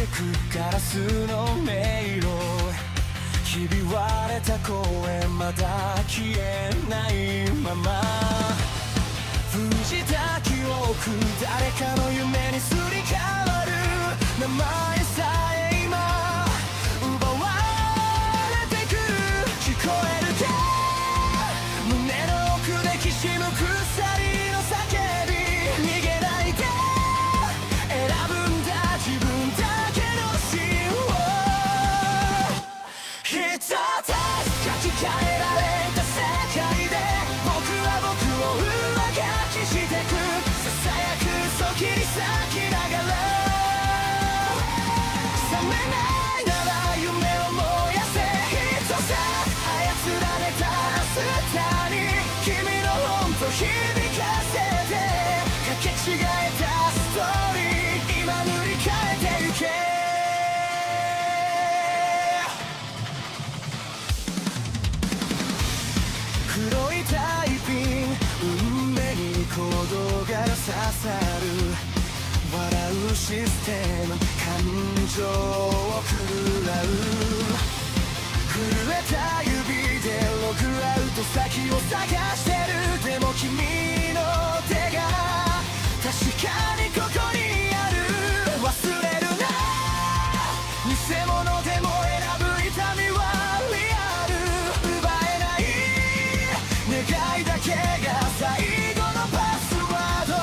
てくガラスの迷路ひび割れた声まだ消えないまま封じた記憶誰かの夢にすり替わる名前さえ今奪われてく聞こえるか胸の奥できしむ鎖の叫び逃げないで選ぶんだ自分だけの芯を一つ書き換えられた世界で僕は僕を上書きしてくささやく嘘切り裂きながら覚めないなら夢を燃やせ一つ操られたスターに君の本と響かせてかけ違えたストーリー今塗り替えてゆけ黒いタイピン運命に鼓動が刺さる笑うシステム感情を食らう震えた指でログアウト先を探してるでも君の手が確かにここにある忘れるな偽物でも選ぶ痛みはリアル奪えない願いだけが最後のパスワード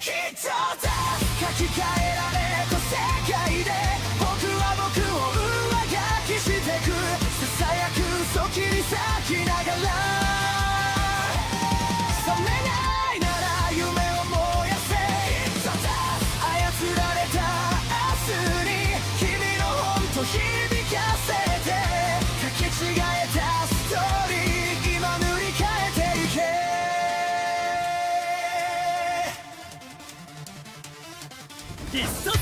一つ書き換えられた世界で僕は僕を上書きしてくささやく嘘切り裂きながら覚めないなら夢を燃やせ一つ操られた明日に君の本と響かせてかけ違えたストーリー今塗り替えていけ必殺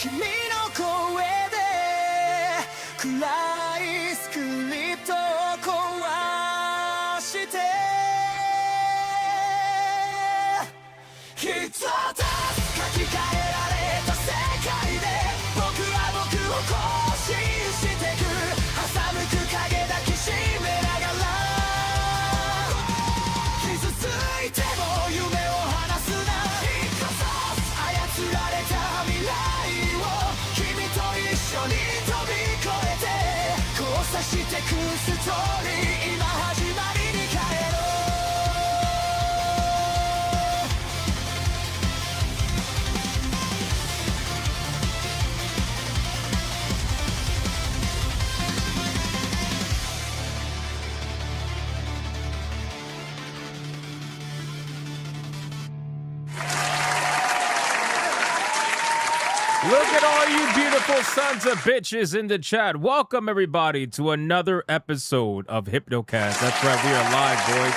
君の声で暗いスクリプトを壊して一つ書き換えられた世界で僕は僕を更新してく挟むく影抱きしめながら傷ついても夢を離すな一つ操られた未来一緒に飛び越えて交差してくストーリー今始まりに帰ろうLook at all you beautiful sons of bitches in the chat. Welcome, everybody, to another episode of Hypnocast. That's right, we are live, boys.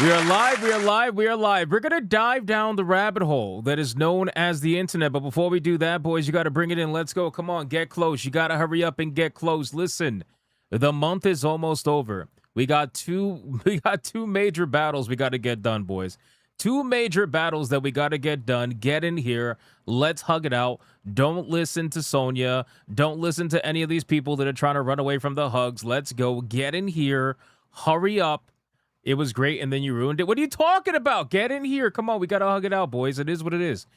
We are live, we are live, we are live. We're going to dive down the rabbit hole that is known as the internet. But before we do that, boys, you got to bring it in. Let's go. Come on, get close. You got to hurry up and get close. Listen, the month is almost over. We got two major battles we got to get done, boys. Two major battles that we got to get done. Get in here. Let's hug it out. Don't listen to Sonya. Don't listen to any of these people that are trying to run away from the hugs. Let's go. Get in here. Hurry up. It was great, and then you ruined it. What are you talking about? Get in here. Come on. We got to hug it out, boys. It is what it is.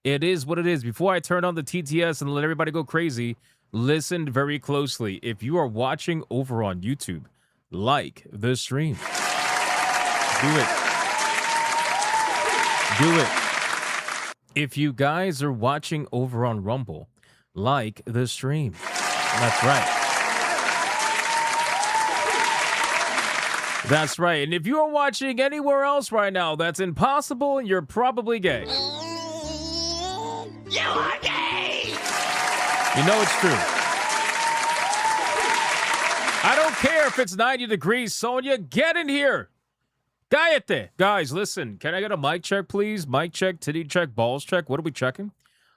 It is what it is. Before I turn on the TTS and let everybody go crazy, listen very closely. If you are watching over on YouTube, like the stream. Do it. Do it. If you guys are watching over on Rumble, like the stream. That's right. That's right. And if you are watching anywhere else right now, that's impossible and you're probably gay. You are gay! You know it's true. I don't care if it's 90 degrees, Sonia. Get in here. Cállate. Guys, listen. Can I get a mic check, please? Mic check, titty check, balls check. What are we checking?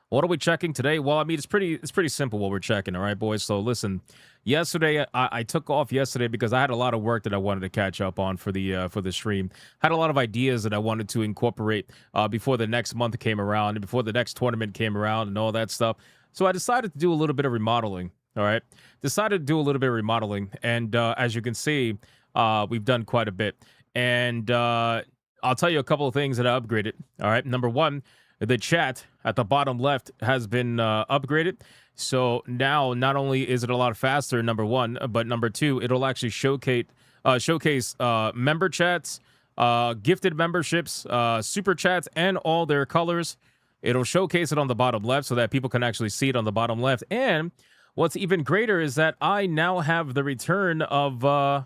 What are we checking today? Well, I mean, it's pretty simple what we're checking, all right, boys? So listen, yesterday, I took off yesterday because I had a lot of work that I wanted to catch up on for the stream. Had a lot of ideas that I wanted to incorporate before the next month came around and before the next tournament came around and all that stuff. So I decided to do a little bit of remodeling, all right? Decided to do a little bit of remodeling, and as you can see, we've done quite a bit. And I'll tell you a couple of things that I upgraded, all right? Number one, the chat at the bottom left has been upgraded. So now not only is it a lot faster, number one, but number two, it'll actually showcase member chats, gifted memberships, super chats, and all their colors. It'll showcase it on the bottom left so that people can actually see it on the bottom left. And what's even greater is that I now have the return of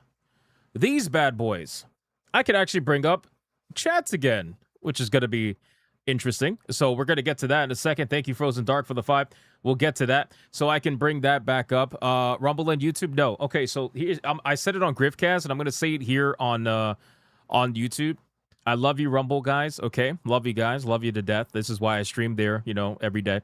these bad boys. I could actually bring up chats again, which is going to be interesting. So we're going to get to that in a second. Thank you, Frozen Dark, for the 5. We'll get to that. So I can bring that back up. Rumble and YouTube? No. Okay, so here's, I said it on Griffcast, and I'm going to say it here on YouTube. I love you, Rumble guys, okay? Love you guys. Love you to death. This is why I stream there, every day.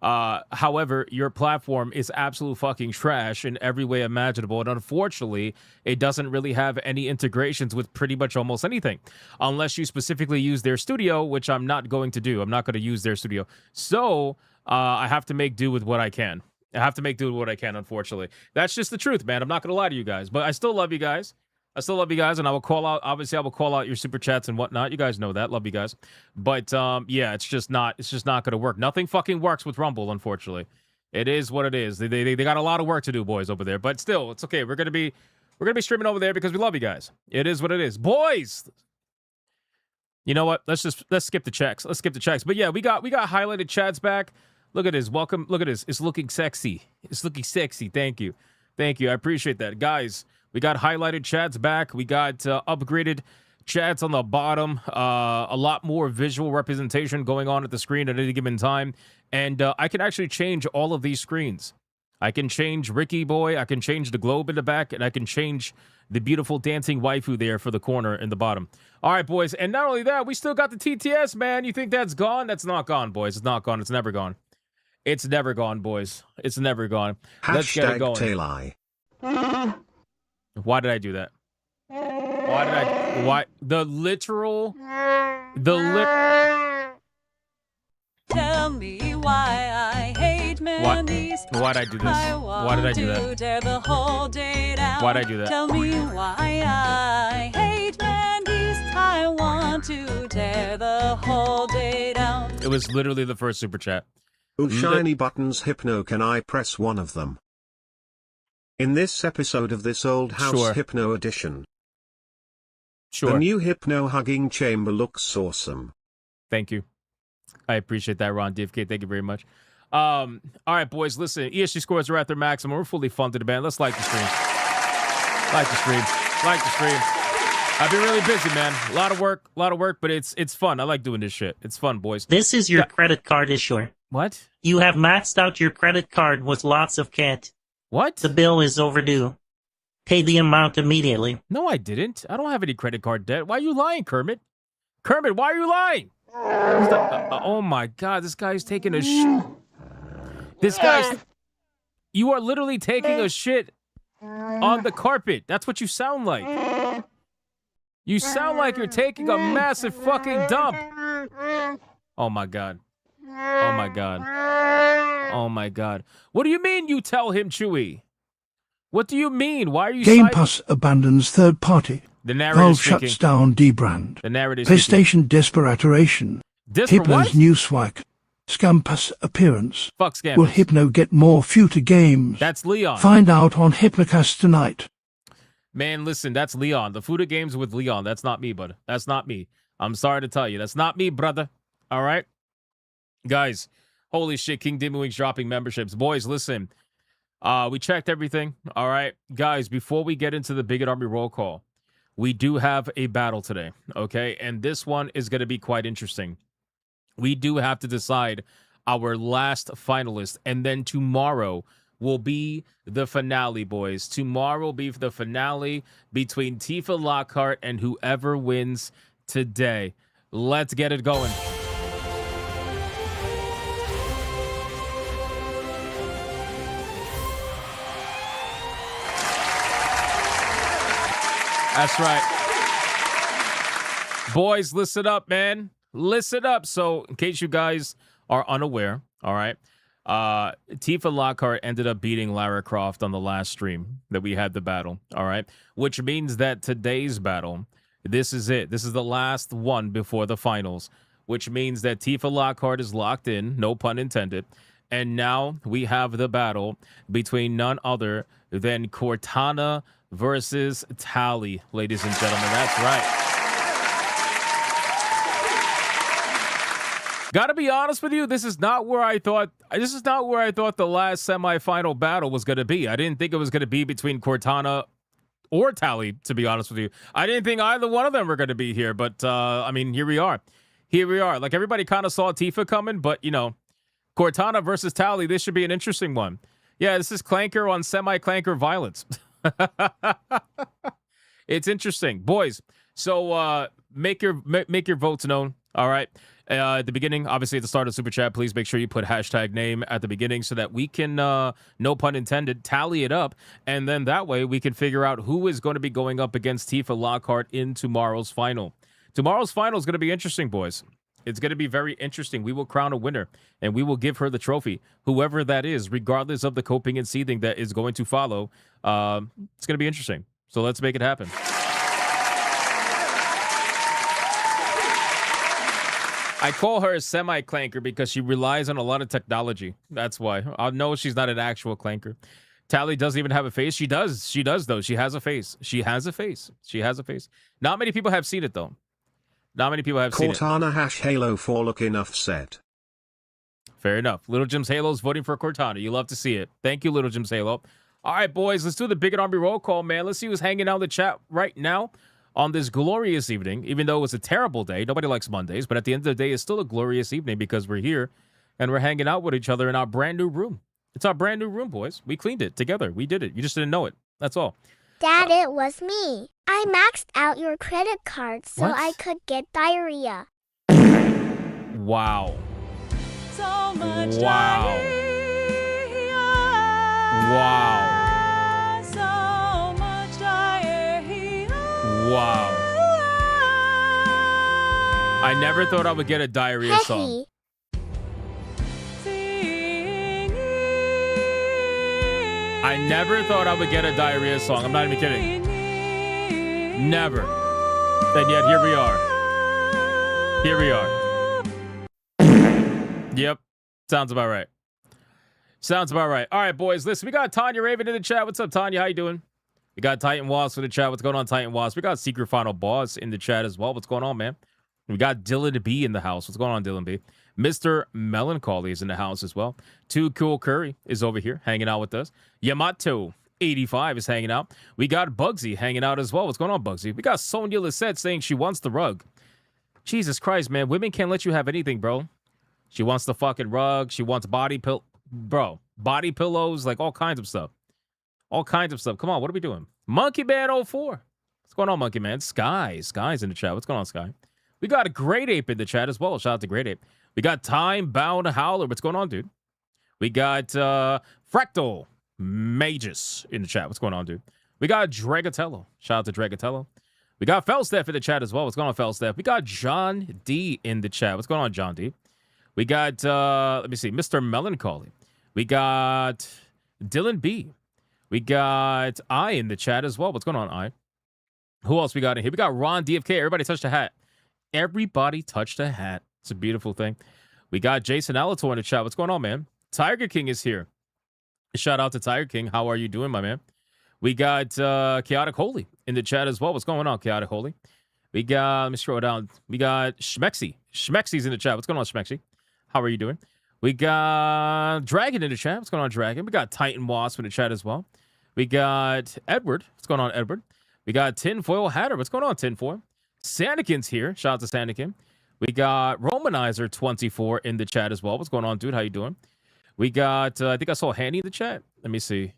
However, your platform is absolute fucking trash in every way imaginable. And unfortunately, it doesn't really have any integrations with pretty much almost anything. Unless you specifically use their studio, which I'm not going to do. I'm not going to use their studio. So, I have to make do with what I can. Unfortunately. That's just the truth, man. I'm not going to lie to you guys. But I still love you guys. And I will call out, obviously, your super chats and whatnot. You guys know that. Love you guys. But, yeah, it's just not going to work. Nothing fucking works with Rumble, unfortunately. It is what it is. They got a lot of work to do, boys, over there. But still, it's okay. We're going to be streaming over there because we love you guys. It is what it is. Boys! You know what? Let's skip the checks. But yeah, we got highlighted chats back. Look at this. Welcome. Look at this. It's looking sexy. Thank you. I appreciate that. Guys, we got highlighted chats back. We got upgraded chats on the bottom. A lot more visual representation going on at the screen at any given time. And I can actually change all of these screens. I can change Ricky Boy. I can change the globe in the back. And I can change the beautiful dancing waifu there for the corner in the bottom. All right, boys. And not only that, we still got the TTS, man. You think that's gone? That's not gone, boys. It's not gone. It's never gone. It's never gone, boys. It's never gone. Let's get it going. #TayLi. Why did I do that? Tell me why I hate Mandy's. Why'd I do this? Why did I do that? Tear the whole day down. Why'd I do that? Tell me why I hate Mandy's. I want to tear the whole day down. It was literally the first super chat. Ooh, shiny buttons, Hypno, can I press one of them? In this episode of This Old House Sure. Hypno Edition. Sure. The new Hypno hugging chamber looks awesome. Thank you. I appreciate that, Ron DFK. Thank you very much. All right, boys, listen. ESG scores are at their maximum. We're fully funded, man. Let's like the stream. Like the stream. I've been really busy, man. A lot of work, but it's fun. I like doing this shit. It's fun, boys. This is your credit card issuer. What? You have maxed out your credit card with lots of cat. What? The bill is overdue. Pay the amount immediately. No, I didn't. I don't have any credit card debt. Why are you lying, Kermit? Kermit, why are you lying? Oh my God, this guy's taking a shit. You are literally taking a shit on the carpet. That's what you sound like. You sound like you're taking a massive fucking dump. Oh my God. What do you mean you tell him, Chewie? What do you mean? Why are you Gamepass abandons third party. The narrative Valve speaking. shuts down Dbrand. The narrative PlayStation desperation. Hypno's new swag. Scampass appearance. Fuck Scampass. Will Hypno get more future games? That's Leon. Find out on Hypnocast tonight. Man, listen, that's Leon. The Fuda games with Leon. That's not me, bud. That's not me. I'm sorry to tell you. That's not me, brother. All right? Guys, holy shit, King Dimwing's dropping memberships. Boys, listen. We checked everything. All right? Guys, before we get into the Bigot Army roll call, we do have a battle today, okay? And this one is going to be quite interesting. We do have to decide our last finalist. And then tomorrow will be the finale, boys. Tomorrow will be the finale between Tifa Lockhart and whoever wins today. Let's get it going. That's right. Boys, listen up, man. Listen up. So, in case you guys are unaware, all right, Tifa Lockhart ended up beating Lara Croft on the last stream that we had the battle, all right, which means that today's battle, this is it. This is the last one before the finals, which means that Tifa Lockhart is locked in, no pun intended, and now we have the battle between none other than Cortana versus Tali, ladies and gentlemen. That's right. Gotta be honest with you, this is not where I thought the last semifinal battle was gonna be. I didn't think it was gonna be between Cortana or Tali, to be honest with you. I didn't think either one of them were gonna be here, but I mean, here we are. Here we are. Like, everybody kind of saw Tifa coming, but you know, Cortana versus Tali, this should be an interesting one. Yeah, this is Clanker on semi-Clanker violence. It's interesting, boys. So make your votes known. All right. At the beginning, obviously at the start of Super Chat, please make sure you put hashtag name at the beginning so that we can, no pun intended, tally it up. And then that way we can figure out who is going to be going up against Tifa Lockhart in tomorrow's final. Tomorrow's final is going to be interesting, boys. It's going to be very interesting. We will crown a winner, and we will give her the trophy, whoever that is, regardless of the coping and seething that is going to follow. It's going to be interesting. So let's make it happen. I call her a semi-clanker because she relies on a lot of technology. That's why. I know she's not an actual clanker. Tali doesn't even have a face. She does. She does, though. She has a face. She has a face. She has a face. Not many people have seen it, though. Not many people have seen it. Cortana #Halo 4 look enough said. Fair enough. Little Jim's Halo's voting for Cortana. You love to see it. Thank you, Little Jim's Halo. All right, boys. Let's do the Bigot Army roll call, man. Let's see who's hanging out in the chat right now on this glorious evening, even though it was a terrible day. Nobody likes Mondays, but at the end of the day, it's still a glorious evening because we're here and we're hanging out with each other in our brand new room. It's our brand new room, boys. We cleaned it together. We did it. You just didn't know it. That's all. Dad, it was me. I maxed out your credit card so I could get diarrhea. Wow. So much Wow. diarrhea. Wow. So much diarrhea. Wow. I never thought I would get a diarrhea song. I never thought I would get a diarrhea song. I'm not even kidding. Never. And yet, here we are. Here we are. Yep. Sounds about right. Sounds about right. All right, boys. Listen, we got Tanya Raven in the chat. What's up, Tanya? How you doing? We got Titan Wasp in the chat. What's going on, Titan Wasp? We got Secret Final Boss in the chat as well. What's going on, man? We got Dylan B in the house. What's going on, Dylan B? Mr. Melancholy is in the house as well. Too Cool Curry is over here hanging out with us. Yamato 85 is hanging out. We got Bugsy hanging out as well. What's going on, Bugsy? We got Sonia Lisette saying she wants the rug. Jesus Christ, man. Women can't let you have anything, bro. She wants the fucking rug. She wants body pillows, like all kinds of stuff. All kinds of stuff. Come on, what are we doing? Monkey Man 04. What's going on, Monkey Man? Sky's in the chat. What's going on, Sky? We got a Great Ape in the chat as well. Shout out to Great Ape. We got Time Bound Howler. What's going on, dude? We got Fractal Magus in the chat. What's going on, dude? We got Dragatello. Shout out to Dragatello. We got Felsteph in the chat as well. What's going on, Felsteph? We got John D in the chat. What's going on, John D? We got, let me see, Mr. Melancholy. We got Dylan B. We got I in the chat as well. What's going on, I? Who else we got in here? We got Ron DFK. Everybody touched a hat. Everybody touched a hat. It's a beautiful thing. We got Jason Alator in the chat. What's going on, man? Tiger King is here. Shout out to Tiger King. How are you doing, my man? We got Chaotic Holy in the chat as well. What's going on, Chaotic Holy? We got, let me scroll down. We got Schmexy. Schmexy's in the chat. What's going on, Schmexy? How are you doing? We got Dragon in the chat. What's going on, Dragon? We got Titan Wasp in the chat as well. We got Edward. What's going on, Edward? We got Tinfoil Hatter. What's going on, Tinfoil? Sandikin's here. Shout out to Sandikin. We got Romanizer24 in the chat as well. What's going on, dude? How you doing? We got, I think I saw Hanny in the chat. Let me see.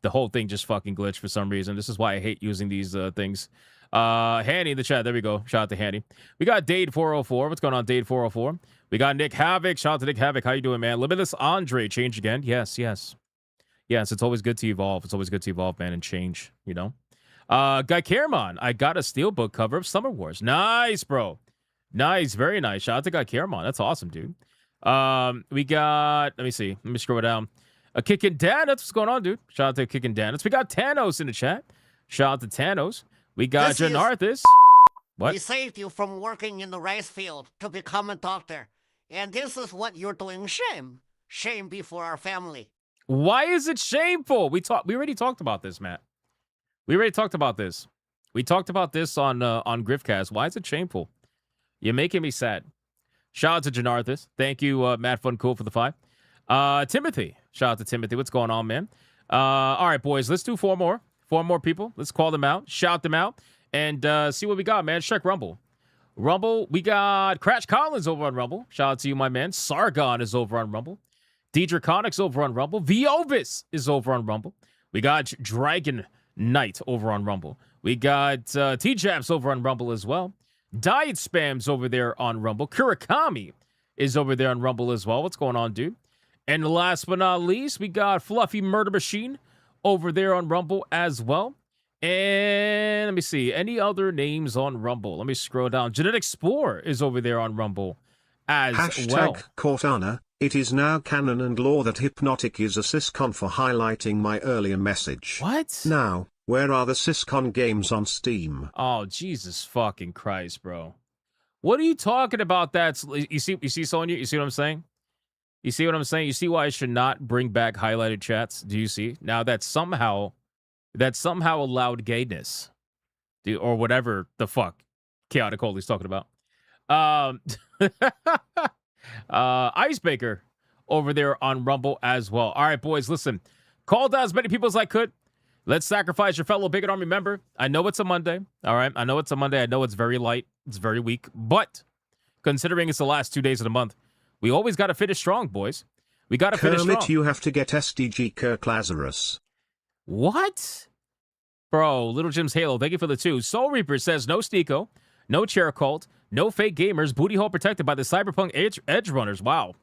The whole thing just fucking glitched for some reason. This is why I hate using these things. Hanny in the chat. There we go. Shout out to Hanny. We got Dade404. What's going on, Dade404? We got Nick Havoc. Shout out to Nick Havoc. How you doing, man? Limitless Andre. Change again. Yes, yes. Yes, it's always good to evolve. It's always good to evolve, man, and change, you know? Guy Caramon. I got a steelbook cover of Summer Wars. Nice, bro. Nice. Very nice. Shout out to Guy Caramon. That's awesome, dude. We got, let me see. Let me scroll down. Kickin' Dan. That's what's going on, dude. Shout out to Kickin' Dan. We got Thanos in the chat. Shout out to Thanos. We got Janarthis. What? We saved you from working in the rice field to become a doctor. And this is what you're doing. Shame. Shame before our family. Why is it shameful? We already talked about this, Matt. We already talked about this. We talked about this on Griffcast. Why is it shameful? You're making me sad. Shout out to Janarthis. Thank you, Matt Fun Cool, for the 5. Timothy. Shout out to Timothy. What's going on, man? All right, boys. Let's do 4 more. 4 more people. Let's call them out. Shout them out. And see what we got, man. Check Rumble. Rumble, we got Crash Collins over on Rumble. Shout out to you, my man. Sargon is over on Rumble. Draconics over on Rumble. Viovis is over on Rumble. We got Dragon Knight over on Rumble. We got T-Japs over on Rumble as well. Diet Spam's over there on Rumble. Kurakami is over there on Rumble as well. What's going on, dude? And last but not least, we got Fluffy Murder Machine over there on Rumble as well. And let me see. Any other names on Rumble? Let me scroll down. Genetic Spore is over there on Rumble as well. Cortana, it is now canon and law that Hypnotic is a syscon for highlighting my earlier message. What? Now, where are the syscon games on Steam? Oh, Jesus fucking Christ, bro. What are you talking about? You see, Sonya? You see what I'm saying? You see what I'm saying? You see why I should not bring back highlighted chats? Do you see? Now that's somehow allowed gayness. Or whatever the fuck Chaotic Holy's talking about. Icebaker over there on Rumble as well. All right, boys, listen. Called out as many people as I could. Let's sacrifice your fellow Bigot Army member. I know it's a Monday. All right, I know it's a Monday. I know it's very light. It's very weak. But considering it's the last 2 days of the month, we always got to finish strong, boys. We got to finish strong. Kermit, you have to get SDG Kirk Lazarus. What? Bro, Little Jim's Halo, thank you for the 2. Soul Reaper says, no Steeko, no Chair Cult, no fake gamers, booty hole protected by the Cyberpunk Edge Runners. Wow.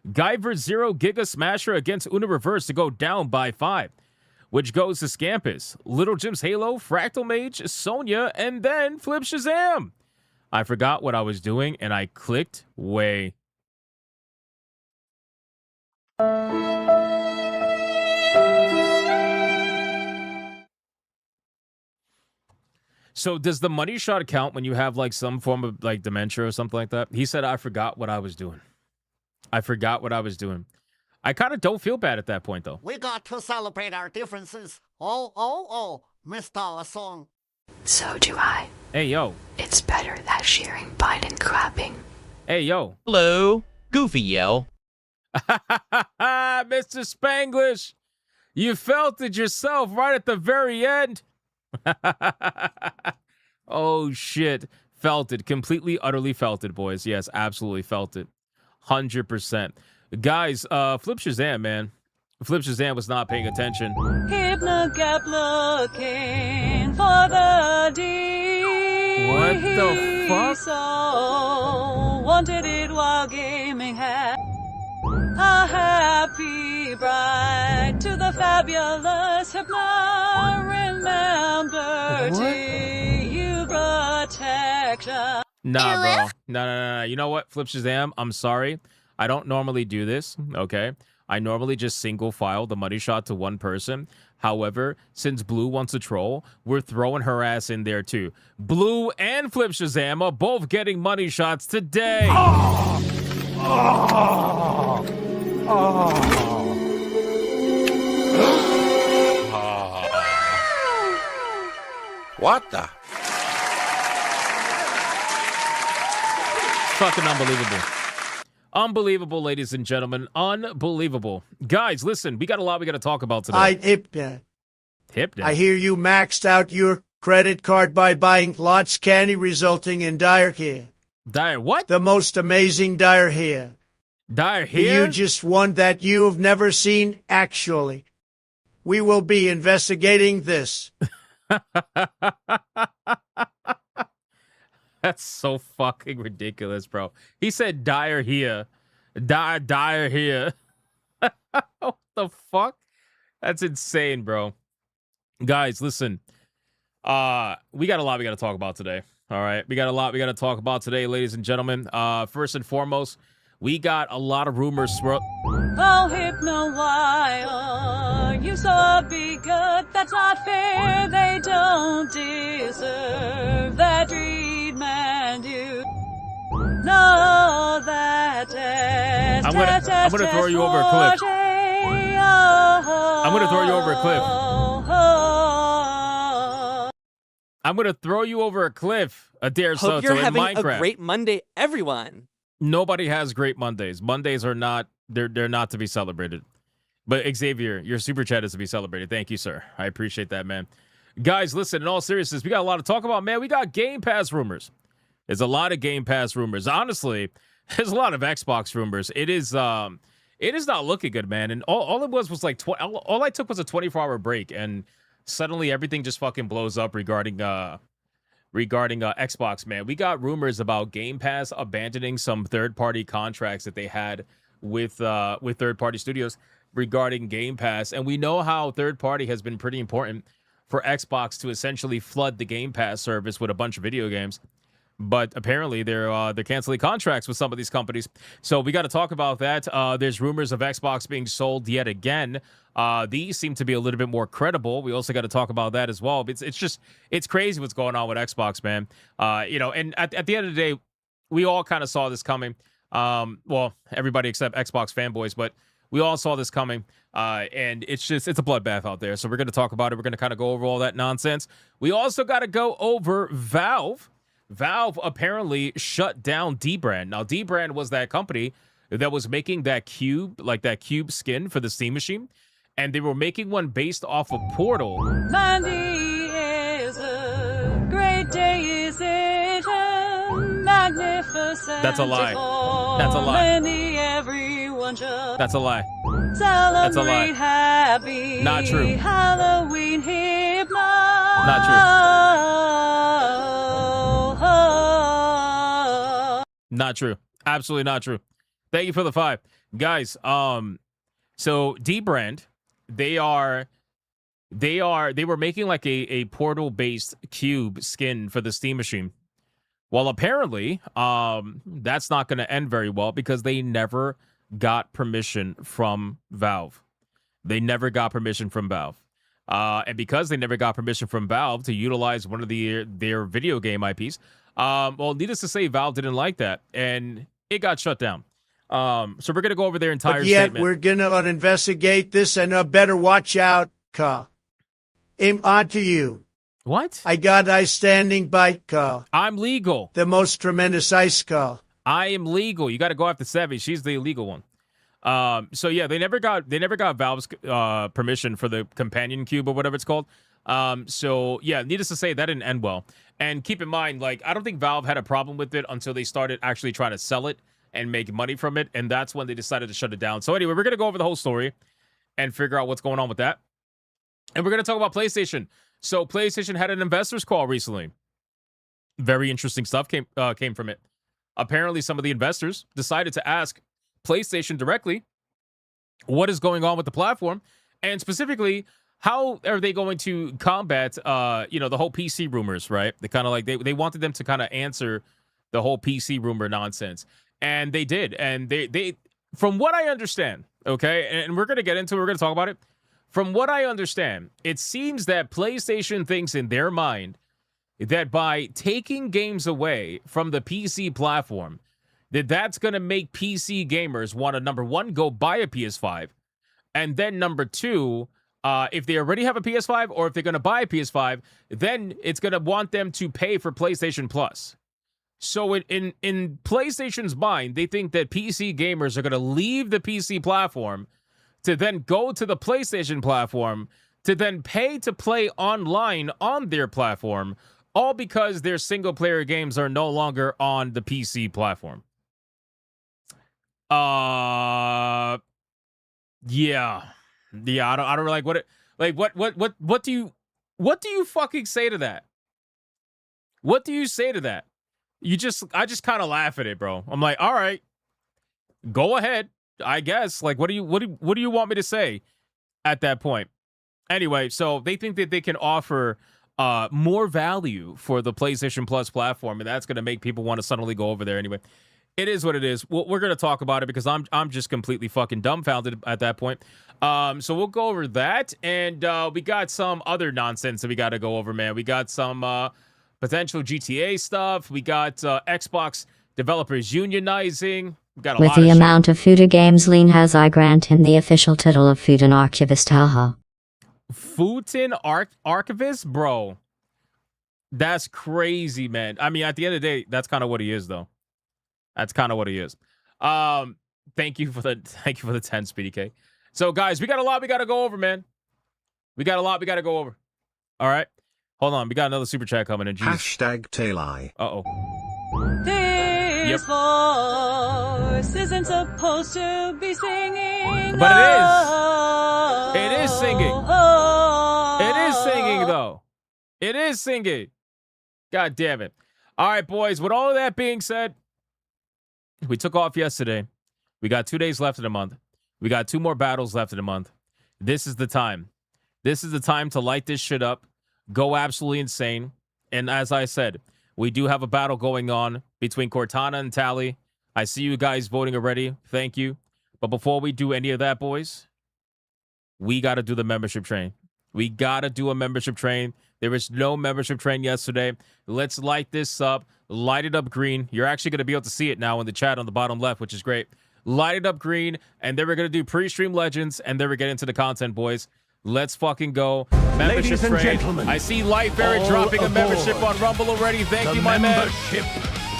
Guyver 0 Giga Smasher against Una Reverse to go down by 5, which goes to Scampus, Little Jim's Halo, Fractal Mage, Sonya, and then Flip Shazam. I forgot what I was doing, and I clicked way. So does the money shot count when you have like some form of like dementia or something like that? He said, I forgot what I was doing. I forgot what I was doing. I kind of don't feel bad at that point, though. We got to celebrate our differences. Missed our song. So do I. Hey, yo. It's better that shearing, biting, crapping. Hey, yo. Hello. Goofy yell. Mr. Spanglish, you felt it yourself right at the very end. Oh, shit. Felt it. Completely, utterly felt it, boys. Yes, absolutely felt it. 100%. Guys, Flip Shazam, man. Flip Shazam was not paying attention. Hypno kept looking for the D. What the fuck? So wanted it while gaming had a happy bride to the fabulous Hypno. Remember to you protection. Nah, bro. No. You know what, Flip Shazam? I'm sorry. I don't normally do this, okay? I normally just single file the money shot to one person. However, since Blue wants a troll, we're throwing her ass in there too. Blue and Flip Shazam are both getting money shots today. What the? Fucking unbelievable. Unbelievable, ladies and gentlemen. Unbelievable. Guys, listen, we got a lot we got to talk about today. Hypnot. Hypnot. I hear you maxed out your credit card by buying lots candy, resulting in dire care. Dire what? The most amazing dire here. Dire The here? hugest one that you've never seen, actually. We will be investigating this. That's so fucking ridiculous, bro. He said dire here. Dire here. What the fuck? That's insane, bro. Guys, listen. We got a lot we got to talk about today. All right. We got a lot we got to talk about today, ladies and gentlemen. First and foremost, we got a lot of rumors. Oh, Hypno, why are you so be good? That's not fair. They don't deserve that treatment. You know that. I'm gonna throw you over a cliff. I'm gonna throw you over a cliff. I'm gonna throw you over a cliff, Adair Soto. Hope you're having Minecraft. a great Monday, everyone. Nobody has great Mondays. Mondays are not, they're not to be celebrated. But Xavier, your super chat is to be celebrated. Thank you, sir. I appreciate that, man. Guys, listen, in all seriousness, we got a lot to talk about, man. We got Game Pass rumors. There's a lot of Game Pass rumors. Honestly, there's a lot of Xbox rumors. It is not looking good, man. And all it was like, all I took was a 24-hour break, and suddenly everything just fucking blows up regarding Xbox, man. We got rumors about Game Pass abandoning some third-party contracts that they had with third-party studios regarding Game Pass, and we know how third-party has been pretty important for Xbox to essentially flood the Game Pass service with a bunch of video games. But apparently they're canceling contracts with some of these companies. So we got to talk about that. There's rumors of Xbox being sold yet again. These seem to be a little bit more credible. We also got to talk about that as well. It's crazy what's going on with Xbox, man. And at the end of the day, we all kind of saw this coming. Well, everybody except Xbox fanboys, but we all saw this coming. And it's a bloodbath out there. So we're going to talk about it. We're going to kind of go over all that nonsense. We also got to go over Valve. Valve apparently shut down Dbrand. Now, Dbrand was that company that was making that cube skin for the Steam machine, and they were making one based off of Portal. Monday is a great day, is it? Magnificent. That's a lie. That's a lie. Everyone just That's a lie. Celebrate That's a lie. Happy Not true. Halloween Hypno. Not true. Not true. Absolutely not true. Thank you for the 5. Guys, so Dbrand, they were making like a Portal-based cube skin for the Steam machine. Well, apparently, that's not going to end very well because they never got permission from Valve. They never got permission from Valve. And because they never got permission from Valve to utilize one of their video game IPs, well, needless to say, Valve didn't like that, and it got shut down. So we're going to go over their entire statement. We're going to investigate this, and better watch out, Carl. Aim on to you. What? I got ice standing by, Carl. I'm legal. The most tremendous ice, Carl. I am legal. You got to go after Savvy. She's the illegal one. So yeah, they never got Valve's permission for the companion cube or whatever it's called. So yeah, needless to say, that didn't end well. And keep in mind, like, I don't think Valve had a problem with it until they started actually trying to sell it and make money from it, and that's when they decided to shut it down. So anyway, we're gonna go over the whole story and figure out what's going on with that. And we're gonna talk about PlayStation. So PlayStation had an investors call recently. Very interesting stuff came from it. Apparently, some of the investors decided to ask PlayStation directly what is going on with the platform, and specifically, how are they going to combat the whole PC rumors, right? They kind of like they wanted them to kind of answer the whole PC rumor nonsense, and they did. And they from what I understand, okay, and we're gonna get into it, we're gonna talk about it. From what I understand, it seems that PlayStation thinks in their mind that by taking games away from the PC platform, that's going to make PC gamers want to, number one, go buy a PS5, and then number two, if they already have a PS5 or if they're going to buy a PS5, then it's going to want them to pay for PlayStation Plus. So in PlayStation's mind, they think that PC gamers are going to leave the PC platform to then go to the PlayStation platform to then pay to play online on their platform, all because their single player games are no longer on the PC platform. Yeah. I don't like what it like what do you fucking say to that? What do you say to that? I just kind of laugh at it, bro. I'm like, all right, go ahead, I guess. Like, what do you want me to say at that point? Anyway, so they think that they can offer more value for the PlayStation Plus platform, and that's going to make people want to suddenly go over there anyway. It is what it is. We're going to talk about it because I'm just completely fucking dumbfounded at that point. So we'll go over that, and we got some other nonsense that we got to go over, man. We got some potential GTA stuff. We got Xbox developers unionizing. We got a With lot the of amount of Fuda games Lean has, I grant him the official title of Fudan Archivist. Haha. Futin Archivist? Bro, that's crazy, man. I mean, at the end of the day, that's kind of what he is, though. That's kind of what he is. Thank you for the 10, Speedy K. So, guys, we got a lot we got to go over, man. We got a lot we got to go over. All right. Hold on. We got another super chat coming in. Jeez. Hashtag Taileye. Uh-oh. This voice isn't supposed to be singing. But it is. It is singing. It is singing, though. It is singing. God damn it. All right, boys. With all of that being said, we took off yesterday. We got 2 days left in the month. We got 2 more battles left in the month. This is the time. This is the time to light this shit up. Go absolutely insane. And as I said, we do have a battle going on between Cortana and Tally. I see you guys voting already. Thank you. But before we do any of that, boys, we got to do the membership train. We got to do a membership train. There was no membership train yesterday. Let's light this up. Light it up green. You're actually going to be able to see it now in the chat on the bottom left, which is great. Light it up green, and then we're going to do pre-stream legends, and then we're getting into the content, boys. Let's fucking go. Membership Ladies and train. gentlemen, I see Light Barrett all dropping a aboard. membership on Rumble already. Thank you, my man.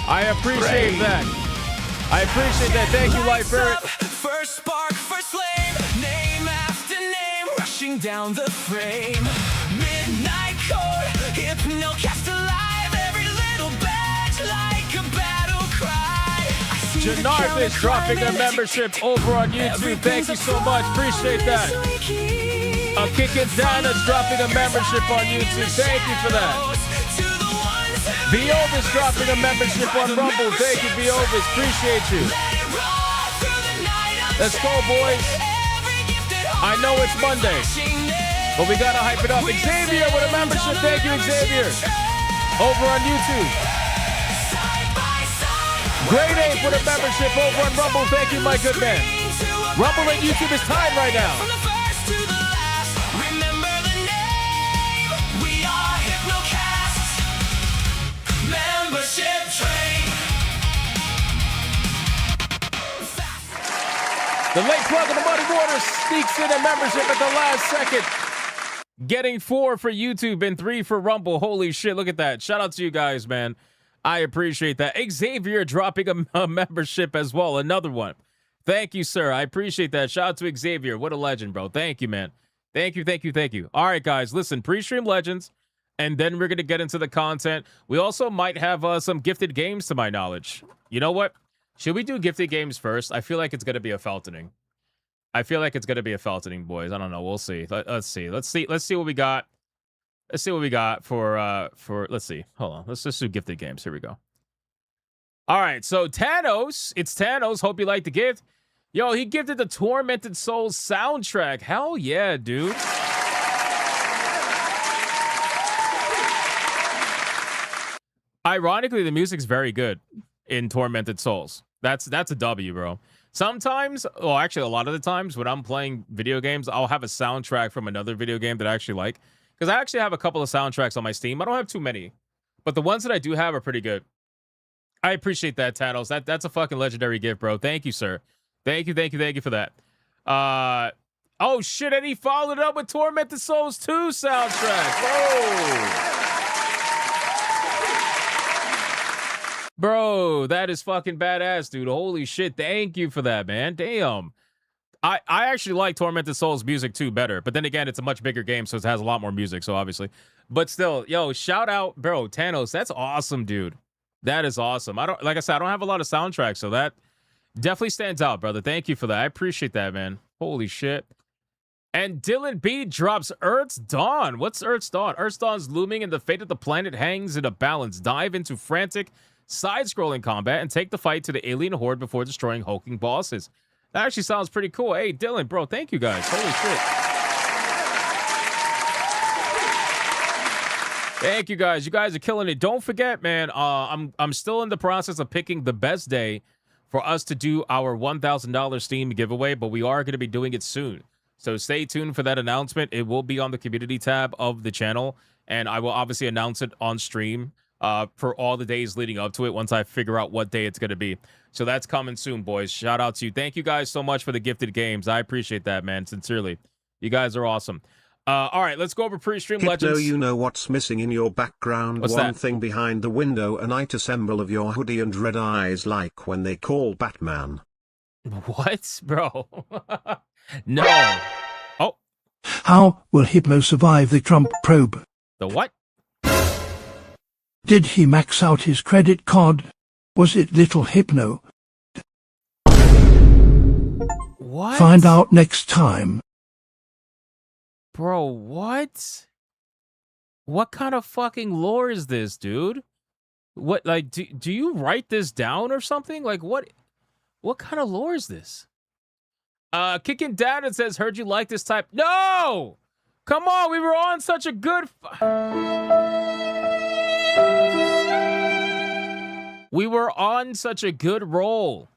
I appreciate train. that. I appreciate that. Thank you, Light Barrett. First spark, first flame, name after name, rushing down the frame. Midnight code, Hypnocast alive, every little badge like a battle cry. Janarvis dropping a membership over on YouTube. Thank you so much. Appreciate that. Kickin' Dana's dropping a membership on YouTube. Thank you for that. Viovis dropping a membership on Rumble. Thank you, Viovis. Appreciate you. Let's go, boys. I know it's Monday, but we gotta hype it up. Xavier with a membership. Thank you, Xavier. Over on YouTube. Grade A for the membership over on Rumble. Thank you, my good man. Rumble and YouTube is tied right now. Membership train. The late plug of the Muddy Waters sneaks in a membership at the last second. Getting 4 for YouTube and 3 for Rumble. Holy shit, look at that. Shout out to you guys, man. I appreciate that. Xavier dropping a membership as well. Another one. Thank you, sir. I appreciate that. Shout out to Xavier. What a legend, bro. Thank you, man. Thank you, thank you, thank you. All right, guys, listen. Pre-stream legends. And then we're going to get into the content. We also might have some gifted games to my knowledge. You know what? Should we do gifted games first? I feel like it's going to be a Feltoning. I feel like it's going to be a Feltoning, boys. I don't know. We'll see. Let's see. Let's see what we got. Let's see what we got for let's see. Hold on. Let's just do gifted games. Here we go. All right. So Thanos. It's Thanos. Hope you like the gift. Yo, he gifted the Tormented Souls soundtrack. Hell yeah, dude. Ironically, the music's very good in Tormented Souls. That's a W, bro. Sometimes, well, actually, a lot of the times when I'm playing video games, I'll have a soundtrack from another video game that I actually like. Because I actually have a couple of soundtracks on my Steam. I don't have too many. But the ones that I do have are pretty good. I appreciate that, Tanos. That's a fucking legendary gift, bro. Thank you, sir. Thank you for that. Oh, shit, and he followed up with Tormented Souls 2 soundtrack. Bro. Bro, that is fucking badass, dude. Holy shit. Thank you for that, man. Damn. I actually like Tormented Souls music too better, but then again, it's a much bigger game, so it has a lot more music, so obviously. But still, yo, shout out, bro, Thanos. That's awesome, dude. That is awesome. Like I said, I don't have a lot of soundtracks, so that definitely stands out, brother. Thank you for that. I appreciate that, man. Holy shit. And Dylan B drops Earth's Dawn. What's Earth's Dawn? Earth's Dawn's looming and the fate of the planet hangs in a balance. Dive into frantic side-scrolling combat and take the fight to the alien horde before destroying hulking bosses. That actually sounds pretty cool. Hey, Dylan, bro, thank you guys. Holy shit. Thank you guys. You guys are killing it. Don't forget, man, I'm still in the process of picking the best day for us to do our $1,000 Steam giveaway, but we are going to be doing it soon. So stay tuned for that announcement. It will be on the community tab of the channel, and I will obviously announce it on stream for all the days leading up to it once I figure out what day it's going to be. So that's coming soon, boys. Shout out to you. Thank you guys so much for the gifted games. I appreciate that, man. Sincerely. You guys are awesome. All right, let's go over pre-stream legends. You know what's missing in your background? What's One that? thing behind the window, a night symbol of your hoodie and red eyes like when they call Batman. What? Bro. No. Oh. How will Hypno survive the Trump probe? The what? Did he max out his credit card? Was it little Hypno? What? Find out next time. Bro, what? What kind of fucking lore is this, dude? What, like, do you write this down or something? Like, what kind of lore is this? Kicking down, it says, heard you like this type. No! Come on, we were on such a good... We were on such a good roll.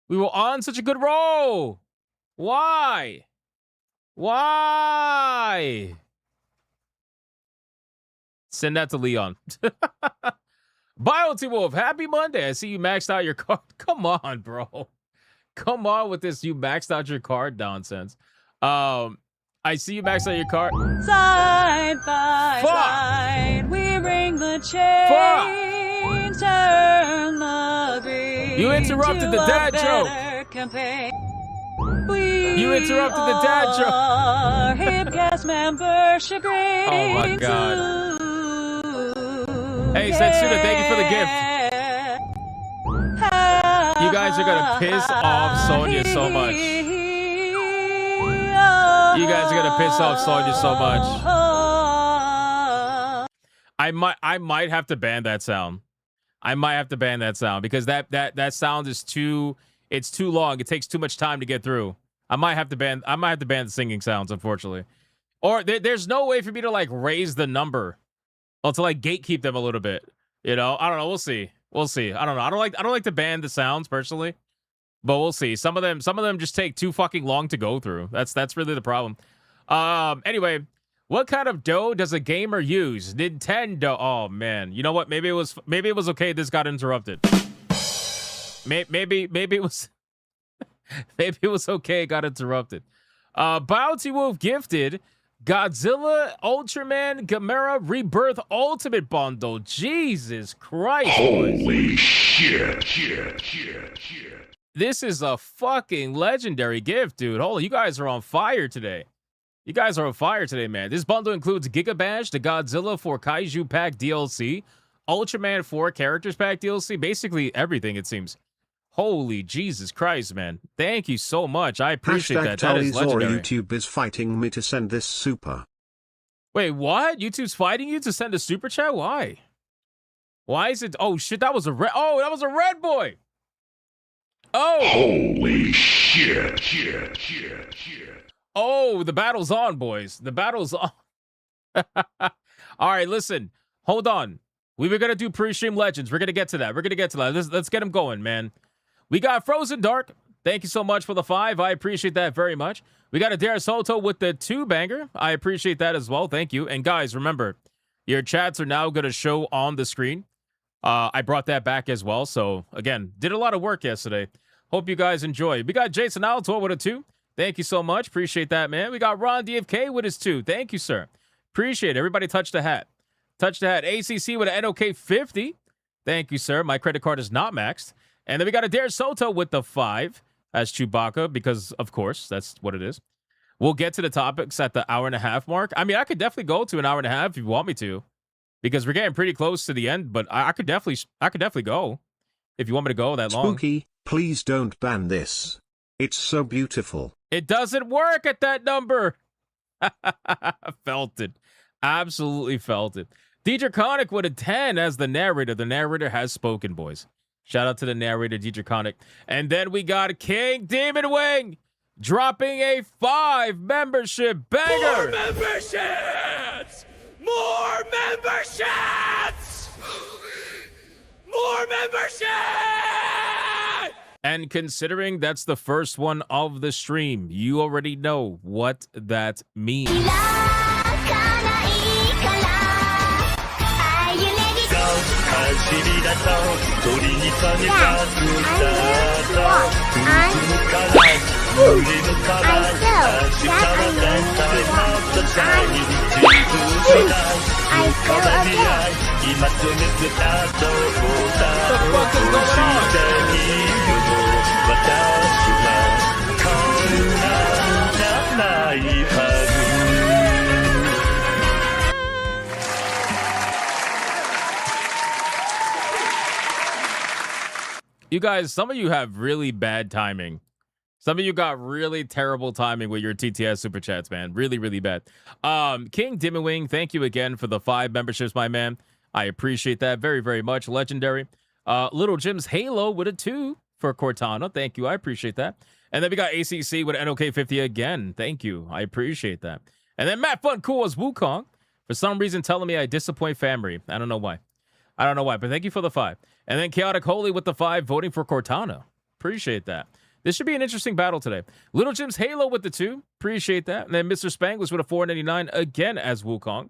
We were on such a good roll. Why? Why? Send that to Leon. Biolty Wolf, happy Monday. I see you maxed out your card. Come on, bro. Come on with this. You maxed out your card nonsense. I see you maxed out your card. Side by side, we bring the change, turn the green. You interrupted the dad joke. You interrupted the dad joke. Hypcast membership. Oh my god. Hey, Setsuna, thank you for the gift. You guys are gonna piss off Sonya so much. You guys are gonna piss off Sonya so much. I might have to ban that sound. I might have to ban that sound because that sound is too long. It takes too much time to get through. I might have to ban the singing sounds, unfortunately. Or there's no way for me to like raise the number. Well, to like gatekeep them a little bit. You know? I don't know. We'll see. We'll see. I don't know. I don't like to ban the sounds personally. But we'll see. Some of them just take too fucking long to go through. That's really the problem. Anyway, what kind of dough does a gamer use? Nintendo. Oh man. You know what? Maybe it was okay this got interrupted. Maybe it was maybe it was okay it got interrupted. Bounty Wolf gifted Godzilla Ultraman Gamera Rebirth Ultimate Bundle. Jesus Christ. Holy shit. This is a fucking legendary gift, dude. Holy, you guys are on fire today. You guys are on fire today, man. This bundle includes Giga Bash, the Godzilla 4 Kaiju Pack DLC, Ultraman 4 Characters Pack DLC, basically everything, it seems. Holy Jesus Christ, man. Thank you so much. I appreciate that. That is legendary. YouTube is fighting me to send this super. Wait, what? YouTube's fighting you to send a super chat? Why? Why is it? Oh, shit, that was a red. Oh, that was a red boy. Oh. Holy shit. Oh, the battle's on, boys. The battle's on. All right, listen. Hold on. We were going to do pre-stream legends. We're going to get to that. Let's get them going, man. We got Frozen Dark. Thank you so much for the 5. I appreciate that very much. We got Adair Soto with the 2-banger. I appreciate that as well. Thank you. And guys, remember, your chats are now going to show on the screen. I brought that back as well. So, again, did a lot of work yesterday. Hope you guys enjoy. We got Jason Altor with a 2. Thank you so much. Appreciate that, man. We got Ron DFK with his 2. Thank you, sir. Appreciate it. Everybody touch the hat. Touch the hat. ACC with an NOK 50. Thank you, sir. My credit card is not maxed. And then we got Adair Soto with the 5. as Chewbacca because, of course, that's what it is. We'll get to the topics at the hour and a half mark. I mean, I could definitely go to an hour and a half if you want me to, because we're getting pretty close to the end. But I could definitely go if you want me to go that long. Spooky, please don't ban this. It's so beautiful. It doesn't work at that number. Felt it. Absolutely felt it. Dbrand with a 10 as the narrator. The narrator has spoken, boys. Shout out to the narrator, Dbrand. And then we got King Demon Wing dropping a 5 membership banger. More memberships! More memberships! More memberships! And considering that's the first one of the stream, you already know what that means. You guys, some of you have really bad timing. Some of you got really terrible timing with your TTS Super Chats, man. Really, really bad. King Dimmerwing, thank you again for the 5 memberships, my man. I appreciate that very, very much. Legendary. Little Jim's Halo with a 2 for Cortana. Thank you. I appreciate that. And then we got ACC with NOK50 again. Thank you. I appreciate that. And then Matt Fun Cool as Wukong. For some reason telling me I disappoint Famry. I don't know why. But thank you for the 5. And then Chaotic Holy with the 5, voting for Cortana. Appreciate that. This should be an interesting battle today. Little Jim's Halo with the 2. Appreciate that. And then Mr. Spanglish with a 4.99 again as Wukong.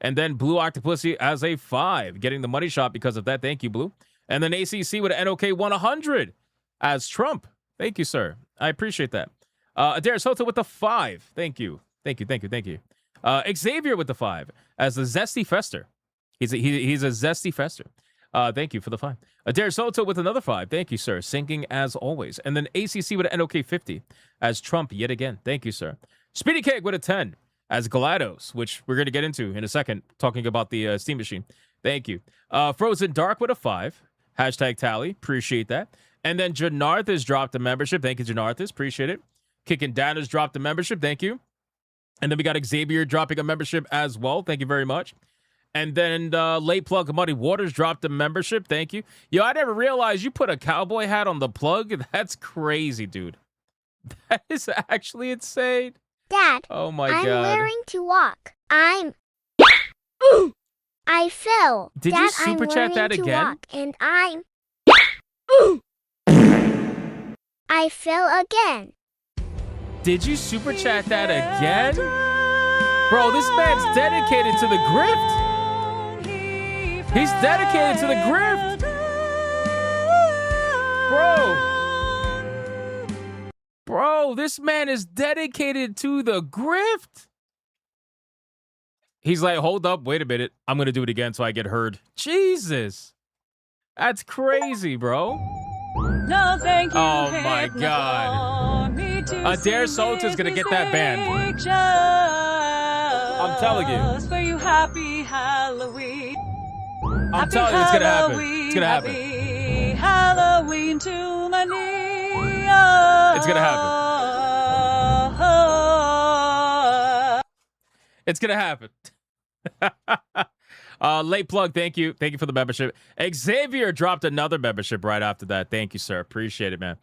And then Blue Octopussy as a 5, getting the money shot because of that. Thank you, Blue. And then ACC with an NOK 100 as Trump. Thank you, sir. I appreciate that. Adair Soto with the 5. Thank you. Thank you. Xavier with the 5 as the Zesty Fester. He's a Zesty Fester. Thank you for the 5. Adair Soto with another 5. Thank you, sir. Sinking as always. And then ACC with an NOK 50 as Trump yet again. Thank you, sir. Speedy Cake with a 10 as GLaDOS, which we're going to get into in a second, talking about the Steam Machine. Thank you. Frozen Dark with a 5. Hashtag tally. Appreciate that. And then Janarth has dropped a membership. Thank you, Janarth. Appreciate it. Kicking Down has dropped a membership. Thank you. And then we got Xavier dropping a membership as well. Thank you very much. And then Late Plug Muddy Waters dropped a membership. Thank you. Yo, I never realized you put a cowboy hat on the plug. That's crazy, dude. That is actually insane. Dad. Oh my I'm God. learning to walk. I fell. Did Dad, you super chat that to again? Walk, and I fell again. Did you super chat that again? Bro, this man's dedicated to the grift. He's dedicated to the grift. Bro, this man is dedicated to the grift. He's like, hold up, wait a minute. I'm going to do it again so I get heard. Jesus. That's crazy, bro. No, thank you. Oh, my God. Adair Sota's going to get that banned. I'm telling you. For you, happy Halloween. I'm telling you, it's going to happen. It's going to happen. Happy Halloween to my knee. It's going to happen. It's going to happen. Late Plug, thank you. Thank you for the membership. Xavier dropped another membership right after that. Thank you, sir. Appreciate it, man.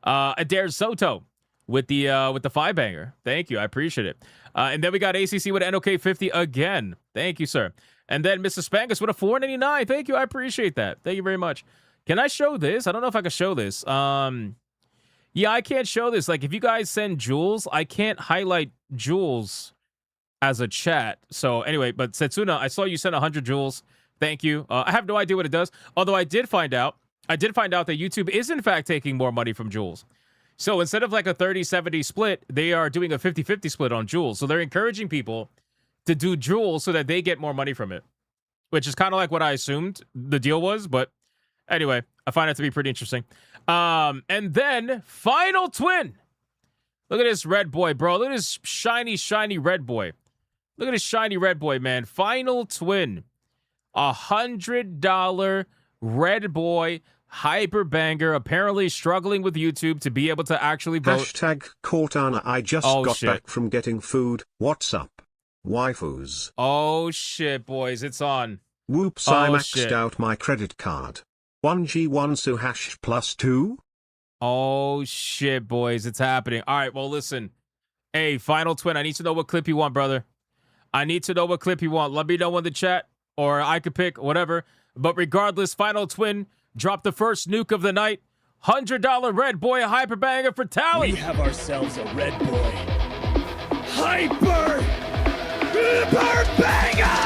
Adair Soto with the 5 banger. Thank you. I appreciate it. And then we got ACC with NOK 50 again. Thank you, sir. And then Mr. Spangus with a 4.99. Thank you. I appreciate that. Thank you very much. Can I show this? I don't know if I can show this. Yeah, I can't show this. Like, if you guys send jewels, I can't highlight jewels as a chat. So anyway, but Setsuna, I saw you sent 100 jewels. Thank you. I have no idea what it does. Although I did find out that YouTube is in fact taking more money from jewels. So instead of like a 30-70 split, they are doing a 50-50 split on jewels. So they're encouraging people to do jewels so that they get more money from it, which is kind of like what I assumed the deal was. But anyway, I find it to be pretty interesting. And then final twin. Look at this red boy, bro. Look at this shiny, shiny red boy. Look at this shiny red boy, man. Final twin. $100 red boy hyper banger. Apparently struggling with YouTube to be able to actually vote. Hashtag Cortana. I just got back from getting food. What's up? Waifus. Oh, shit, boys. It's on. Whoops, I maxed out my credit card. 1G1 Su hash +2? Oh, shit, boys. It's happening. All right, well, listen. Hey, final twin, I need to know what clip you want, brother. I need to know what clip you want. Let me know in the chat, or I could pick whatever. But regardless, final twin, drop the first nuke of the night. $100 red boy hyper banger for Tally. We have ourselves a red boy. Hyper banger!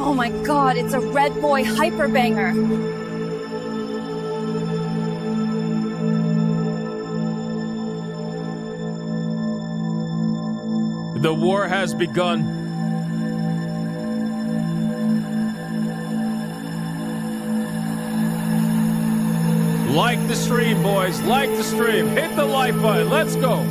Oh my god, it's a red boy hyper banger. The war has begun. Like the stream, boys. Like the stream. Hit the like button. Let's go.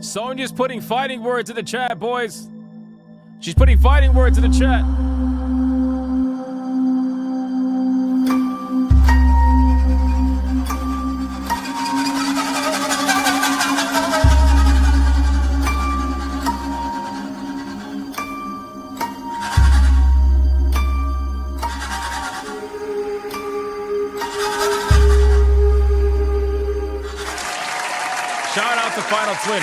Sonya's putting fighting words in the chat, boys. She's putting fighting words in the chat. Shout out to Final Twin.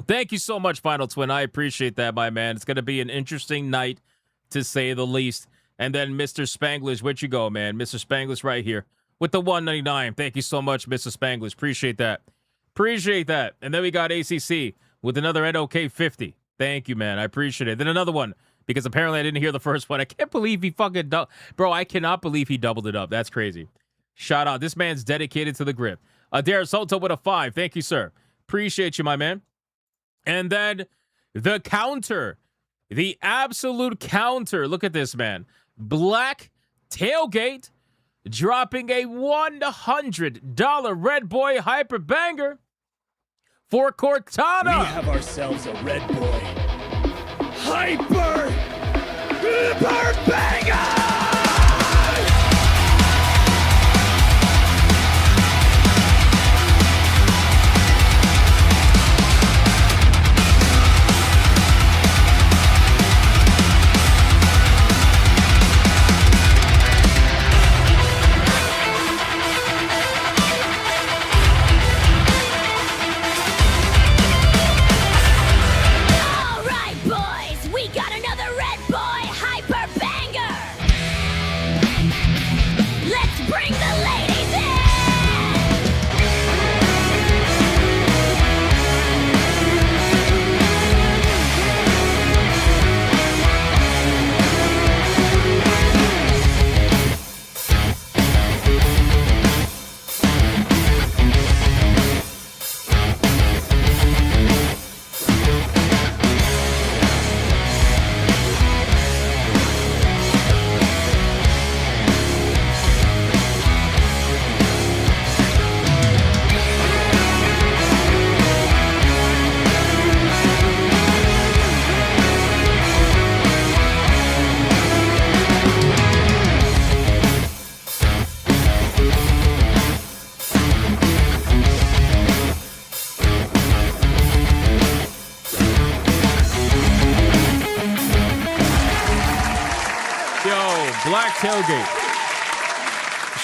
Thank you so much, Final Twin. I appreciate that, my man. It's going to be an interesting night, to say the least. And then Mr. Spanglish, where'd you go, man? Mr. Spanglish right here with the 199. Thank you so much, Mr. Spanglish. Appreciate that. Appreciate that. And then we got ACC with another NOK 50. Thank you, man. I appreciate it. Then another one, because apparently I didn't hear the first one. I can't believe he fucking... Bro, I cannot believe he doubled it up. That's crazy. Shout out. This man's dedicated to the grip. Adair Soto with a 5. Thank you, sir. Appreciate you, my man. And then the counter, the absolute counter. Look at this, man. Black Tailgate dropping a $100 red boy hyper banger for Cortana. We have ourselves a red boy. Hyper banger!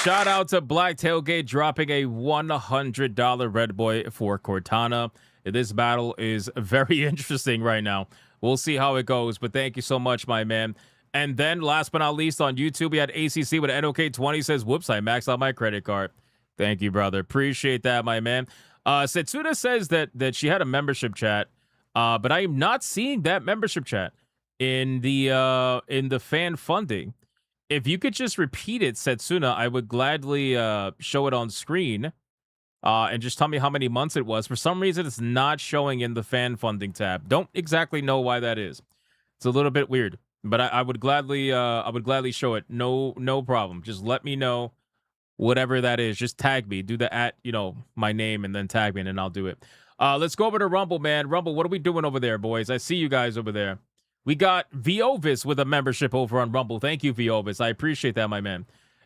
Shout out to Black Tailgate dropping a $100 Red Boy for Cortana. This battle is very interesting right now. We'll see how it goes, but thank you so much, my man. And then, last but not least, on YouTube, we had ACC with NOK20 says, whoops, I maxed out my credit card. Thank you, brother. Appreciate that, my man. Setsuna says that she had a membership chat, but I am not seeing that membership chat in the fan funding. If you could just repeat it, Setsuna, I would gladly show it on screen and just tell me how many months it was. For some reason, it's not showing in the fan funding tab. Don't exactly know why that is. It's a little bit weird, but I would gladly show it. No problem. Just let me know whatever that is. Just tag me. Do the my name and then tag me, and then I'll do it. Let's go over to Rumble, man. Rumble, what are we doing over there, boys? I see you guys over there. We got Viovis with a membership over on Rumble. Thank you, Viovis. I appreciate that, my man.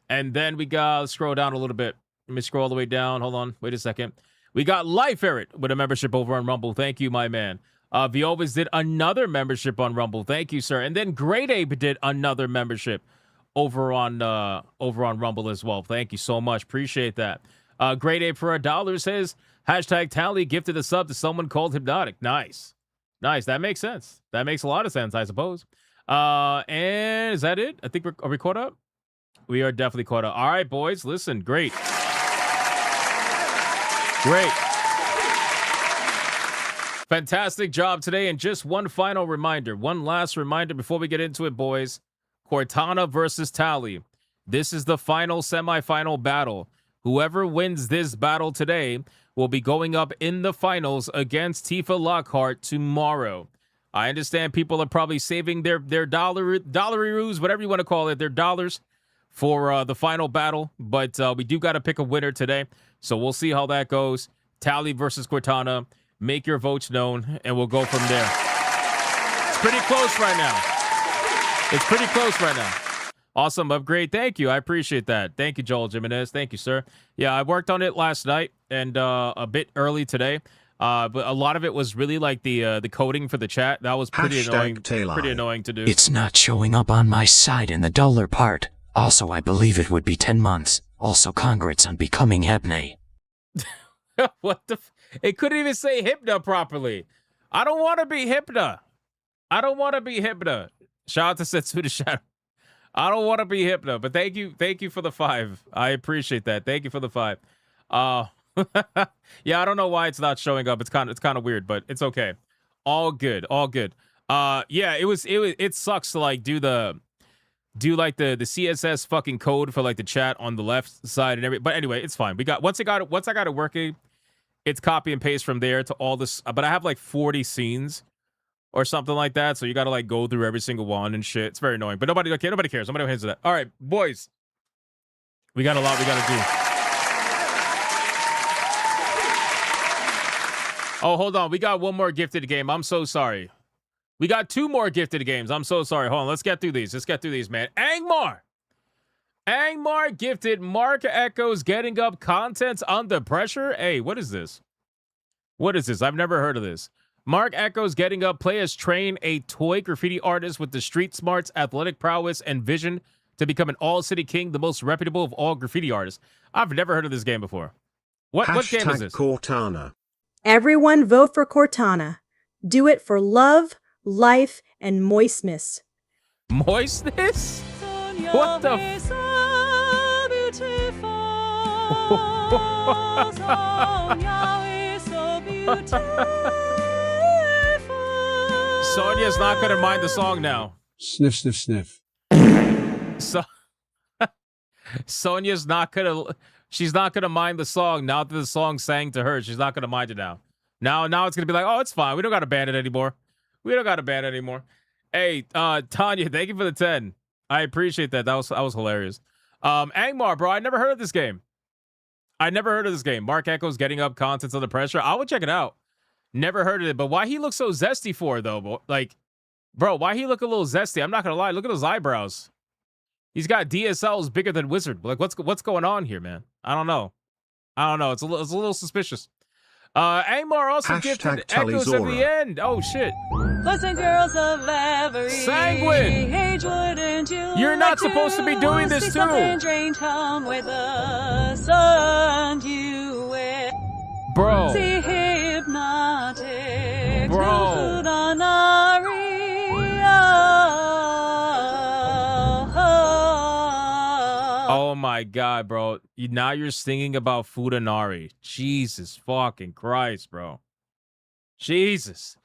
And then we got, let's scroll down a little bit. Let me scroll all the way down. Hold on. Wait a second. We got Life Ferret with a membership over on Rumble. Thank you, my man. Viovis did another membership on Rumble. Thank you, sir. And then Great Ape did another membership over on Rumble as well. Thank you so much. Appreciate that. Great Ape for $1 says, #Tally gifted a sub to someone called Hypnotic. Nice. Nice. That makes sense. That makes a lot of sense, I suppose. And is that it? I think are we caught up? We are definitely caught up. All right, boys. Listen, great. Great. Fantastic job today. And just one final reminder, one last reminder before we get into it, boys. Cortana versus Tally. This is the final semifinal battle. Whoever wins this battle today will be going up in the finals against Tifa Lockhart tomorrow. I understand people are probably saving their dollaroos, whatever you want to call it, their dollars for the final battle. But we do got to pick a winner today. So we'll see how that goes. Tally versus Cortana. Make your votes known, and we'll go from there. It's pretty close right now. It's pretty close right now. Awesome upgrade. Thank you. I appreciate that. Thank you, Joel Jimenez. Thank you, sir. Yeah, I worked on it last night and a bit early today. But a lot of it was really like the coding for the chat. That was pretty annoying. Pretty annoying to do. It's not showing up on my side in the dollar part. Also, I believe it would be 10 months. Also, congrats on becoming Hypne. What the? It couldn't even say Hypna properly. I don't want to be Hypna. I don't want to be Hypna. Shout out to Setsuda Shadow. I don't want to be Hypna, but thank you for the 5. I appreciate that. Thank you for the 5. Yeah, I don't know why it's not showing up. It's kind of weird, but it's okay. All good. Yeah, it sucks to like do the CSS fucking code for like the chat on the left side and everything. But anyway, it's fine. Once I got it working, it's copy and paste from there to all this. But I have like 40 scenes or something like that, so you got to like go through every single one and shit. It's very annoying, but nobody cares. Nobody hands to that. All right, boys, we got a lot we got to do. Oh, hold on. We got one more gifted game. I'm so sorry. We got 2 more gifted games. I'm so sorry. Hold on. Let's get through these. Man. Angmar gifted Mark Echoes Getting Up Contents Under Pressure. Hey, what is this? I've never heard of this. Mark Echoes Getting Up. Players train a toy graffiti artist with the street smarts, athletic prowess, and vision to become an all-city king, the most reputable of all graffiti artists. I've never heard of this game before. What game is this? Cortana. Everyone vote for Cortana. Do it for love, life, and moistness. Moistness? What the Sonia's not gonna mind the song now. Sniff, sniff, sniff. So Sonia's not gonna. She's not gonna mind the song now that the song sang to her. She's not gonna mind it now. Now it's gonna be like, oh, it's fine. We don't gotta ban it anymore. Hey, Tanya, thank you for the 10. I appreciate that. That was hilarious. Angmar, bro, I never heard of this game. Mark Echoes Getting Up Contents Under Pressure. I would check it out. Never heard of it, but why he looks so zesty for it, though? Like, bro, why he look a little zesty? I'm not gonna lie. Look at those eyebrows. He's got DSLs bigger than Wizard. Like, what's going on here, man? I don't know. It's a little suspicious. Angmar also gifted Echoes of the End. Oh, shit. Boys and girls of every Sanguine. age, wouldn't you You're not like supposed to be doing this, see too. something strange come with the sun you wear? Bro. See hypnotic. Bro. Oh my god, bro. Now you're singing about Fudanari. Jesus fucking Christ, bro. Jesus.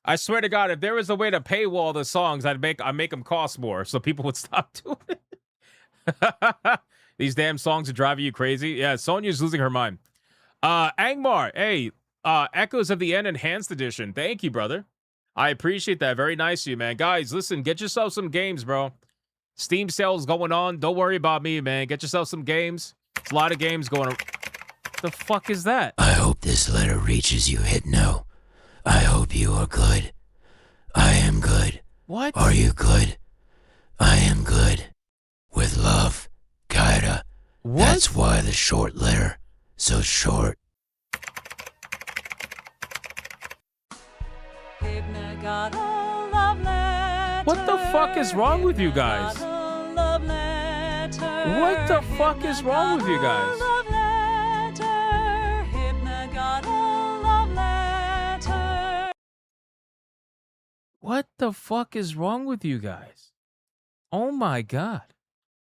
I swear to God, if there was a way to paywall the songs, I'd make them cost more so people would stop doing it. These damn songs are driving you crazy. Yeah, Sonya's losing her mind. Angmar, hey, Echoes of the End Enhanced Edition. Thank you, brother. I appreciate that. Very nice of you, man. Guys, listen, get yourself some games, bro. Steam sales going on. Don't worry about me, man. Get yourself some games. It's a lot of games going on. The fuck is that? I hope this letter reaches you, Hypno. I hope you are good. I am good. What? Are you good? I am good. With love, Kaida. What? That's why the short letter. So short. What the fuck is wrong with you guys? What the fuck is wrong with you guys? What the fuck is wrong with you guys? Oh my god.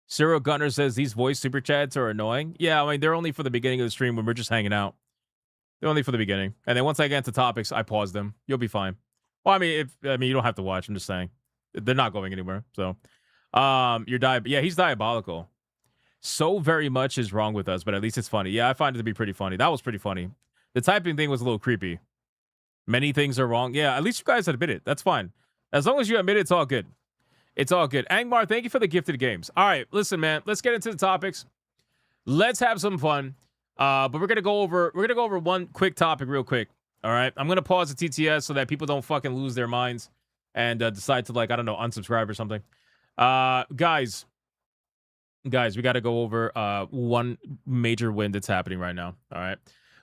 Cyril Gunner says these voice super chats are annoying. Yeah, I mean, they're only for the beginning of the stream when we're just hanging out. They're only for the beginning. And then once I get into topics, I pause them. You'll be fine. Well, I mean, you don't have to watch. I'm just saying. They're not going anywhere. So, yeah, he's diabolical. So very much is wrong with us, but at least it's funny. Yeah, I find it to be pretty funny. That was pretty funny. The typing thing was a little creepy. Many things are wrong. Yeah, at least you guys admit it. That's fine. As long as you admit it, it's all good. It's all good. Angmar, thank you for the gifted games. All right, listen, man. Let's get into the topics. Let's have some fun. But we're gonna go over one quick topic real quick. All right, I'm gonna pause the TTS so that people don't fucking lose their minds and decide to, like, I don't know, unsubscribe or something. Guys, we got to go over one major win that's happening right now. All right,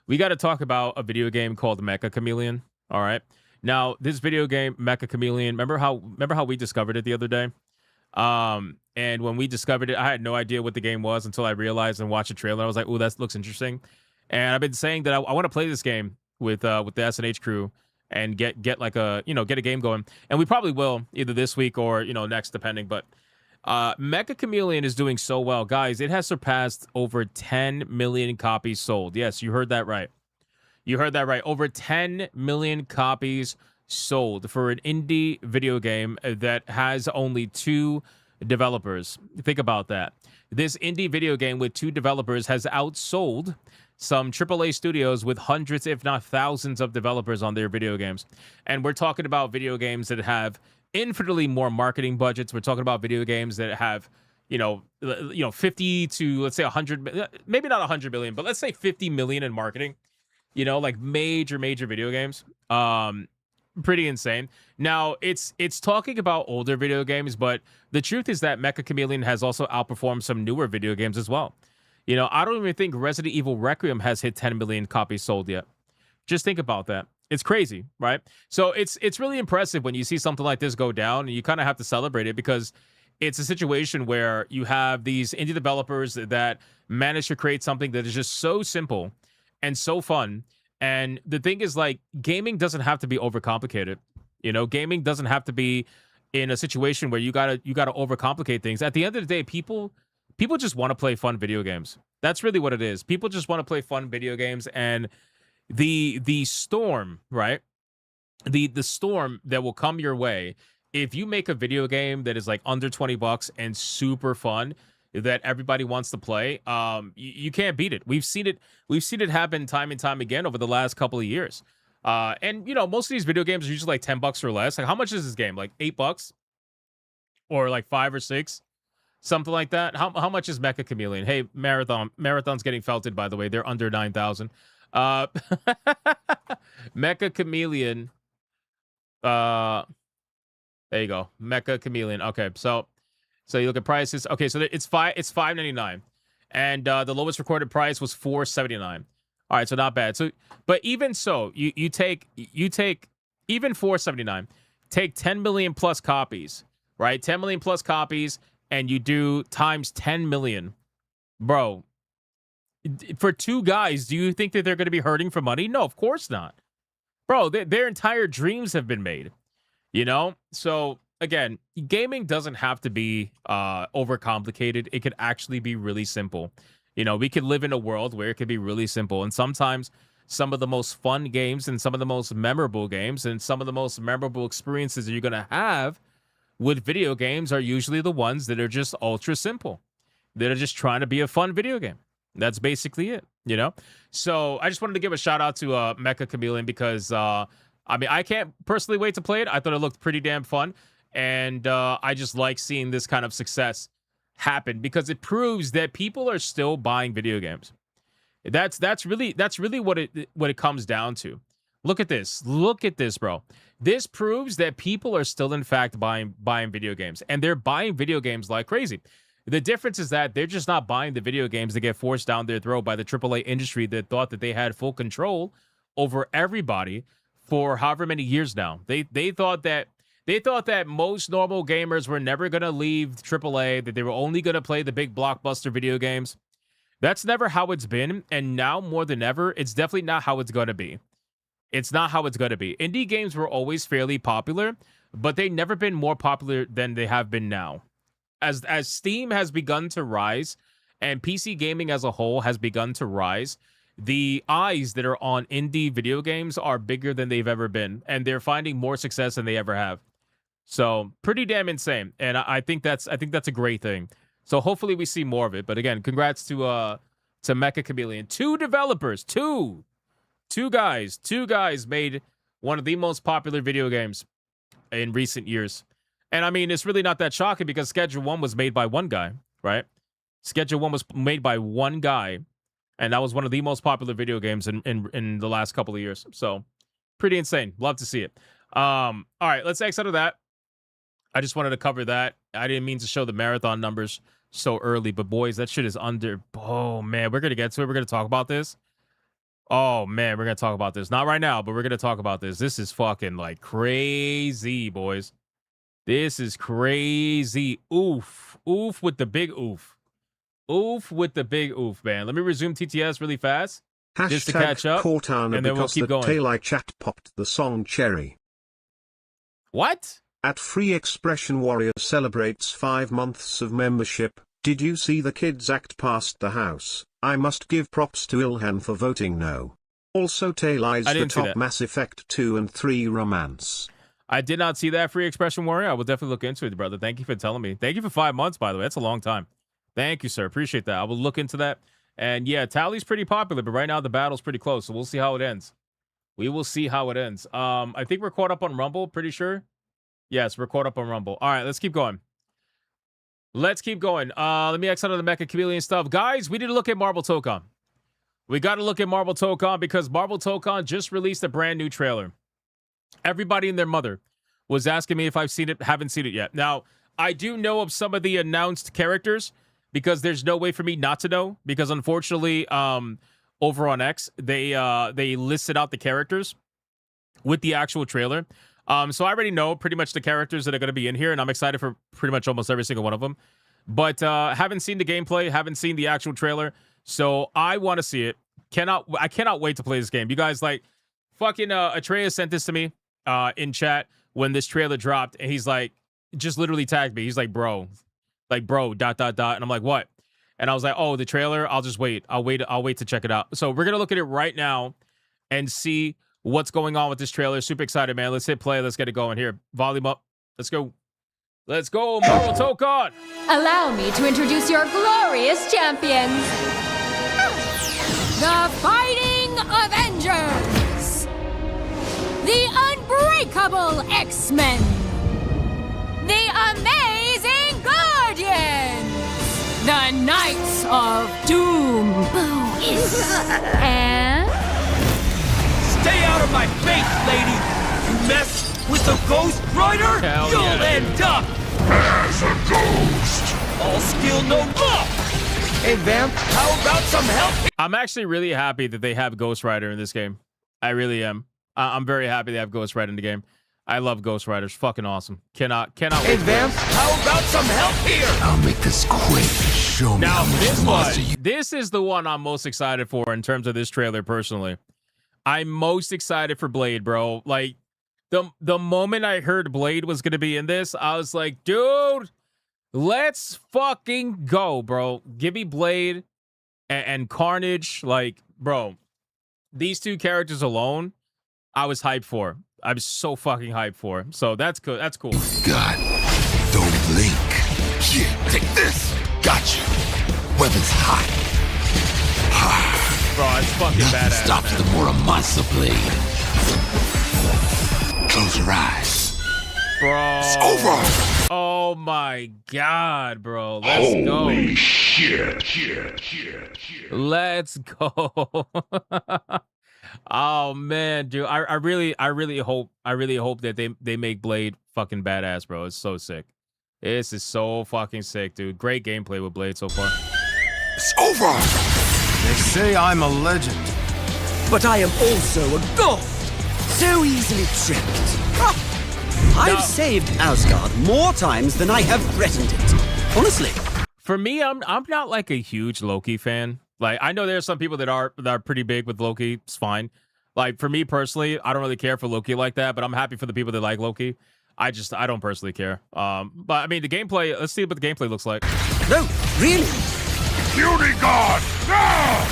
we got to talk about a video game called Mecha Chameleon. All right, now this video game Mecha Chameleon. Remember how we discovered it the other day? And when we discovered it, I had no idea what the game was until I realized and watched a trailer. I was like, "Oh, that looks interesting." And I've been saying that I want to play this game with the SNH crew and get like a get a game going, and we probably will either this week or next, depending. But Mecha Chameleon is doing so well, guys. It has surpassed over 10 million copies sold. Yes, you heard that right. You heard that right. Over 10 million copies sold for an indie video game that has only 2 developers. Think about that. This indie video game with 2 developers has outsold some AAA studios with hundreds, if not thousands, of developers on their video games. And we're talking about video games that have infinitely more marketing budgets. We're talking about video games that have, 50 to, let's say, 100, maybe not 100 million, but let's say 50 million in marketing. Like major video games. Pretty insane. Now, it's talking about older video games, but the truth is that Mecha Chameleon has also outperformed some newer video games as well. I don't even think Resident Evil Requiem has hit 10 million copies sold yet. Just think about that. It's crazy, right? So it's really impressive when you see something like this go down, and you kind of have to celebrate it because it's a situation where you have these indie developers that manage to create something that is just so simple and so fun. And the thing is, like, gaming doesn't have to be overcomplicated. Gaming doesn't have to be in a situation where you gotta overcomplicate things. At the end of the day, people just want to play fun video games. That's really what it is. People just want to play fun video games, and the storm, right? The storm that will come your way if you make a video game that is like under $20 and super fun that everybody wants to play. You can't beat it. We've seen it happen time and time again over the last couple of years. And most of these video games are usually like $10 or less. Like, how much is this game? Like $8 or like 5 or 6, something like that. How much is Mecha Chameleon? Hey, Marathon's getting felted, by the way. They're under 9,000. Mecha Chameleon. There you go. Mecha Chameleon. Okay, so you look at prices. Okay, so it's $5.99, and the lowest recorded price was $4.79. All right, so not bad. So, but even so, you take even 479, take 10 million plus copies, right? 10 million plus copies, and you do times 10 million, bro. For two guys, do you think that they're going to be hurting for money? No, of course not, bro. Their entire dreams have been made, you know. So again, gaming doesn't have to be overcomplicated. It could actually be really simple. You know, we could live in a world where it could be really simple. And sometimes some of the most fun games and some of the most memorable games and some of the most memorable experiences that you're going to have with video games are usually the ones that are just ultra simple. That are just trying to be a fun video game. That's basically it, you know? So I just wanted to give a shout out to Mecha Chameleon because, I mean, I can't personally wait to play it. I thought it looked pretty damn fun. And I just like seeing this kind of success happen because it proves that people are still buying video games. That's really what it comes down to. Look at this, bro. This proves that people are still in fact buying video games, and they're buying video games like crazy. The difference is that they're just not buying the video games that get forced down their throat by the AAA industry that thought that they had full control over everybody for however many years now. They thought that most normal gamers were never going to leave AAA, that they were only going to play the big blockbuster video games. That's never how it's been, and now more than ever, it's definitely not how it's going to be. It's not how it's going to be. Indie games were always fairly popular, but they've never been more popular than they have been now. As Steam has begun to rise, and PC gaming as a whole has begun to rise, the eyes that are on indie video games are bigger than they've ever been, and they're finding more success than they ever have. So pretty damn insane, and I think that's a great thing. So hopefully we see more of it. But again, congrats to Mecha Chameleon. Two developers, two guys made one of the most popular video games in recent years. And I mean, it's really not that shocking because Schedule 1 was made by one guy, right? Schedule 1 was made by one guy, and that was one of the most popular video games in the last couple of years. So pretty insane. Love to see it. All right, let's exit out of that. I just wanted to cover that. I didn't mean to show the marathon numbers so early, but boys, that shit is under. Oh man, we're gonna get to it. We're gonna talk about this. Oh man, we're gonna talk about this. Not right now, but we're gonna talk about this. This is fucking like crazy, boys. This is crazy. Oof. Oof with the big oof. Oof with the big oof, man. Let me resume TTS really fast. Just to catch up. Cortana, and then we'll keep going. Tailai chat popped the song Cherry. What? At Free Expression Warrior celebrates 5 months of membership. Did you see the kids act past the house? I must give props to Ilhan for voting no. Also Tailai's the top Mass Effect 2 and 3 romance. I did not see that, Free Expression Warrior. I will definitely look into it, brother. Thank you for telling me. Thank you for 5 months, by the way. That's a long time. Thank you, sir. Appreciate that. I will look into that. And yeah, Tally's pretty popular, but right now the battle's pretty close, so we'll see how it ends. We will see how it ends. I think we're caught up on Rumble, pretty sure. Yes, we're caught up on Rumble. All right, let's keep going. Let me exit out of the Mecha Chameleon stuff. Guys, we need to look at Marvel Tokon. We got to look at Marvel Tokon because Marvel Tokon just released a brand new trailer. Everybody and their mother was asking me if I've seen it. Haven't seen it yet. Now, I do know of some of the announced characters because there's no way for me not to know because unfortunately, over on X, they listed out the characters with the actual trailer. So I already know pretty much the characters that are going to be in here, and I'm excited for pretty much almost every single one of them. But haven't seen the gameplay, haven't seen the actual trailer, so I want to see it. I cannot wait to play this game. You guys, like, fucking Atreus sent this to me in chat when this trailer dropped, and he's like, just literally tagged me. He's like, bro, and I'm like, what? And I was like, oh, the trailer. I'll just wait. I'll wait to check it out. So we're gonna look at it right now and see what's going on with this trailer. Super excited, man. Let's hit play. Let's get it going here. Volume up. Let's go. Let's go, Marvel Tokon. Allow me to introduce your glorious champions. The Fighting Avengers. The Unbreakable X-Men. The Amazing Guardians. The Knights of Doom. And... Stay out of my face, lady! You mess with the Ghost Rider, you'll end up as a ghost! All skill, no luck! Hey, Vamp, how about some help? I'm actually really happy that they have Ghost Rider in this game. I really am. I'm very happy they have Ghost Rider in the game. I love Ghost Riders. Fucking awesome. Cannot Hey, wait. Vamp, how about some help here? I'll make this quick. Show me Now, how much monster you... this is the one I'm most excited for in terms of this trailer, personally. I'm most excited for Blade, bro. Like, the moment I heard Blade was going to be in this, I was like, dude, let's fucking go, bro. Give me Blade and Carnage. Like, bro, these two characters alone, I was hyped for. I'm so fucking hyped for. So that's good. That's cool. God, don't blink. Here, take this. Gotcha. Weapon's hot. Bro, it's fucking Nothing badass, stops man. the Muramasa blade. Close your eyes. Bro. It's over. Oh my god, bro. Let's Holy go. shit. Let's go. Oh man, dude. I really hope that they make Blade fucking badass, bro. It's so sick. This is so fucking sick, dude. Great gameplay with Blade so far. It's over. They say I'm a legend, but I am also a god. So easily tricked. I've saved Asgard more times than I have threatened it. Honestly. For me, I'm not like a huge Loki fan. Like, I know there's some people that are pretty big with Loki. It's fine. Like, for me personally, I don't really care for Loki like that, but I'm happy for the people that like Loki. I don't personally care. But I mean, the gameplay, let's see what the gameplay looks like. No, really? Beauty God! No!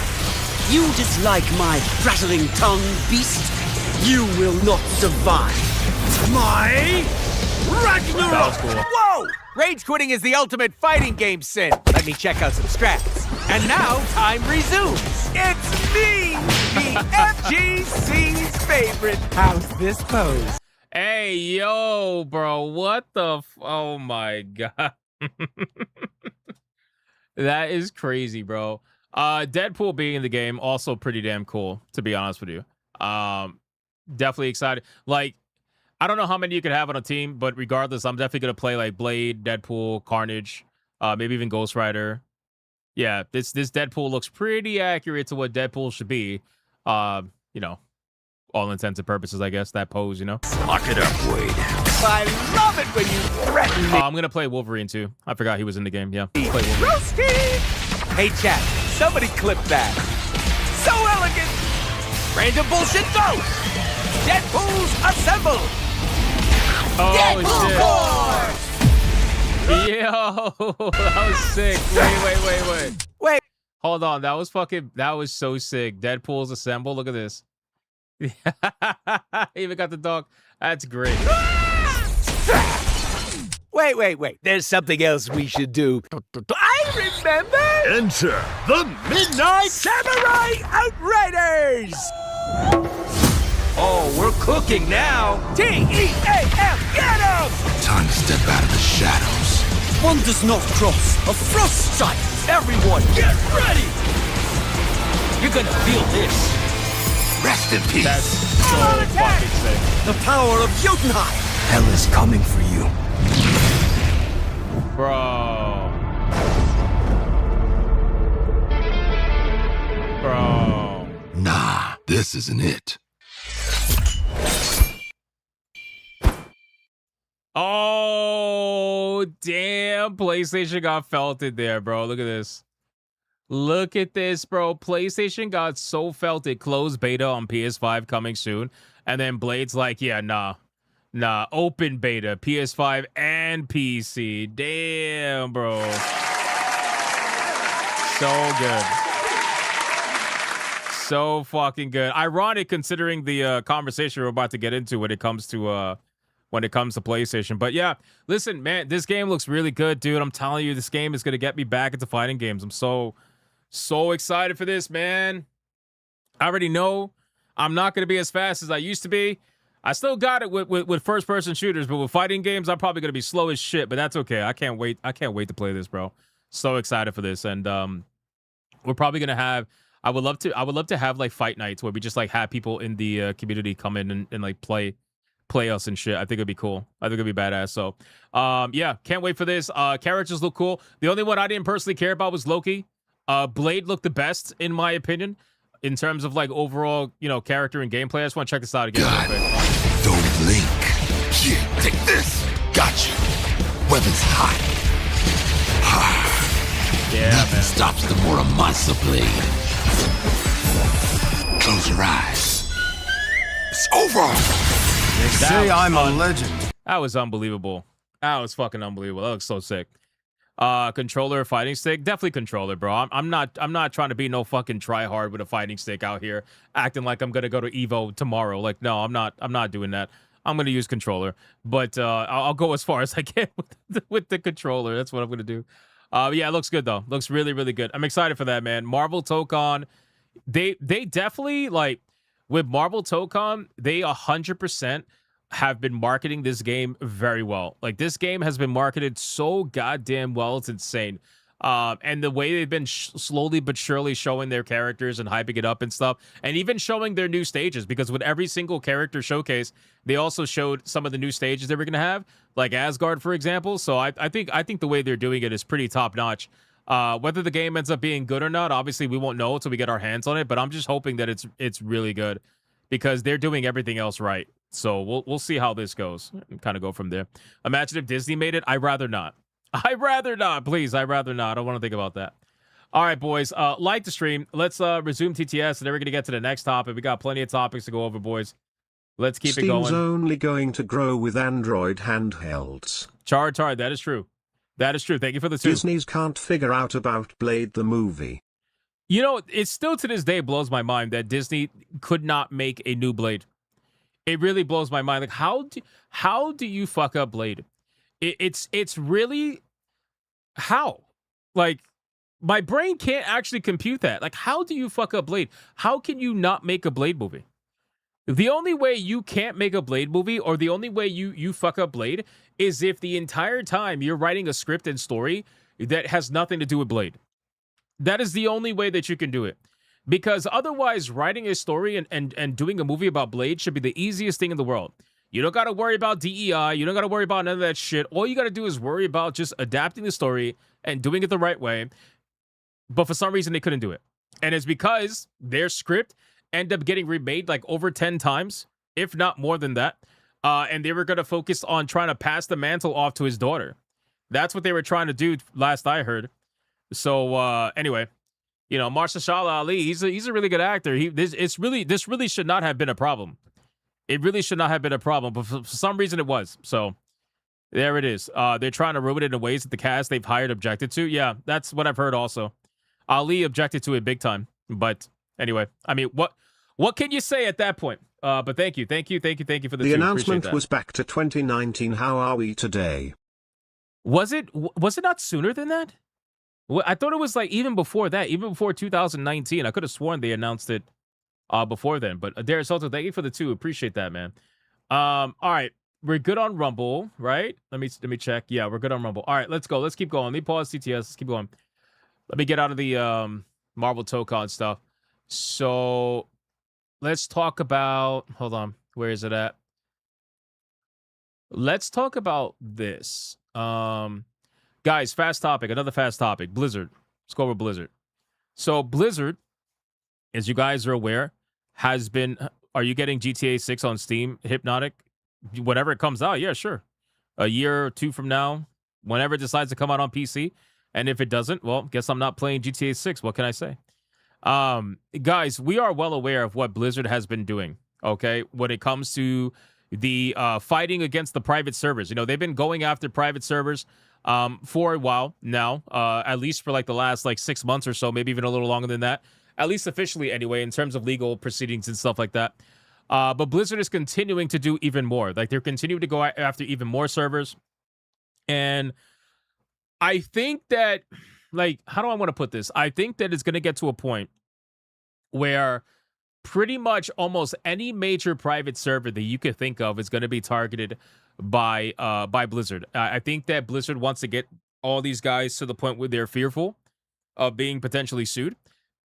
You dislike my prattling tongue, beast? You will not survive. My Ragnarok! That was cool. Whoa! Rage quitting is the ultimate fighting game sin. Let me check out some strats. And now time resumes. It's me, the FGC's favorite. How's this pose? Hey, yo, bro. What the oh my god. That is crazy, bro. Deadpool being in the game, also pretty damn cool, to be honest with you. Definitely excited. Like, I don't know how many you could have on a team, but regardless, I'm definitely going to play like Blade, Deadpool, Carnage, maybe even Ghost Rider. Yeah, this Deadpool looks pretty accurate to what Deadpool should be. You know, all intents and purposes, I guess, that pose, you know? Lock it up, Wade. I love it when you threaten me. I'm going to play Wolverine, too. I forgot he was in the game. Yeah, play Wolverine. Roasty! Hey, chat, somebody clip that. So elegant! Random bullshit go! Deadpools assemble! Oh, shit. Yo, that was sick. Wait. Hold on. That was so sick. Deadpool's assemble. Look at this. Even got the dog. That's great. Wait. There's something else we should do. I remember! Enter the Midnight Samurai Outriders! Oh, we're cooking now. T-E-A-M, get 'em! Time to step out of the shadows. One does not cross a frost sight. Everyone, get ready! You're gonna feel this. Rest in peace. That's so fucking sick. The power of Jotunheim. Hell is coming for you. Bro. Nah, this isn't it. Oh, damn. PlayStation got felted there, bro. Look at this. Look at this, bro. PlayStation got so felted. Closed beta on PS5 coming soon. And then Blade's like, yeah, nah. Open beta, PS5 and PC. Damn, bro. So good. So fucking good. Ironic considering the conversation we're about to get into when it comes to PlayStation. But yeah, listen, man, this game looks really good, dude. I'm telling you, this game is gonna get me back into fighting games. I'm so excited for this, man. I already know I'm not gonna be as fast as I used to be. I still got it with first-person shooters, but with fighting games, I'm probably gonna be slow as shit. But that's okay. I can't wait to play this, bro. So excited for this, and we're probably gonna have. I would love to have like fight nights where we just like have people in the community come in and like play us and shit. I think it'd be cool. I think it'd be badass. So, yeah, can't wait for this. Characters look cool. The only one I didn't personally care about was Loki. Blade looked the best in my opinion in terms of like overall, you know, character and gameplay. I just want to check this out again. Don't blink. Here, take this. Gotcha. Weapon's hot. Yeah, Nothing man. stops the more a monster blade. Close your eyes. It's over. They say I'm a legend. That was unbelievable. That was fucking unbelievable. That looks so sick. Controller, fighting stick, definitely controller, bro. I'm not trying to be no fucking try hard with a fighting stick out here, acting like I'm gonna go to Evo tomorrow. Like, no, I'm not doing that. I'm gonna use controller, but I'll go as far as I can with the controller. That's what I'm gonna do. Yeah, it looks good though. Looks really, really good. I'm excited for that, man. Marvel Tokon, they definitely like with Marvel Tokon, they 100% have been marketing this game very well. Like this game has been marketed so goddamn well, it's insane. And the way they've been slowly but surely showing their characters and hyping it up and stuff, and even showing their new stages, because with every single character showcase, they also showed some of the new stages they were gonna have, like Asgard, for example. So I think the way they're doing it is pretty top notch. Whether the game ends up being good or not, obviously we won't know until we get our hands on it. But I'm just hoping that it's really good, because they're doing everything else right. So we'll see how this goes and kind of go from there. Imagine if Disney made it. I'd rather not. I'd rather not, please. I'd rather not. I don't want to think about that. All right, boys. Like the stream. Let's resume TTS, and then we're going to get to the next topic. We got plenty of topics to go over, boys. Let's keep it going. Steam's only going to grow with Android handhelds. Char, that is true. That is true. Thank you for the two. Disney's can't figure out about Blade the movie. You know, it still to this day blows my mind that Disney could not make a new Blade. It really blows my mind. Like, how do you fuck up Blade? It's really how? Like, my brain can't actually compute that. Like, how do you fuck up Blade? How can you not make a Blade movie? The only way you can't make a Blade movie, or the only way you fuck up Blade, is if the entire time you're writing a script and story that has nothing to do with Blade. That is the only way that you can do it. Because otherwise, writing a story and doing a movie about Blade should be the easiest thing in the world. You don't got to worry about DEI. You don't got to worry about none of that shit. All you got to do is worry about just adapting the story and doing it the right way. But for some reason, they couldn't do it. And it's because their script ended up getting remade like over 10 times, if not more than that. And they were going to focus on trying to pass the mantle off to his daughter. That's what they were trying to do last I heard. So anyway, you know, Mahershala Ali, he's a really good actor. This really should not have been a problem. It really should not have been a problem, but for some reason it was. So there it is. They're trying to ruin it in ways that the cast they've hired objected to. Yeah, that's what I've heard also. Ali objected to it big time. But anyway, I mean, what can you say at that point? But thank you for the The announcement was back to 2019. How are we today? Was it not sooner than that? I thought it was like even before that, even before 2019. I could have sworn they announced it before then. But Darius also, thank you for the two. Appreciate that, man. All right, we're good on Rumble, right? Let me check. Yeah, we're good on Rumble. All right, let's go. Let's keep going. Let me pause CTS. Let's keep going. Let me get out of the Marvel Tokon stuff. So let's talk about. Hold on, where is it at? Let's talk about this. Guys, fast topic. Another fast topic. Blizzard. Let's go over Blizzard. So Blizzard, as you guys are aware, has been. Are you getting GTA 6 on Steam, Hypnotic? Whenever it comes out, yeah, sure. A year or two from now, whenever it decides to come out on PC. And if it doesn't, well, guess I'm not playing GTA 6. What can I say? Guys, we are well aware of what Blizzard has been doing, okay, when it comes to the fighting against the private servers. You know, they've been going after private servers for a while now, at least for like the last like 6 months or so, maybe even a little longer than that. At least officially anyway, in terms of legal proceedings and stuff like that. But Blizzard is continuing to do even more. Like, they're continuing to go after even more servers. And I think that, like, how do I want to put this? I think that it's going to get to a point where pretty much almost any major private server that you could think of is going to be targeted by Blizzard. I think that Blizzard wants to get all these guys to the point where they're fearful of being potentially sued,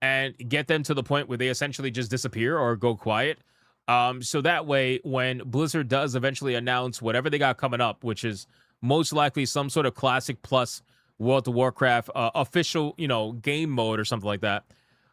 and get them to the point where they essentially just disappear or go quiet. So that way, when Blizzard does eventually announce whatever they got coming up, which is most likely some sort of Classic Plus World of Warcraft official, game mode or something like that.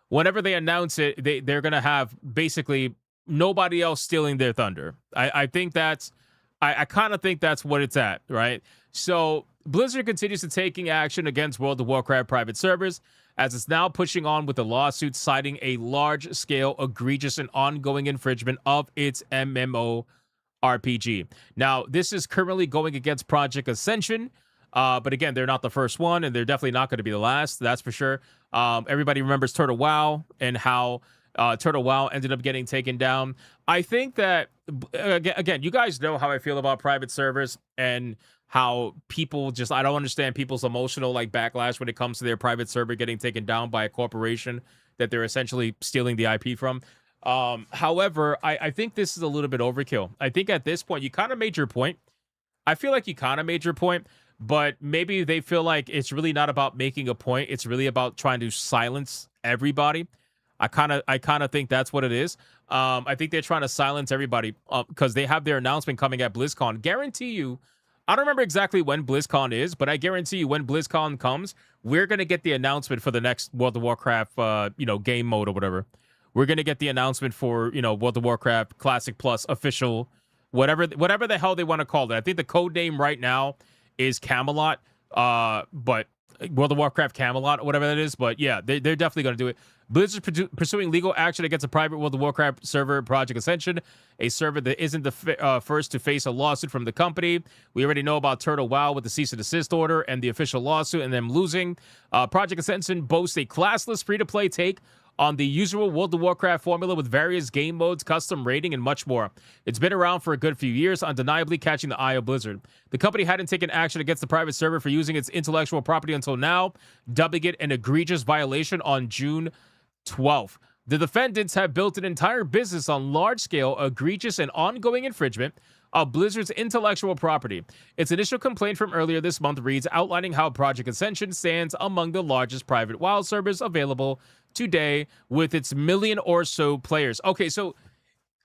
Whenever they announce it, they're gonna have basically nobody else stealing their thunder. I think that's, I kind of think that's what it's at, right? So Blizzard continues to taking action against World of Warcraft private servers, as it's now pushing on with a lawsuit citing a large-scale, egregious, and ongoing infringement of its MMORPG. Now, this is currently going against Project Ascension, but again, they're not the first one, and they're definitely not going to be the last, that's for sure. Everybody remembers Turtle WoW and how Turtle WoW ended up getting taken down. I think that, again, you guys know how I feel about private servers and how people just, I don't understand people's emotional backlash when it comes to their private server getting taken down by a corporation that they're essentially stealing the IP from. However, I think this is a little bit overkill. I think at this point, you kind of made your point. I feel like you kind of made your point, but maybe they feel like it's really not about making a point. It's really about trying to silence everybody. I kind of think that's what it is. I think they're trying to silence everybody because they have their announcement coming at BlizzCon. Guarantee you, I don't remember exactly when BlizzCon is, but I guarantee you when BlizzCon comes, we're going to get the announcement for the next World of Warcraft, game mode or whatever. We're going to get the announcement for, World of Warcraft Classic Plus official, whatever the hell they want to call it. I think the code name right now is Camelot, but World of Warcraft Camelot or whatever that is. But yeah, they're definitely going to do it. Blizzard pursuing legal action against a private World of Warcraft server, Project Ascension, a server that isn't the first to face a lawsuit from the company. We already know about Turtle WoW with the cease and desist order and the official lawsuit and them losing. Project Ascension boasts a classless free-to-play take on the usual World of Warcraft formula with various game modes, custom rating, and much more. It's been around for a good few years, undeniably catching the eye of Blizzard. The company hadn't taken action against the private server for using its intellectual property until now, dubbing it an egregious violation on June 12th. The defendants have built an entire business on large-scale, egregious, and ongoing infringement of Blizzard's intellectual property. Its initial complaint from earlier this month reads, outlining how Project Ascension stands among the largest private WoW servers available today with its million or so players. Okay, so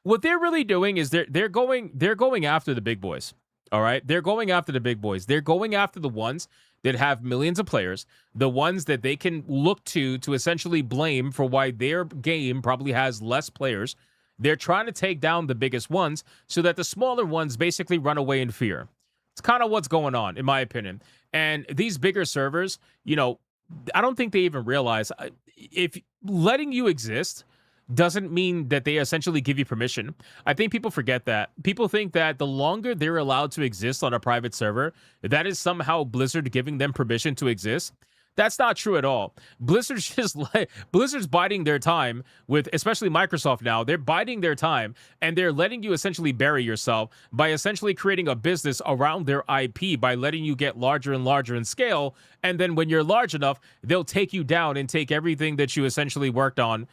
what they're really doing is they're going after the big boys. All right, they're going after the big boys. They're going after the ones that have millions of players, the ones that they can look to essentially blame for why their game probably has less players. They're trying to take down the biggest ones so that the smaller ones basically run away in fear. It's kind of what's going on, in my opinion. And these bigger servers, I don't think they even realize if letting you exist doesn't mean that they essentially give you permission. I think people forget that. People think that the longer they're allowed to exist on a private server, that is somehow Blizzard giving them permission to exist. That's not true at all. Blizzard's biding their time with, especially Microsoft now, they're biding their time and they're letting you essentially bury yourself by essentially creating a business around their IP by letting you get larger and larger in scale. And then when you're large enough, they'll take you down and take everything that you essentially worked on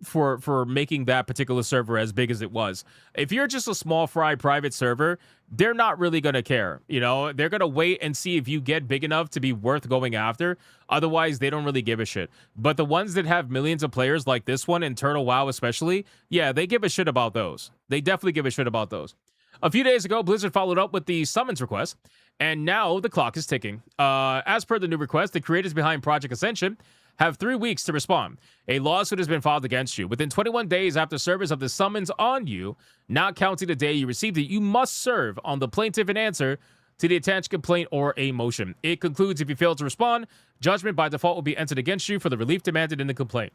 for making that particular server as big as it was. If you're just a small fry private server, they're not really going to care. They're going to wait and see if you get big enough to be worth going after. Otherwise, they don't really give a shit. But the ones that have millions of players like this one and Turtle WoW especially, yeah, they give a shit about those. They definitely give a shit about those. A few days ago, Blizzard followed up with the summons request, and now the clock is ticking. As per the new request, the creators behind Project Ascension have 3 weeks to respond. A lawsuit has been filed against you. Within 21 days after service of the summons on you, not counting the day you received it, you must serve on the plaintiff an answer to the attached complaint or a motion. It concludes if you fail to respond, judgment by default will be entered against you for the relief demanded in the complaint.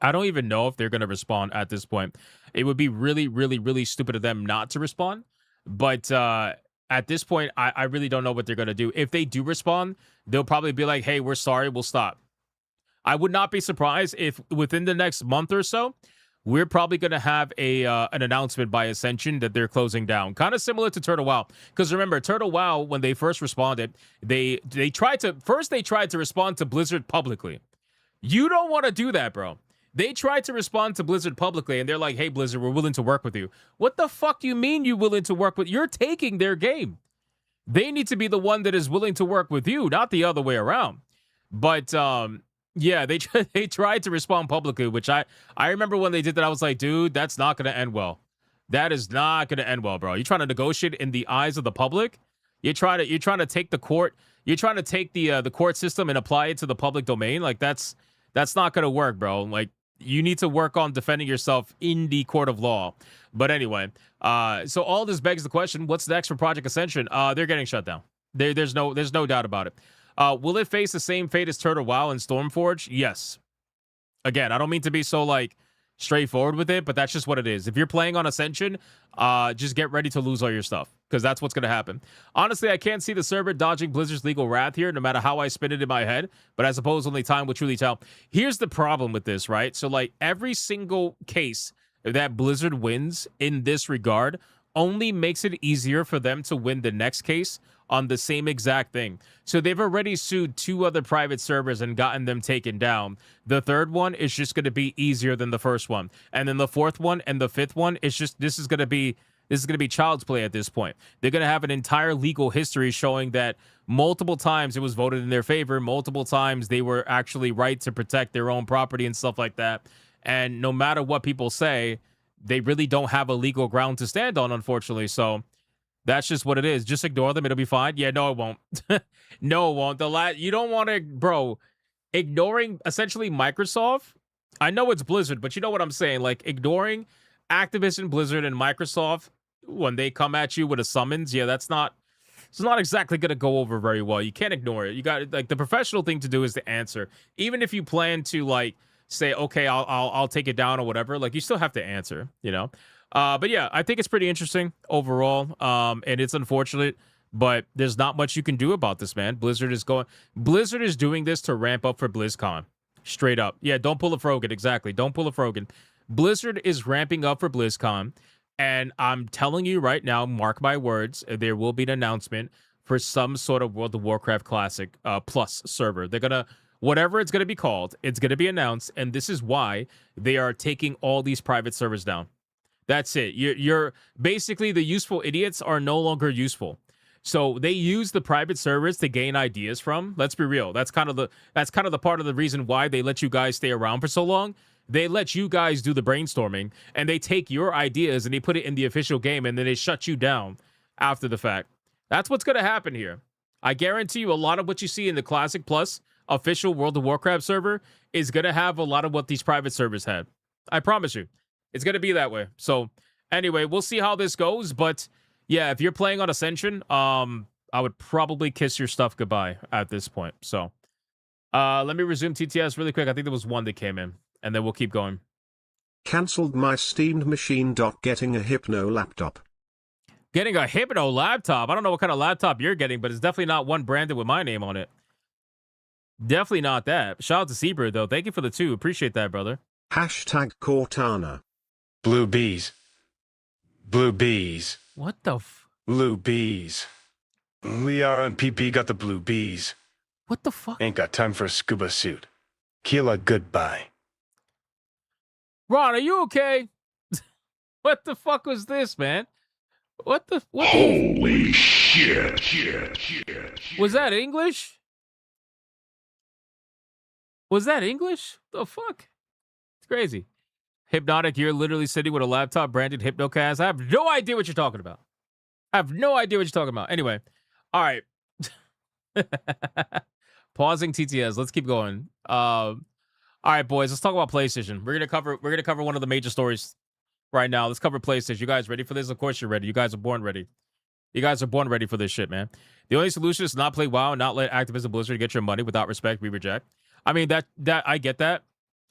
I don't even know if they're going to respond at this point. It would be really, really, really stupid of them not to respond. But at this point, I really don't know what they're going to do. If they do respond, they'll probably be like, hey, we're sorry, we'll stop. I would not be surprised if within the next month or so, we're probably going to have an announcement by Ascension that they're closing down. Kind of similar to Turtle WoW. Because remember, Turtle WoW, when they first responded, they tried to respond to Blizzard publicly. You don't want to do that, bro. They tried to respond to Blizzard publicly, and they're like, hey, Blizzard, we're willing to work with you. What the fuck do you mean you're willing to work with? You're taking their game. They need to be the one that is willing to work with you, not the other way around. But, yeah, they tried to respond publicly, which I remember when they did that, I was like, dude, that's not going to end well. That is not going to end well, bro. You're trying to negotiate in the eyes of the public? You're trying to take the court, You're trying to take the court system and apply it to the public domain. Like that's not gonna work, bro. Like you need to work on defending yourself in the court of law. But anyway, so all this begs the question: what's next for Project Ascension? They're getting shut down. There's no doubt about it. Will it face the same fate as Turtle WoW and Stormforge? Yes. Again, I don't mean to be so like straightforward with it, but that's just what it is. If you're playing on Ascension, just get ready to lose all your stuff, because that's what's going to happen. Honestly, I can't see the server dodging Blizzard's legal wrath here, no matter how I spin it in my head, but I suppose only time will truly tell. Here's the problem with this, right? So, like, every single case that Blizzard wins in this regard only makes it easier for them to win the next case on the same exact thing. So they've already sued 2 other private servers and gotten them taken down. The third one is just going to be easier than the first one. And then the fourth one and the fifth one is just, this is going to be child's play at this point. They're going to have an entire legal history showing that multiple times it was voted in their favor, multiple times they were actually right to protect their own property and stuff like that. And no matter what people say, they really don't have a legal ground to stand on, unfortunately. So that's just what it is. Just ignore them. It'll be fine. Yeah, no, it won't. No, it won't. You don't want to, bro, ignoring essentially Microsoft. I know it's Blizzard, but you know what I'm saying? Like, ignoring Activision, Blizzard, and Microsoft when they come at you with a summons, yeah, it's not exactly going to go over very well. You can't ignore it. You got, like, the professional thing to do is to answer. Even if you plan to, like, say, okay, I'll take it down or whatever, like, you still have to answer, you know? But yeah, I think it's pretty interesting overall. And it's unfortunate, but there's not much you can do about this, man. Blizzard is doing this to ramp up for BlizzCon. Straight up. Yeah, don't pull a Frogan. Exactly. Don't pull a Frogan. Blizzard is ramping up for BlizzCon. And I'm telling you right now, mark my words, there will be an announcement for some sort of World of Warcraft Classic Plus server. They're going to, whatever it's going to be called, it's going to be announced. And this is why they are taking all these private servers down. That's it. You're basically, the useful idiots are no longer useful. So they use the private servers to gain ideas from. Let's be real. That's kind of the part of the reason why they let you guys stay around for so long. They let you guys do the brainstorming, and they take your ideas and they put it in the official game, and then they shut you down after the fact. That's what's going to happen here. I guarantee you a lot of what you see in the Classic Plus official World of Warcraft server is going to have a lot of what these private servers had. I promise you. It's going to be that way. So anyway, we'll see how this goes. But yeah, if you're playing on Ascension, I would probably kiss your stuff goodbye at this point. So let me resume TTS really quick. I think there was one that came in, and then we'll keep going. Cancelled my steamed machine. Getting a Hypno laptop. Getting a Hypno laptop? I don't know what kind of laptop you're getting, but it's definitely not one branded with my name on it. Definitely not that. Shout out to Seabird, though. Thank you for the 2. Appreciate that, brother. Hashtag Cortana. Blue bees. Blue bees. What the Blue bees. Liara and PP got the blue bees. What the fuck? Ain't got time for a scuba suit. Keela, goodbye. Ron, are you okay? What the fuck was this, man? What Holy shit. Was that English? Was that English? The fuck? It's crazy. Hypnotic, you're literally sitting with a laptop branded Hypnocast. I have no idea what you're talking about. Anyway, all right. Pausing TTS. Let's keep going. All right, boys. Let's talk about PlayStation. We're gonna cover one of the major stories right now. Let's cover PlayStation. You guys ready for this? Of course you're ready. You guys are born ready. You guys are born ready for this shit, man. The only solution is to not play WoW and not let Activision Blizzard get your money without respect. We reject. I mean, that I get that.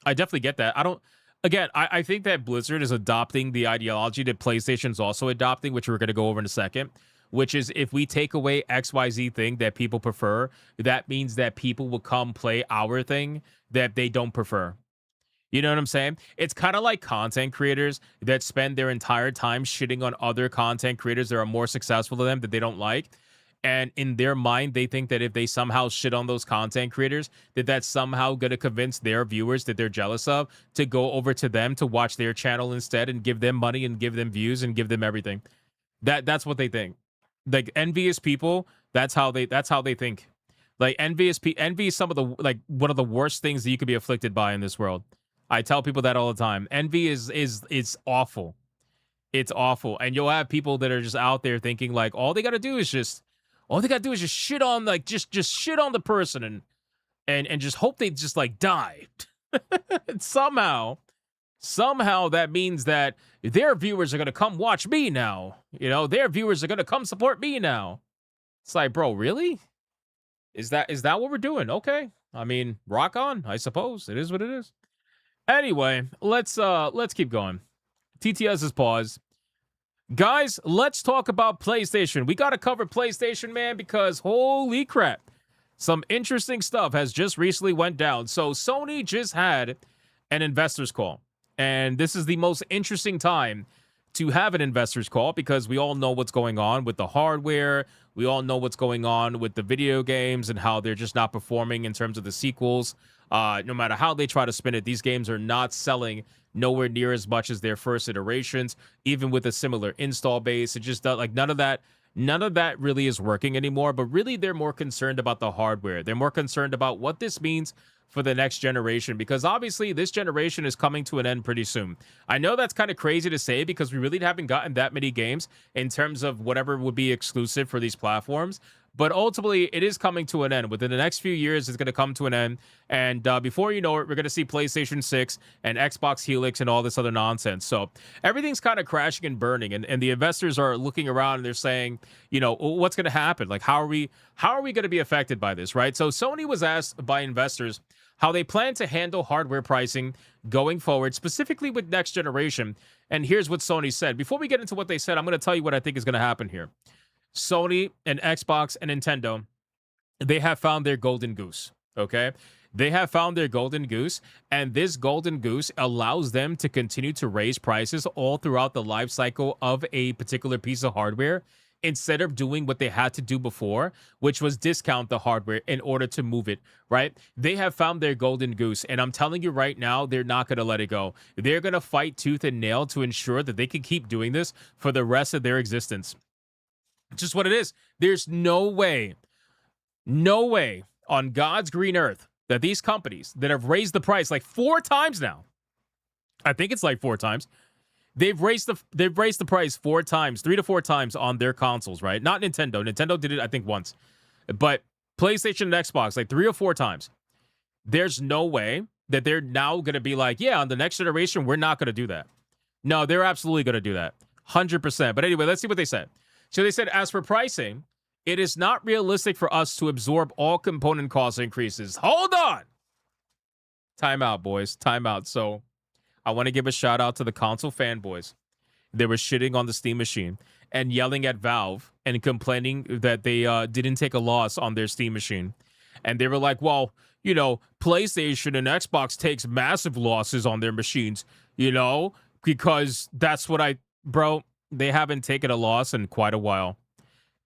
I definitely get that. I think that Blizzard is adopting the ideology that PlayStation's also adopting, which we're going to go over in a second, which is if we take away XYZ thing that people prefer, that means that people will come play our thing that they don't prefer. You know what I'm saying? It's kind of like content creators that spend their entire time shitting on other content creators that are more successful than them that they don't like. And in their mind, they think that if they somehow shit on those content creators, that that's somehow going to convince their viewers that they're jealous of to go over to them to watch their channel instead and give them money and give them views and give them everything. That's what they think. Like envious people, that's how they think. Like envy is some of the one of the worst things that you could be afflicted by in this world. I tell people that all the time. Envy is awful. It's awful. And you'll have people that are just out there thinking like all they got to do is just All they gotta do is just shit on, like, just shit on the person and just hope they just, like, die. And somehow that means that their viewers are gonna come watch me now. You know, their viewers are gonna come support me now. It's like, bro, really? Is that what we're doing? Okay. I mean, rock on, I suppose. It is what it is. Anyway, let's keep going. TTS is paused. Guys, let's talk about PlayStation. We got to cover PlayStation, man, because holy crap. Some interesting stuff has just recently went down. So Sony just had an investors call. And this is the most interesting time to have an investors call because we all know what's going on with the hardware. We all know what's going on with the video games and how they're just not performing in terms of the sequels. No matter how they try to spin it, these games are not selling nowhere near as much as their first iterations, even with a similar install base. It just does, like, none of that really is working anymore. But really, they're more concerned about the hardware. They're more concerned about what this means for the next generation, because obviously this generation is coming to an end pretty soon. I know that's kind of crazy to say because we really haven't gotten that many games in terms of whatever would be exclusive for these platforms. But ultimately, it is coming to an end. Within the next few years, it's going to come to an end. And before you know it, we're going to see PlayStation 6 and Xbox Helix and all this other nonsense. So everything's kind of crashing and burning. And the investors are looking around and they're saying, you know, what's going to happen? Like, how are we going to be affected by this, right? So Sony was asked by investors how they plan to handle hardware pricing going forward, specifically with next generation. And here's what Sony said. Before we get into what they said, I'm going to tell you what I think is going to happen here. Sony and Xbox and Nintendo, they have found their golden goose, okay? They have found their golden goose, and this golden goose allows them to continue to raise prices all throughout the life cycle of a particular piece of hardware instead of doing what they had to do before, which was discount the hardware in order to move it, right? They have found their golden goose, and I'm telling you right now, they're not going to let it go. They're going to fight tooth and nail to ensure that they can keep doing this for the rest of their existence. Just what it is. There's no way on God's green earth that these companies that have raised the price like 4 times now, I think it's like 4 times, they've raised the price 4 times, 3 to 4 times on their consoles, right? Not Nintendo. Nintendo did it, I think, once. But PlayStation and Xbox, like 3 or 4 times. There's no way that they're now going to be like, yeah, on the next generation, we're not going to do that. No, they're absolutely going to do that. 100%. But anyway, let's see what they said. So they said, as for pricing, it is not realistic for us to absorb all component cost increases. Hold on. Time out, boys. Time out. So I want to give a shout out to the console fanboys. They were shitting on the Steam machine and yelling at Valve and complaining that they didn't take a loss on their Steam machine. And they were like, well, you know, PlayStation and Xbox takes massive losses on their machines, you know, because that's what bro, they haven't taken a loss in quite a while.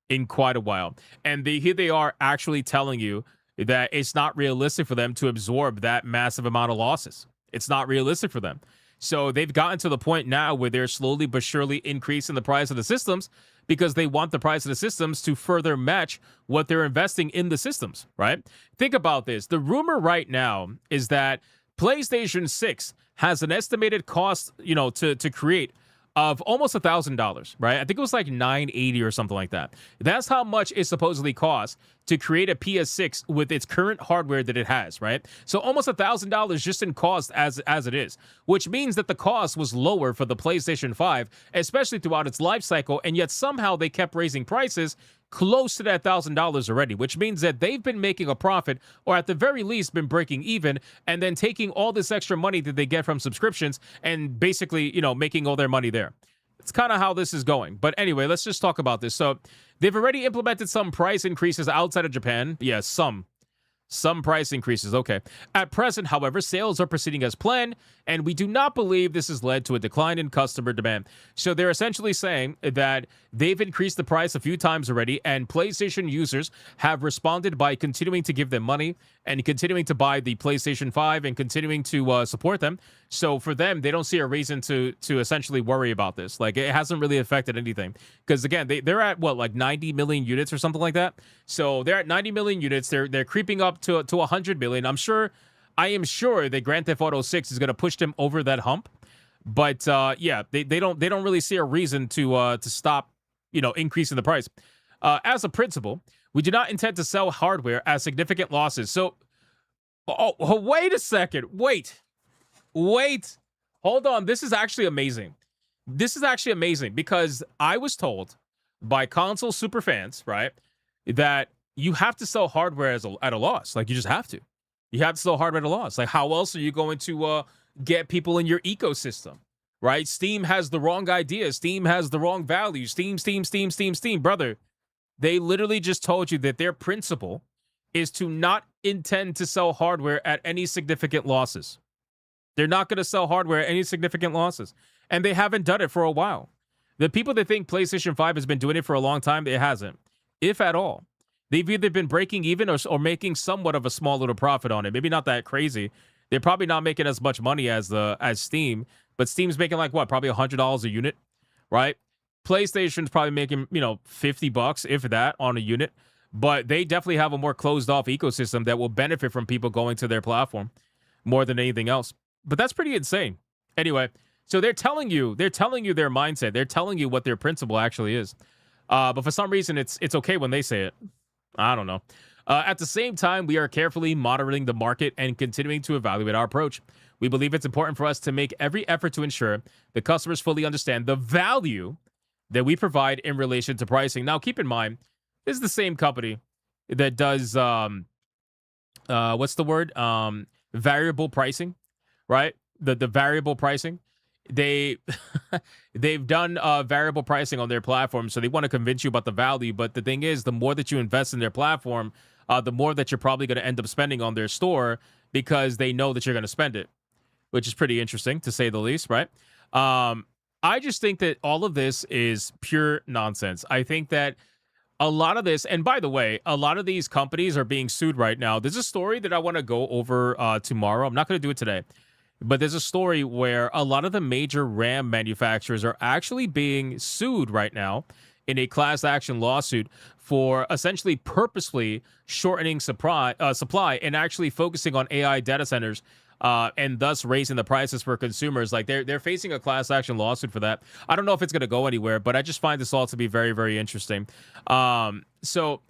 And here they are actually telling you that it's not realistic for them to absorb that massive amount of losses. It's not realistic for them. So they've gotten to the point now where they're slowly but surely increasing the price of the systems because they want the price of the systems to further match what they're investing in the systems, right? Think about this. The rumor right now is that PlayStation 6 has an estimated cost, you know, to create of almost $1,000, right? I think it was like $980 or something like that. That's how much it supposedly costs to create a PS6 with its current hardware that it has, right? So almost $1,000 just in cost as it is, which means that the cost was lower for the PlayStation 5, especially throughout its life cycle, and yet somehow they kept raising prices close to that $1,000 already, which means that they've been making a profit, or at the very least been breaking even, and then taking all this extra money that they get from subscriptions and basically, you know, making all their money there. It's kind of how this is going. But anyway, let's just talk about this. So they've already implemented some price increases outside of Japan. Yes, some price increases. Okay. At present, however, sales are proceeding as planned, and we do not believe this has led to a decline in customer demand. So they're essentially saying that they've increased the price a few times already, and PlayStation users have responded by continuing to give them money and continuing to buy the PlayStation 5 and continuing to support them. So for them, they don't see a reason to essentially worry about this. Like, it hasn't really affected anything. Because again, they're at what, like 90 million units or something like that. So they're at 90 million units. They're creeping up to 100 million. I am sure that Grand Theft Auto 6 is going to push them over that hump. But yeah, they don't really see a reason to stop, you know, increasing the price. As a principle, we do not intend to sell hardware at significant losses. So, wait a second. Wait. Hold on. This is actually amazing. Because I was told by console super fans, right, that you have to sell hardware at a loss. Like, you just have to. You have to sell hardware at a loss. Like, how else are you going to get people in your ecosystem, right? Steam has the wrong idea. Steam has the wrong values. Steam. Brother, they literally just told you that their principle is to not intend to sell hardware at any significant losses. They're not going to sell hardware at any significant losses. And they haven't done it for a while. The people that think PlayStation 5 has been doing it for a long time, it hasn't, if at all. They've either been breaking even or making somewhat of a small little profit on it. Maybe not that crazy. They're probably not making as much money as Steam, but Steam's making like what, probably $100 a unit, right? PlayStation's probably making, $50, if that, on a unit. But they definitely have a more closed off ecosystem that will benefit from people going to their platform more than anything else. But that's pretty insane. Anyway, so they're telling you their mindset. They're telling you what their principle actually is. But for some reason, it's okay when they say it. I don't know. At the same time, we are carefully monitoring the market and continuing to evaluate our approach. We believe it's important for us to make every effort to ensure the customers fully understand the value that we provide in relation to pricing. Now, keep in mind, this is the same company that does, what's the word? Variable pricing, right? The variable pricing. They've done variable pricing on their platform, so they want to convince you about the value. But the thing is, the more that you invest in their platform, the more that you're probably going to end up spending on their store because they know that you're going to spend it, which is pretty interesting to say the least, right? I just think that all of this is pure nonsense. I think that a lot of this, and by the way, a lot of these companies are being sued right now. There's a story that I want to go over tomorrow. I'm not going to do it today. But there's a story where a lot of the major RAM manufacturers are actually being sued right now in a class action lawsuit for essentially purposely shortening supply and actually focusing on AI data centers and thus raising the prices for consumers. Like they're facing a class action lawsuit for that. I don't know if it's going to go anywhere, but I just find this all to be very, very interesting. So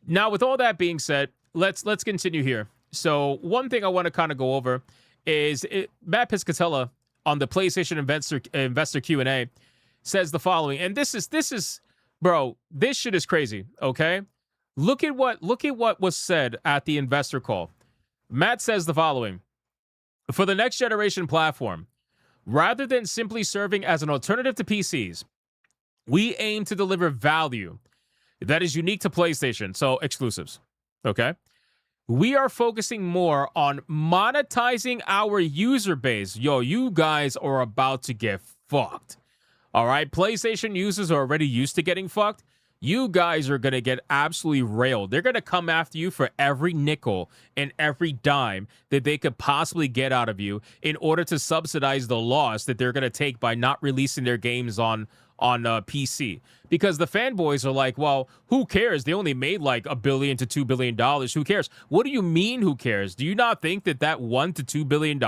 now with all that being said, let's continue here. So one thing I want to kind of go over is Matt Piscatella on the PlayStation investor Q&A says the following, and this is bro, this shit is crazy, okay? Look at what was said at the investor call. Matt says the following: for the next generation platform, rather than simply serving as an alternative to PCs, we aim to deliver value that is unique to PlayStation, so exclusives, okay? We are focusing more on monetizing our user base. Yo, you guys are about to get fucked. All right? PlayStation users are already used to getting fucked. You guys are going to get absolutely railed. They're going to come after you for every nickel and every dime that they could possibly get out of you in order to subsidize the loss that they're going to take by not releasing their games on PC. Because the fanboys are like, well, who cares? They only made like $1 billion to $2 billion. Who cares? What do you mean, who cares? Do you not think that $1 to $2 billion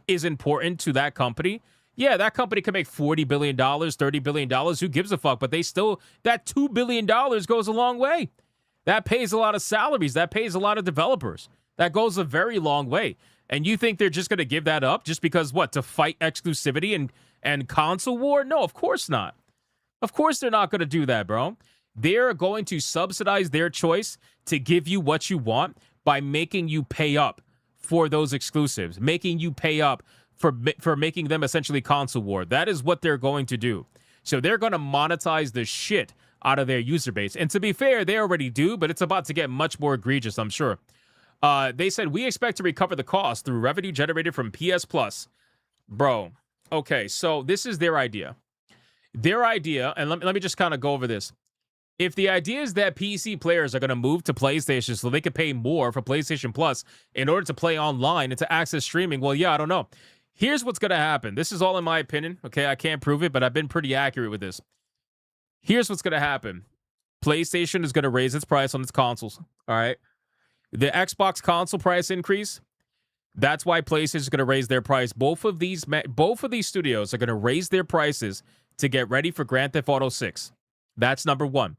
is important to that company? Yeah, that company can make $40 billion, $30 billion. Who gives a fuck? But they still, that $2 billion goes a long way. That pays a lot of salaries. That pays a lot of developers. That goes a very long way. And you think they're just going to give that up just because, what, to fight exclusivity and console war? No, of course not. Of course they're not going to do that, bro. They're going to subsidize their choice to give you what you want by making you pay up for those exclusives, making you pay up for making them essentially console war. That is what they're going to do. So they're going to monetize the shit out of their user base. And to be fair, they already do, but it's about to get much more egregious, I'm sure. They said, we expect to recover the cost through revenue generated from PS Plus. Bro, okay, so this is their idea. Their idea, and let me just kind of go over this. If the idea is that PC players are going to move to PlayStation so they can pay more for PlayStation Plus in order to play online and to access streaming, well, yeah, I don't know. Here's what's going to happen. This is all in my opinion, okay? I can't prove it, but I've been pretty accurate with this. Here's what's going to happen. PlayStation is going to raise its price on its consoles, all right? The Xbox console price increase, that's why PlayStation is going to raise their price. Both of these studios are going to raise their prices to get ready for Grand Theft Auto 6. That's number one.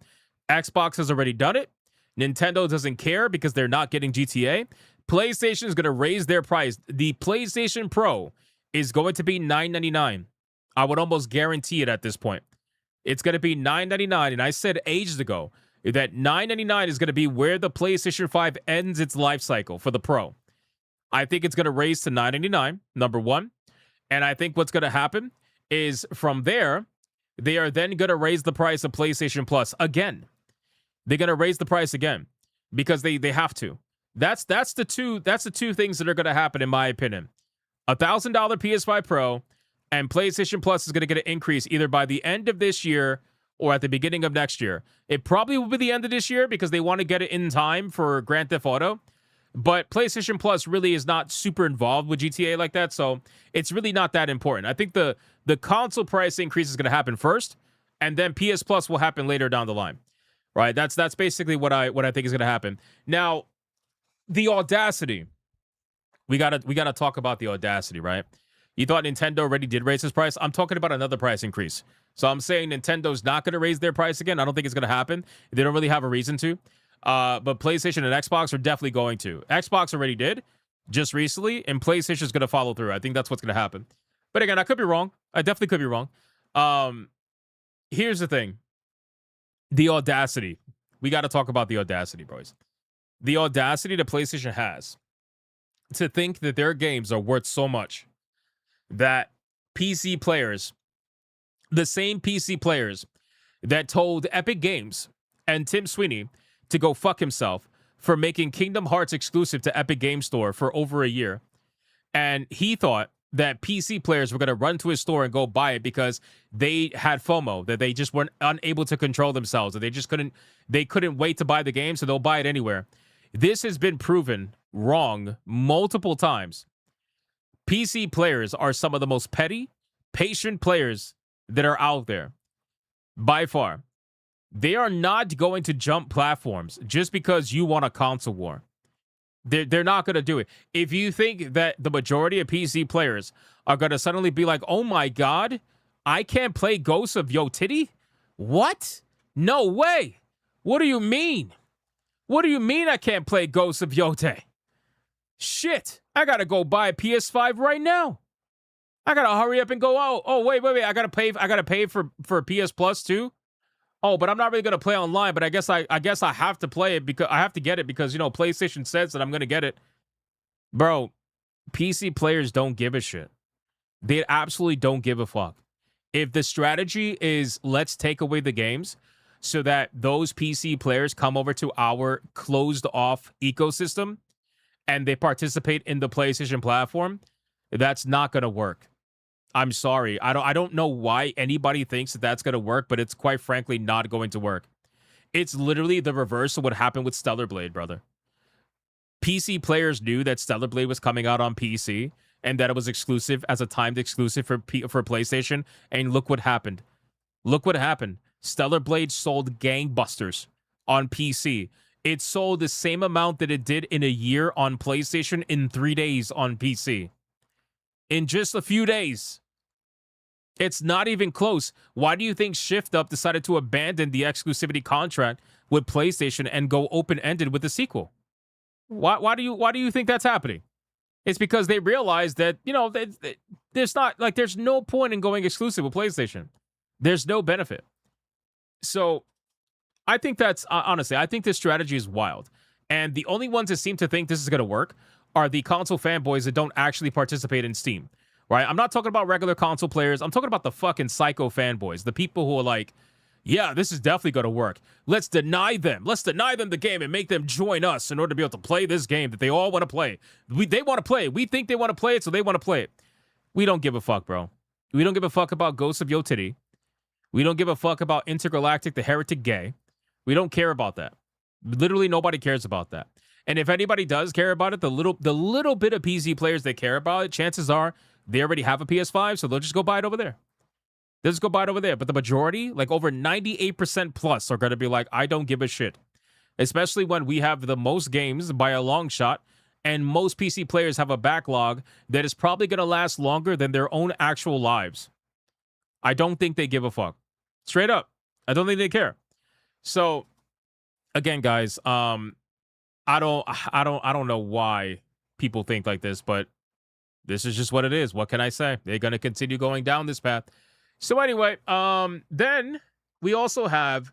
Xbox has already done it. Nintendo doesn't care because they're not getting GTA. PlayStation is going to raise their price. The PlayStation Pro is going to be $999. I would almost guarantee it at this point. It's going to be $999, and I said ages ago that $999 is going to be where the PlayStation 5 ends its life cycle for the Pro. I think it's going to raise to $999, number one. And I think what's going to happen is from there, they are then going to raise the price of PlayStation Plus again. They're going to raise the price again because they have to. That's the two things that are going to happen, in my opinion. $1,000 PS5 Pro and PlayStation Plus is going to get an increase either by the end of this year or at the beginning of next year. It probably will be the end of this year because they want to get it in time for Grand Theft Auto. But PlayStation Plus really is not super involved with GTA like that, so it's really not that important. I think the console price increase is going to happen first, and then PS Plus will happen later down the line. Right? That's basically what I think is going to happen. Now, the Audacity. We gotta talk about the Audacity, right? You thought Nintendo already did raise its price? I'm talking about another price increase. So I'm saying Nintendo's not going to raise their price again. I don't think it's going to happen. They don't really have a reason to. But PlayStation and Xbox are definitely going to. Xbox already did just recently, and PlayStation is going to follow through. I think that's what's going to happen. But again, I could be wrong. I definitely could be wrong. Here's the thing. The Audacity. We got to talk about the Audacity, boys. The Audacity that PlayStation has to think that their games are worth so much that PC players, the same PC players that told Epic Games and Tim Sweeney to go fuck himself for making Kingdom Hearts exclusive to Epic Game Store for over a year. And he thought that PC players were going to run to his store and go buy it because they had FOMO, that they just weren't unable to control themselves, that they couldn't wait to buy the game, so they'll buy it anywhere. This has been proven wrong multiple times. PC players are some of the most petty, patient players that are out there. By far. They are not going to jump platforms just because you want a console war. They're not going to do it. If you think that the majority of PC players are going to suddenly be like, oh my God, I can't play Ghosts of Yo Titty? What? No way. What do you mean? What do you mean I can't play Ghosts of Yote? Shit, I gotta go buy a PS5 right now. I gotta hurry up and go out. Oh, wait. I gotta pay for PS Plus too. Oh, but I'm not really gonna play online, but I guess I have to play it because I have to get it because, you know, PlayStation says that I'm gonna get it. Bro, PC players don't give a shit. They absolutely don't give a fuck. If the strategy is let's take away the games so that those PC players come over to our closed off ecosystem and they participate in the PlayStation platform, that's not going to work. I'm sorry. I don't know why anybody thinks that that's going to work, but it's quite frankly not going to work. It's literally the reverse of what happened with Stellar Blade, brother. PC players knew that Stellar Blade was coming out on PC and that it was exclusive as a timed exclusive for PlayStation, and look what happened. Look what happened. Stellar Blade sold gangbusters on PC. It sold the same amount that it did in a year on PlayStation in 3 days on PC. In just a few days. It's not even close. Why do you think Shift Up decided to abandon the exclusivity contract with PlayStation and go open-ended with the sequel? Why do you think that's happening? It's because they realized that, you know, there's no point in going exclusive with PlayStation. There's no benefit. So I think that's, honestly, I think this strategy is wild. And the only ones that seem to think this is going to work are the console fanboys that don't actually participate in Steam, right? I'm not talking about regular console players. I'm talking about the fucking psycho fanboys, the people who are like, yeah, this is definitely going to work. Let's deny them. Let's deny them the game and make them join us in order to be able to play this game that they all want to play. They want to play it. We think they want to play it, so they want to play it. We don't give a fuck, bro. We don't give a fuck about Ghosts of Yo Titty. We don't give a fuck about Intergalactic, the Heretic Gay. We don't care about that. Literally nobody cares about that. And if anybody does care about it, the little bit of PC players that care about it, chances are they already have a PS5, so they'll just go buy it over there. They'll just go buy it over there. But the majority, like over 98% plus, are going to be like, I don't give a shit. Especially when we have the most games by a long shot, and most PC players have a backlog that is probably going to last longer than their own actual lives. I don't think they give a fuck. Straight up. I don't think they care. So again, guys, I don't know why people think like this, but this is just what it is. What can I say? They're going to continue going down this path. So anyway, then we also have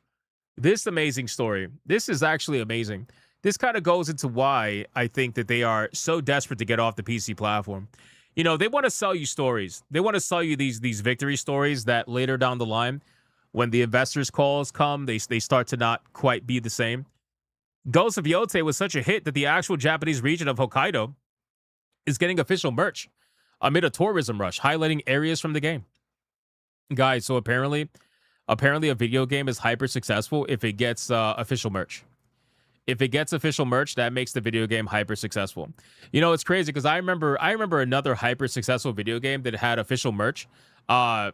this amazing story. This is actually amazing. This kind of goes into why I think that they are so desperate to get off the PC platform. You know, they want to sell you stories. They want to sell you these victory stories that later down the line, when the investors' calls come, they start to not quite be the same. Ghost of Yote was such a hit that the actual Japanese region of Hokkaido is getting official merch amid a tourism rush, highlighting areas from the game. Guys, so apparently a video game is hyper successful if it gets official merch. If it gets official merch, that makes the video game hyper successful. You know, it's crazy because I remember another hyper successful video game that had official merch on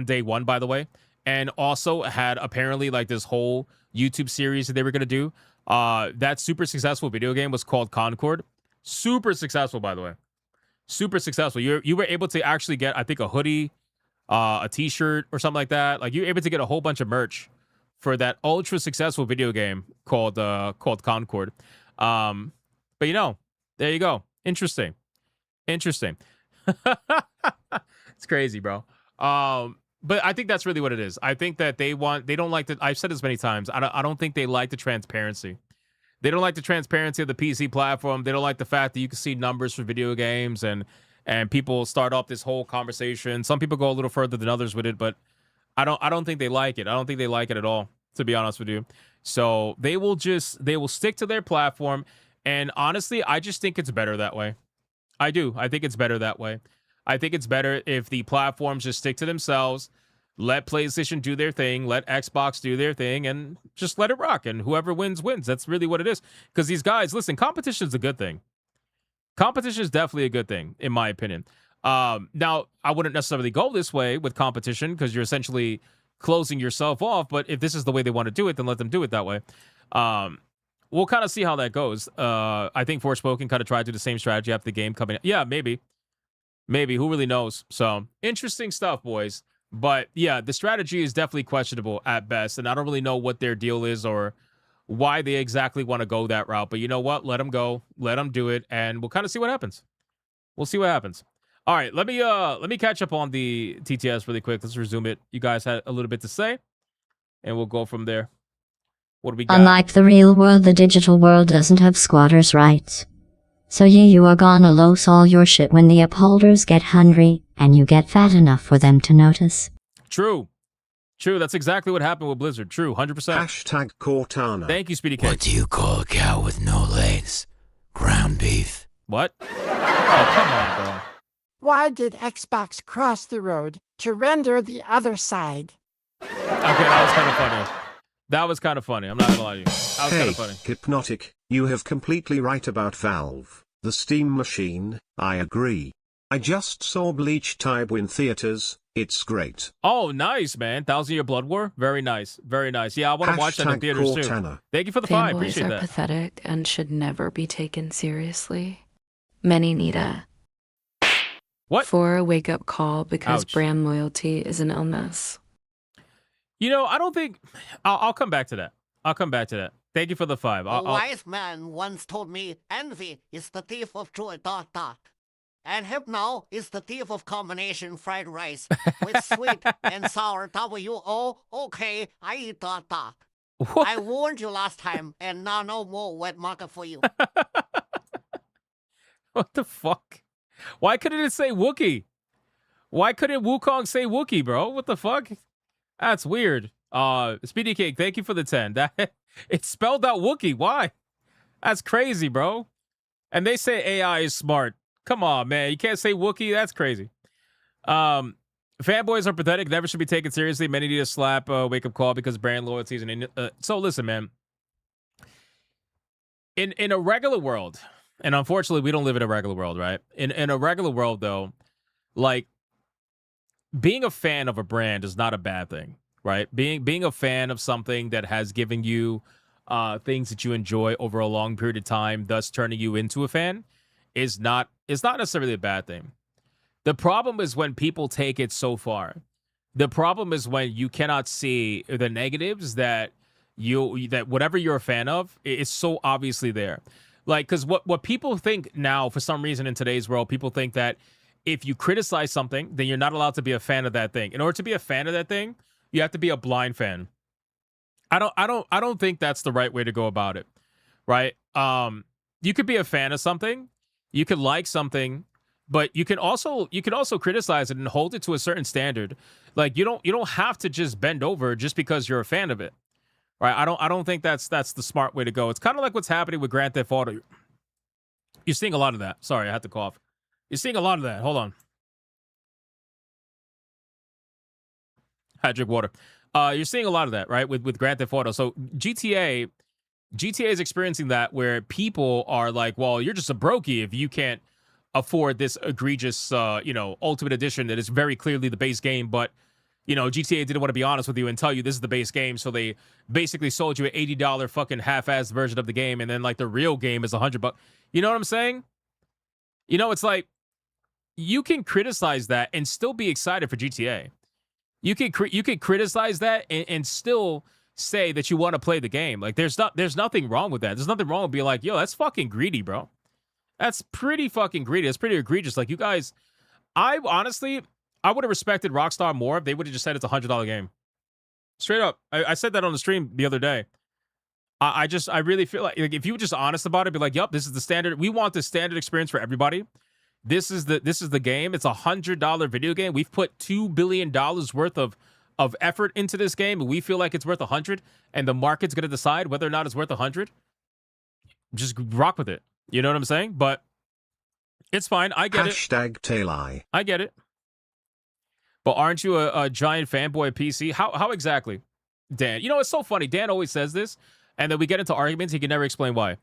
day one, by the way, and also had apparently like this whole YouTube series that they were going to do. That super successful video game was called Concord. Super successful, by the way. Super successful. You were able to actually get, I think, a hoodie, a t-shirt or something like that. Like you were able to get a whole bunch of merch for that ultra successful video game called Concord. But you know, there you go. Interesting. It's crazy, bro. But I think that's really what it is. I think that they don't like I've said this many times. I don't think they like the transparency. They don't like the transparency of the PC platform. They don't like the fact that you can see numbers for video games and people start off this whole conversation. Some people go a little further than others with it, but I don't think they like it. I don't think they like it at all, to be honest with you. So they will stick to their platform. And honestly, I just think it's better that way. I do. I think it's better that way. I think it's better if the platforms just stick to themselves, let PlayStation do their thing, let Xbox do their thing, and just let it rock. And whoever wins, wins. That's really what it is. Because these guys, listen, competition is a good thing. Competition is definitely a good thing, in my opinion. Now, I wouldn't necessarily go this way with competition because you're essentially closing yourself off. But if this is the way they want to do it, then let them do it that way. We'll kind of see how that goes. I think Forspoken kind of tried to do the same strategy after the game coming out. Yeah, maybe. Maybe. Who really knows? So, interesting stuff, boys. But, yeah, the strategy is definitely questionable at best. And I don't really know what their deal is or why they exactly want to go that route. But you know what? Let them go. Let them do it. And we'll kind of see what happens. We'll see what happens. All right, let me catch up on the TTS really quick. Let's resume it. You guys had a little bit to say, and we'll go from there. What do we got? Unlike the real world, the digital world doesn't have squatters' rights. So you are gonna lose all your shit when the upholders get hungry, and you get fat enough for them to notice. True. That's exactly what happened with Blizzard. True, 100%. Hashtag Cortana. Thank you, Speedy K. What do you call a cow with no legs? Ground beef. What? Oh, come on, bro. Why did Xbox cross the road to render the other side? Okay, that was kind of funny. That was kind of funny. I'm not gonna lie to you. That was kind of funny. Hypnotic, you have completely right about Valve, the Steam machine. I agree. I just saw Bleach Type in theaters. It's great. Oh, nice, man. 1,000-Year Blood War. Very nice. Very nice. Yeah, I want to watch that in theaters Cortana. too. Thank you for the five. Fanboys Appreciate are that. pathetic and should never be taken seriously. Many need a for a wake-up call because brand loyalty is an illness. You know, I don't think... I'll come back to that. Thank you for the five. A wise man once told me envy is the thief of joy ... And Hypno is the thief of combination fried rice with sweet and sour W-O-OK. I eat ... What? I warned you last time, and now no more wet market for you. What the fuck? Why couldn't it say Wookiee? Why couldn't Wukong say Wookiee, bro? What the fuck? That's weird. Speedy Cake, thank you for the 10. That it spelled out Wookiee. Why? That's crazy, bro. And they say AI is smart. Come on, man. You can't say Wookiee. That's crazy. Fanboys are pathetic. Never should be taken seriously. Many need a slap wake-up call because brand loyalty is an... So listen, man. In a regular world, and unfortunately we don't live in a regular world, right? In a regular world, though, like, being a fan of a brand is not a bad thing, right? Being a fan of something that has given you things that you enjoy over a long period of time, thus turning you into a fan, is not necessarily a bad thing. The problem is when people take it so far. The problem is when you cannot see the negatives that that whatever you're a fan of is so obviously there. Like, because what people think now, for some reason in today's world, people think that if you criticize something, then you're not allowed to be a fan of that thing. In order to be a fan of that thing, you have to be a blind fan. I don't think that's the right way to go about it, right? You could be a fan of something, you could like something, but you can also criticize it and hold it to a certain standard. Like you don't have to just bend over just because you're a fan of it, right? I don't think that's the smart way to go. It's kind of like what's happening with Grand Theft Auto. You're seeing a lot of that. Sorry, I had to cough. You're seeing a lot of that. Hold on. I drink water. You're seeing a lot of that, right? With Grand Theft Auto. So GTA is experiencing that where people are like, well, you're just a brokey if you can't afford this egregious, Ultimate Edition that is very clearly the base game. But, GTA didn't want to be honest with you and tell you this is the base game. So they basically sold you an $80 fucking half-assed version of the game. And then like the real game is $100. You know what I'm saying? It's like you can criticize that and still be excited for GTA. You can criticize that and still say that you want to play the game. Like there's nothing wrong with that. There's nothing wrong with being like, yo, that's fucking greedy, bro. That's pretty fucking greedy. That's pretty egregious. Like you guys, I honestly would have respected Rockstar more if they would have just said it's $100 game. Straight up. I said that on the stream the other day. I really feel like if you were just honest about it, be like, yup, this is the standard. We want the standard experience for everybody. This is the game. It's $100 video game. We've put $2 billion worth of effort into this game, and we feel like it's worth 100, and the market's gonna decide whether or not it's worth 100. Just rock with it. You know what I'm saying? But it's fine. I get it. #Taileye. I get it. But aren't you a giant fanboy of PC? How exactly, Dan? It's so funny. Dan always says this, and then we get into arguments. He can never explain why.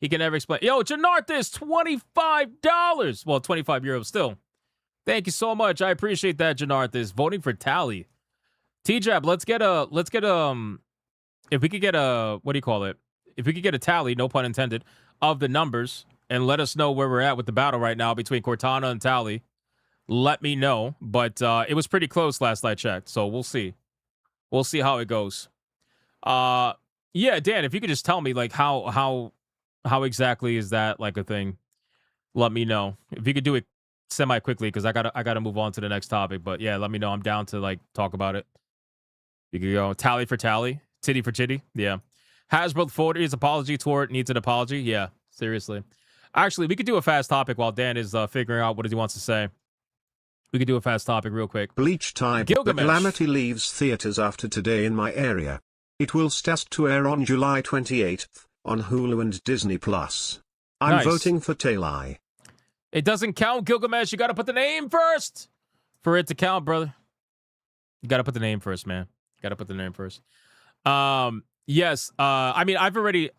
He can never explain. Yo, Janarthis, $25. Well, 25 euros still. Thank you so much. I appreciate that, Janarthis. Voting for Tally. T-Jab, if we could get a, what do you call it? If we could get a tally, no pun intended, of the numbers and let us know where we're at with the battle right now between Cortana and Tally, let me know. But it was pretty close last I checked, so we'll see. We'll see how it goes. Yeah, Dan, if you could just tell me, like, how exactly is that like a thing? Let me know. If you could do it semi-quickly, because I gotta move on to the next topic. But yeah, let me know. I'm down to like talk about it. You could go tally for tally, titty for titty. Yeah. Hasbro forwarded his apology tour needs an apology. Yeah, seriously. Actually, we could do a fast topic while Dan is figuring out what he wants to say. We could do a fast topic real quick. Bleach type. The Calamity leaves theaters after today in my area. It will start to air on July 28th on Hulu and Disney+. I'm voting for Taileye. It doesn't count, Gilgamesh. You got to put the name first for it to count, brother. You got to put the name first, man. Got to put the name first. Yes. I mean, I've already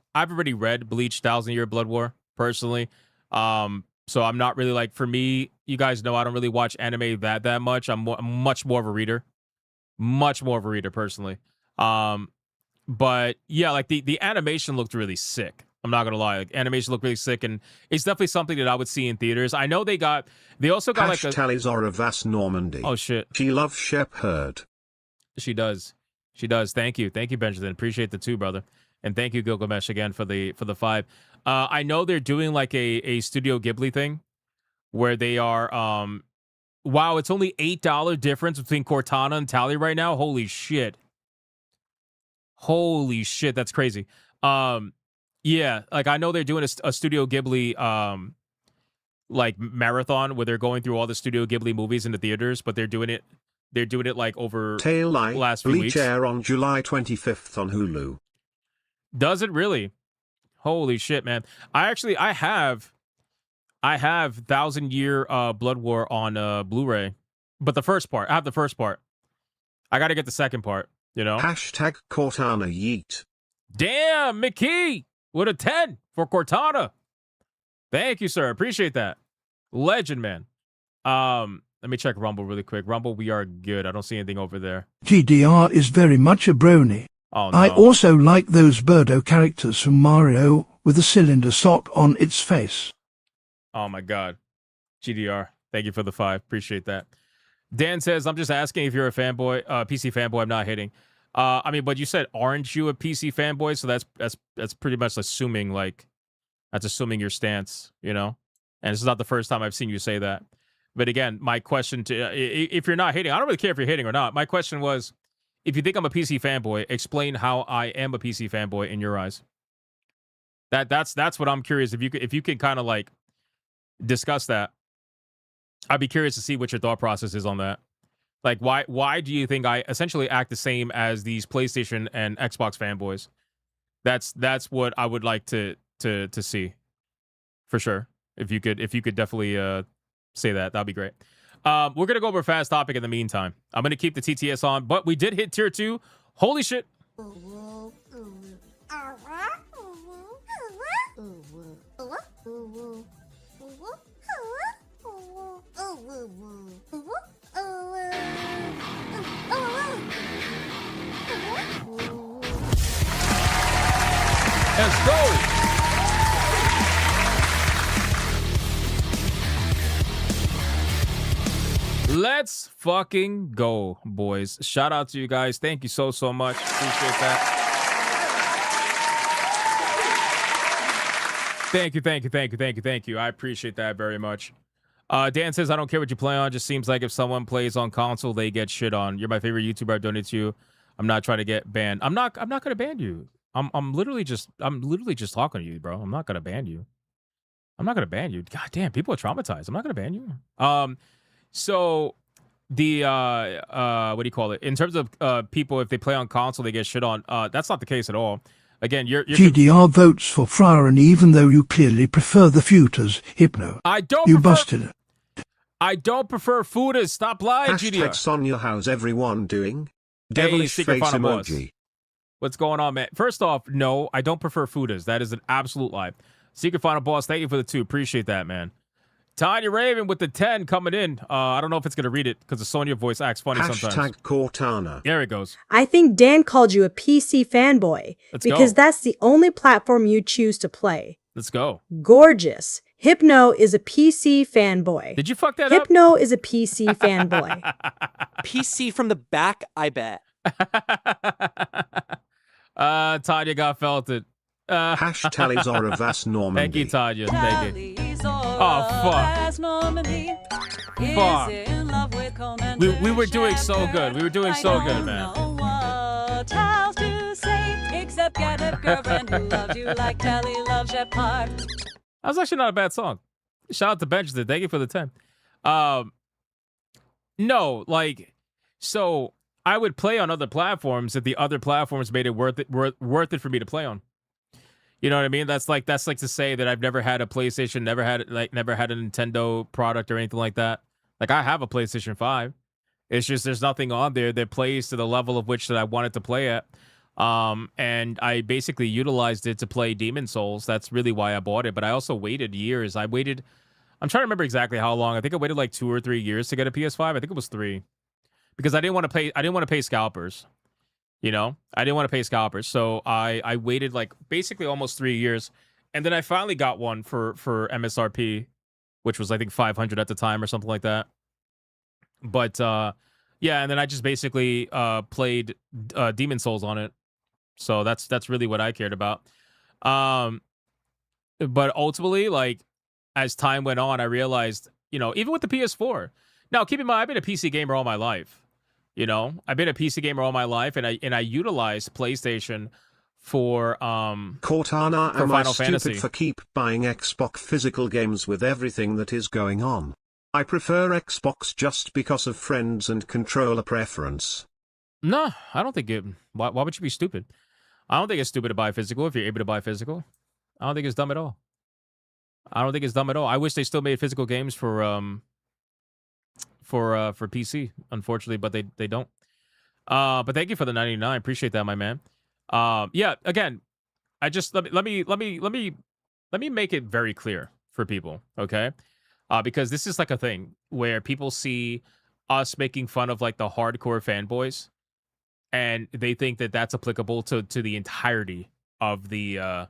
read Bleach 1,000-Year Blood War personally. So I'm not really like, for me, you guys know I don't really watch anime that much. I'm much more of a reader. Much more of a reader personally. But yeah, like the animation looked really sick. I'm not gonna lie, like, animation looked really sick, and it's definitely something that I would see in theaters. I know they also got like a Tally's Oravas Normandy. Oh shit. She loves Shepherd. She does. Thank you, Benjamin. Appreciate the 2, brother, and thank you, Gilgamesh, again for the 5. I know they're doing like a Studio Ghibli thing where they are. Wow, it's only $8 difference between Cortana and Tally right now. Holy shit, that's crazy. Yeah, like I know they're doing a Studio Ghibli like marathon where they're going through all the Studio Ghibli movies in the theaters, but they're doing it like over last few Bleach weeks. air on July 25th on Hulu. Does it really? Holy shit, man. I have 1,000-Year Blood War on Blu-ray. But the first part. I have the first part. I got to get the second part, you know? #Cortana yeet. Damn, McKee with a 10 for Cortana. Thank you, sir. Appreciate that. Legend, man. Let me check Rumble really quick. Rumble, we are good. I don't see anything over there. GDR is very much a brony. Oh, no. I also like those Birdo characters from Mario with a cylinder sock on its face. Oh, my God. GDR, thank you for the 5. Appreciate that. Dan says, I'm just asking if you're a fanboy, PC fanboy. I'm not hitting. I mean, but you said, aren't you a PC fanboy? So that's pretty much assuming, like, that's assuming your stance, you know? And this is not the first time I've seen you say that. But again, my question to, if you're not hating, I don't really care if you're hating or not. My question was, if you think I'm a PC fanboy, explain how I am a PC fanboy in your eyes. That's what I'm curious. If you could kind of like discuss that, I'd be curious to see what your thought process is on that. Like, why do you think I essentially act the same as these PlayStation and Xbox fanboys? That's what I would like to see, for sure. If you could definitely say that, that'd be great. We're gonna go over a fast topic in the meantime. I'm gonna keep the TTS on, but we did hit tier 2. Holy shit! Let's go! Let's fucking go, boys. Shout out to you guys. Thank you so much. Appreciate that. Thank you. I appreciate that very much. Dan says, I don't care what you play on. Just seems like if someone plays on console, they get shit on. You're my favorite YouTuber. I donate to you. I'm not trying to get banned. I'm not gonna ban you. I'm literally just talking to you, bro. I'm not gonna ban you. God damn, people are traumatized. I'm not gonna ban you. So the what do you call it? In terms of people, if they play on console, they get shit on. That's not the case at all. Again, you're GDR votes for Friar, and even though you clearly prefer the Futers, Hypno, you busted it. I don't prefer Fudas. Stop lying, GDR. Sonia, how's everyone doing? Devilish face emoji. What's going on, man? First off, no, I don't prefer Fudas. That is an absolute lie. Secret Final Boss, thank you for the 2. Appreciate that, man. Tanya Raven with the 10 coming in. I don't know if it's going to read it because the Sonya voice acts funny sometimes. Hashtag Cortana. There it goes. I think Dan called you a PC fanboy because that's the only platform you choose to play. Let's go. Gorgeous. Hypno is a PC fanboy. Did you fuck that up? Hypno is a PC fanboy. PC from the back, I bet. Tanya got felted. Hashtag Zoravas Normandy. Thank you, Tanya. Thank you. Oh, fuck. We were doing so good. We were doing so good, man. That was actually not a bad song. Shout out to Benjamin. Thank you for the 10. No, like, so I would play on other platforms if the other platforms made it worth it for me to play on. You know what I mean? That's like to say that I've never had a PlayStation, never had a Nintendo product or anything like that. Like, I have a PlayStation 5. It's just there's nothing on there that plays to the level of which that I wanted to play at. And I basically utilized it to play Demon Souls. That's really why I bought it. But I also waited years. I'm trying to remember exactly how long. I think I waited like 2 or 3 years to get a PS5. I think it was 3. Because I didn't want to pay scalpers. You know, I didn't want to pay scalpers, so I waited like basically almost 3 years, and then I finally got one for MSRP, which was I think 500 at the time or something like that. But yeah, and then I just basically played Demon Souls on it, so that's really what I cared about. But ultimately, like as time went on, I realized, you know, even with the PS4. Now, keep in mind, I've been a PC gamer all my life. You know, I've been a PC gamer all my life, and I utilized PlayStation for Cortana, for am Final I stupid Fantasy. for keep buying Xbox physical games with everything that is going on? I prefer Xbox just because of friends and controller preference. No, I don't think it. Why would you be stupid? I don't think it's stupid to buy physical if you're able to buy physical. I don't think it's dumb at all. I wish they still made physical games for PC, unfortunately, but they don't. But thank you for the 99. Appreciate that, my man. Yeah, again, I just let me make it very clear for people, okay? Because this is like a thing where people see us making fun of like the hardcore fanboys, and they think that that's applicable to the entirety of the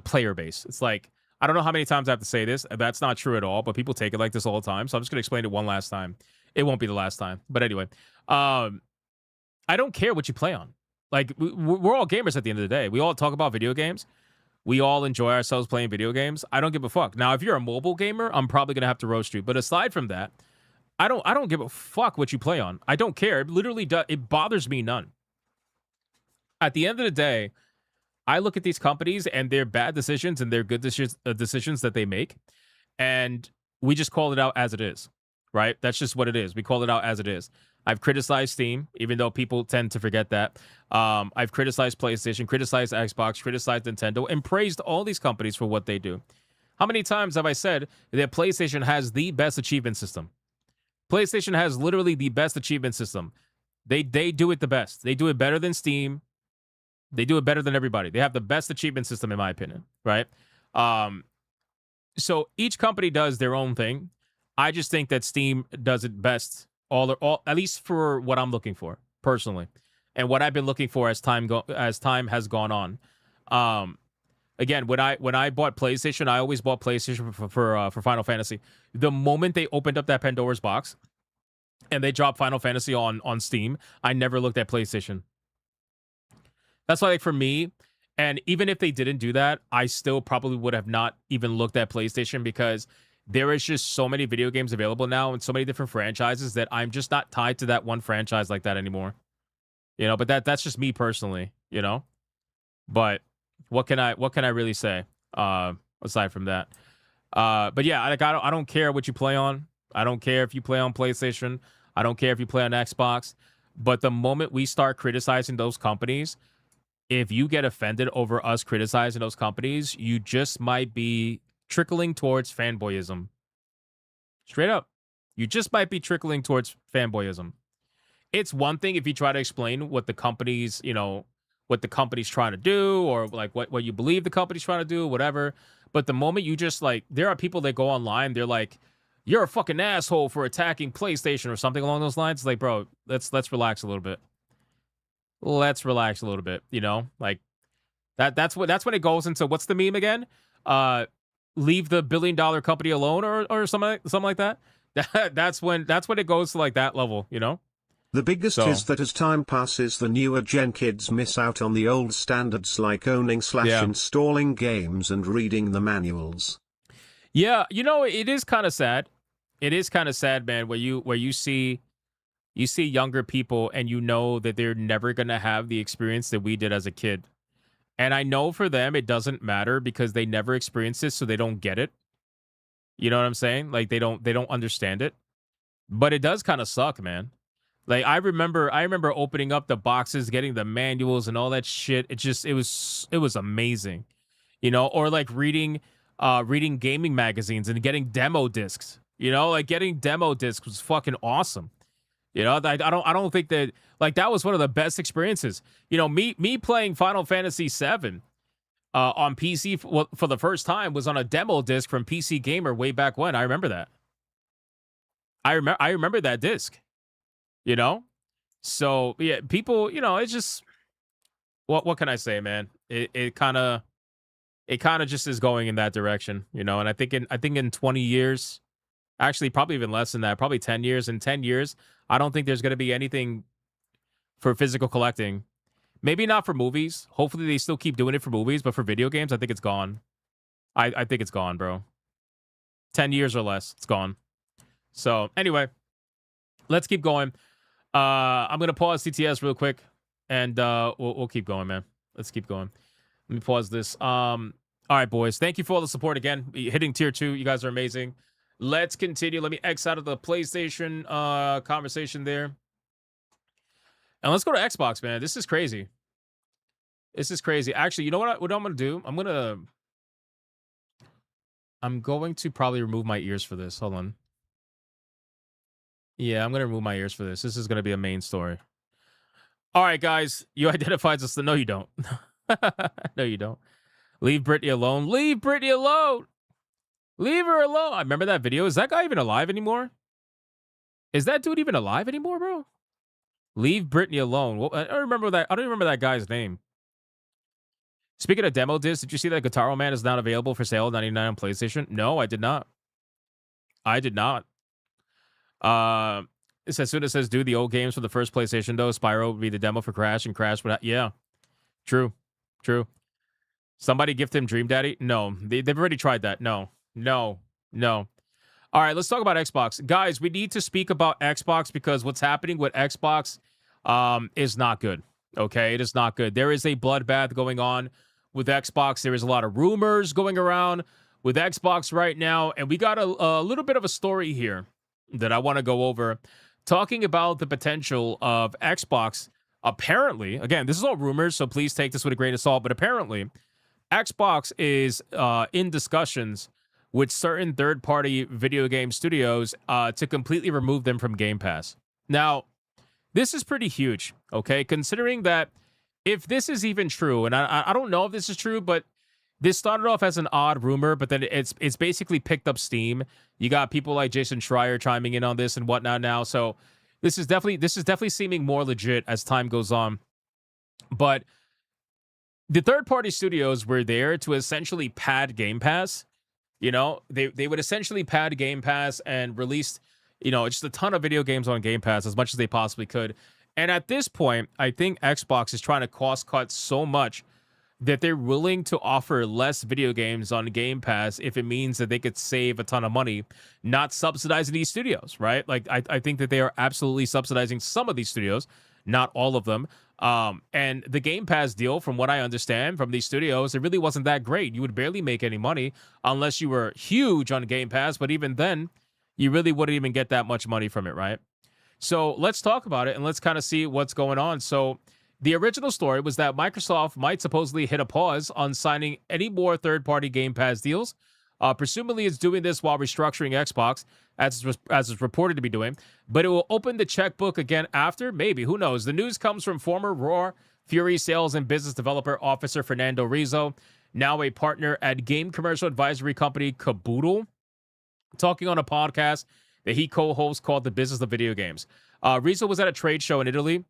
player base. It's like, I don't know how many times I have to say this. That's not true at all, but people take it like this all the time. So I'm just going to explain it one last time. It won't be the last time. But anyway, I I don't care what you play on. Like, we're all gamers at the end of the day. We all talk about video games. We all enjoy ourselves playing video games. I don't give a fuck. Now, if you're a mobile gamer, I'm probably gonna have to roast you. But aside from that, I don't give a fuck what you play on. I don't care. It literally does. It bothers me none. At the end of the day, I look at these companies and their bad decisions and their good decisions that they make, and we just call it out as it is, right? That's just what it is. We call it out as it is. I've criticized Steam, even though people tend to forget that. I've criticized PlayStation, criticized Xbox, criticized Nintendo, and praised all these companies for what they do. How many times have I said that PlayStation has the best achievement system? PlayStation has literally the best achievement system. They do it the best. They do it better than Steam. They do it better than everybody. They have the best achievement system, in my opinion, right? So each company does their own thing. I just think that Steam does it best, all at least for what I'm looking for personally, and what I've been looking for as time has gone on. Again, when I bought PlayStation, I always bought PlayStation for Final Fantasy. The moment they opened up that Pandora's box and they dropped Final Fantasy on Steam, I never looked at PlayStation. That's why, like, for me, and even if they didn't do that, I still probably would have not even looked at PlayStation, because there is just so many video games available now and so many different franchises that I'm just not tied to that one franchise like that anymore. You know, but that's just me personally, you know? But what can I really say aside from that? But yeah, like, I don't care what you play on. I don't care if you play on PlayStation. I don't care if you play on Xbox. But the moment we start criticizing those companies, if you get offended over us criticizing those companies, you just might be trickling towards fanboyism. Straight up. You just might be trickling towards fanboyism. It's one thing if you try to explain what the company's, you know, what the company's trying to do, or like what you believe the company's trying to do, whatever. But the moment you just, like, there are people that go online, they're like, you're a fucking asshole for attacking PlayStation or something along those lines. It's like, bro, let's relax a little bit. Let's relax a little bit, you know? Like, that's when it goes into, what's the meme again? Leave the $1 billion company alone, or something like that. That's when it goes to, like, that level, you know? The biggest is that as time passes, the newer gen kids miss out on the old standards like owning / installing games and reading the manuals. Yeah, you know, it is kind of sad. It is kind of sad, man, where you see younger people and you know that they're never going to have the experience that we did as a kid. And I know for them it doesn't matter because they never experienced it, so they don't get it. You know what I'm saying? Like, they don't understand it. But it does kind of suck, man. Like, I remember opening up the boxes, getting the manuals and all that shit. It was amazing. You know, or like reading gaming magazines and getting demo discs. You know, like, getting demo discs was fucking awesome. You know, I don't think that, like, that was one of the best experiences. You know, me playing Final Fantasy VII on PC for the first time was on a demo disc from PC Gamer way back when. I remember that. I remember that disc. You know, so yeah, people. You know, it's just what can I say, man? It kind of just is going in that direction. You know, and I think in 20 years. Actually, probably even less than that. Probably 10 years. In 10 years, I don't think there's going to be anything for physical collecting. Maybe not for movies. Hopefully, they still keep doing it for movies. But for video games, I think it's gone. I think it's gone, bro. 10 years or less, it's gone. So, anyway, let's keep going. I'm going to pause CTS real quick. And we'll keep going, man. Let's keep going. Let me pause this. All right, boys. Thank you for all the support again. Hitting tier 2. You guys are amazing. Let's continue. Let me X out of the PlayStation conversation there. And let's go to Xbox, man. This is crazy. This is crazy. Actually, you know what I'm going to do? I'm going to probably remove my ears for this. Hold on. Yeah, I'm going to remove my ears for this. This is going to be a main story. All right, guys. You identified as the... No, you don't. No, you don't. Leave Britney alone. Leave Britney alone. Leave her alone. I remember that video. Is that guy even alive anymore? Is that dude even alive anymore, bro? Leave Britney alone. Well, I don't remember that guy's name. Speaking of demo discs, did you see that Guitar Man is not available for sale at $99 on PlayStation? No, I did not. Setsuna says, "Do the old games for the first PlayStation though. Spyro would be the demo for Crash, and Crash would." Yeah, true. Somebody gift him Dream Daddy? No, they've already tried that. No. All right, let's talk about Xbox. Guys, we need to speak about Xbox because what's happening with Xbox is not good. Okay, it is not good. There is a bloodbath going on with Xbox. There is a lot of rumors going around with Xbox right now, and we got a little bit of a story here that I want to go over, talking about the potential of Xbox. Apparently, again, this is all rumors, so please take this with a grain of salt, but apparently, Xbox is in discussions with certain third-party video game studios to completely remove them from Game Pass. Now, this is pretty huge, okay? Considering that if this is even true, and I don't know if this is true, but this started off as an odd rumor, but then it's basically picked up steam. You got people like Jason Schreier chiming in on this and whatnot now. So this is definitely seeming more legit as time goes on. But the third-party studios were there to essentially pad Game Pass. You know, they would essentially pad Game Pass and release, you know, just a ton of video games on Game Pass as much as they possibly could. And at this point, I think Xbox is trying to cost cut so much that they're willing to offer less video games on Game Pass if it means that they could save a ton of money, not subsidizing these studios, right? Like, I think that they are absolutely subsidizing some of these studios, not all of them. And the Game Pass deal, from what I understand from these studios, it really wasn't that great. You would barely make any money unless you were huge on Game Pass, but even then, you really wouldn't even get that much money from it, right? So let's talk about it and let's kind of see what's going on. So the original story was that Microsoft might supposedly hit a pause on signing any more third-party Game Pass deals. Presumably, it's doing this while restructuring Xbox, as it's reported to be doing. But it will open the checkbook again after? Maybe. Who knows? The news comes from former Raw Fury sales and business developer officer Fernando Rizzo, now a partner at game commercial advisory company Caboodle, talking on a podcast that he co-hosts called The Business of Video Games. Rizzo was at a trade show in Italy,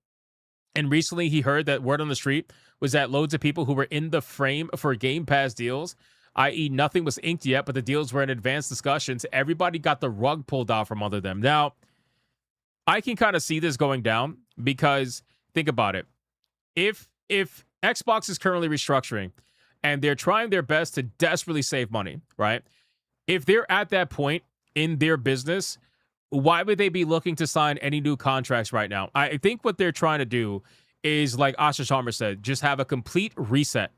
and recently he heard that word on the street was that loads of people who were in the frame for Game Pass deals, i.e. nothing was inked yet, but the deals were in advanced discussions, everybody got the rug pulled out from under them. Now, I can kind of see this going down because, think about it. If Xbox is currently restructuring and they're trying their best to desperately save money, right? If they're at that point in their business, why would they be looking to sign any new contracts right now? I think what they're trying to do is, like Asha Sharma said, just have a complete reset.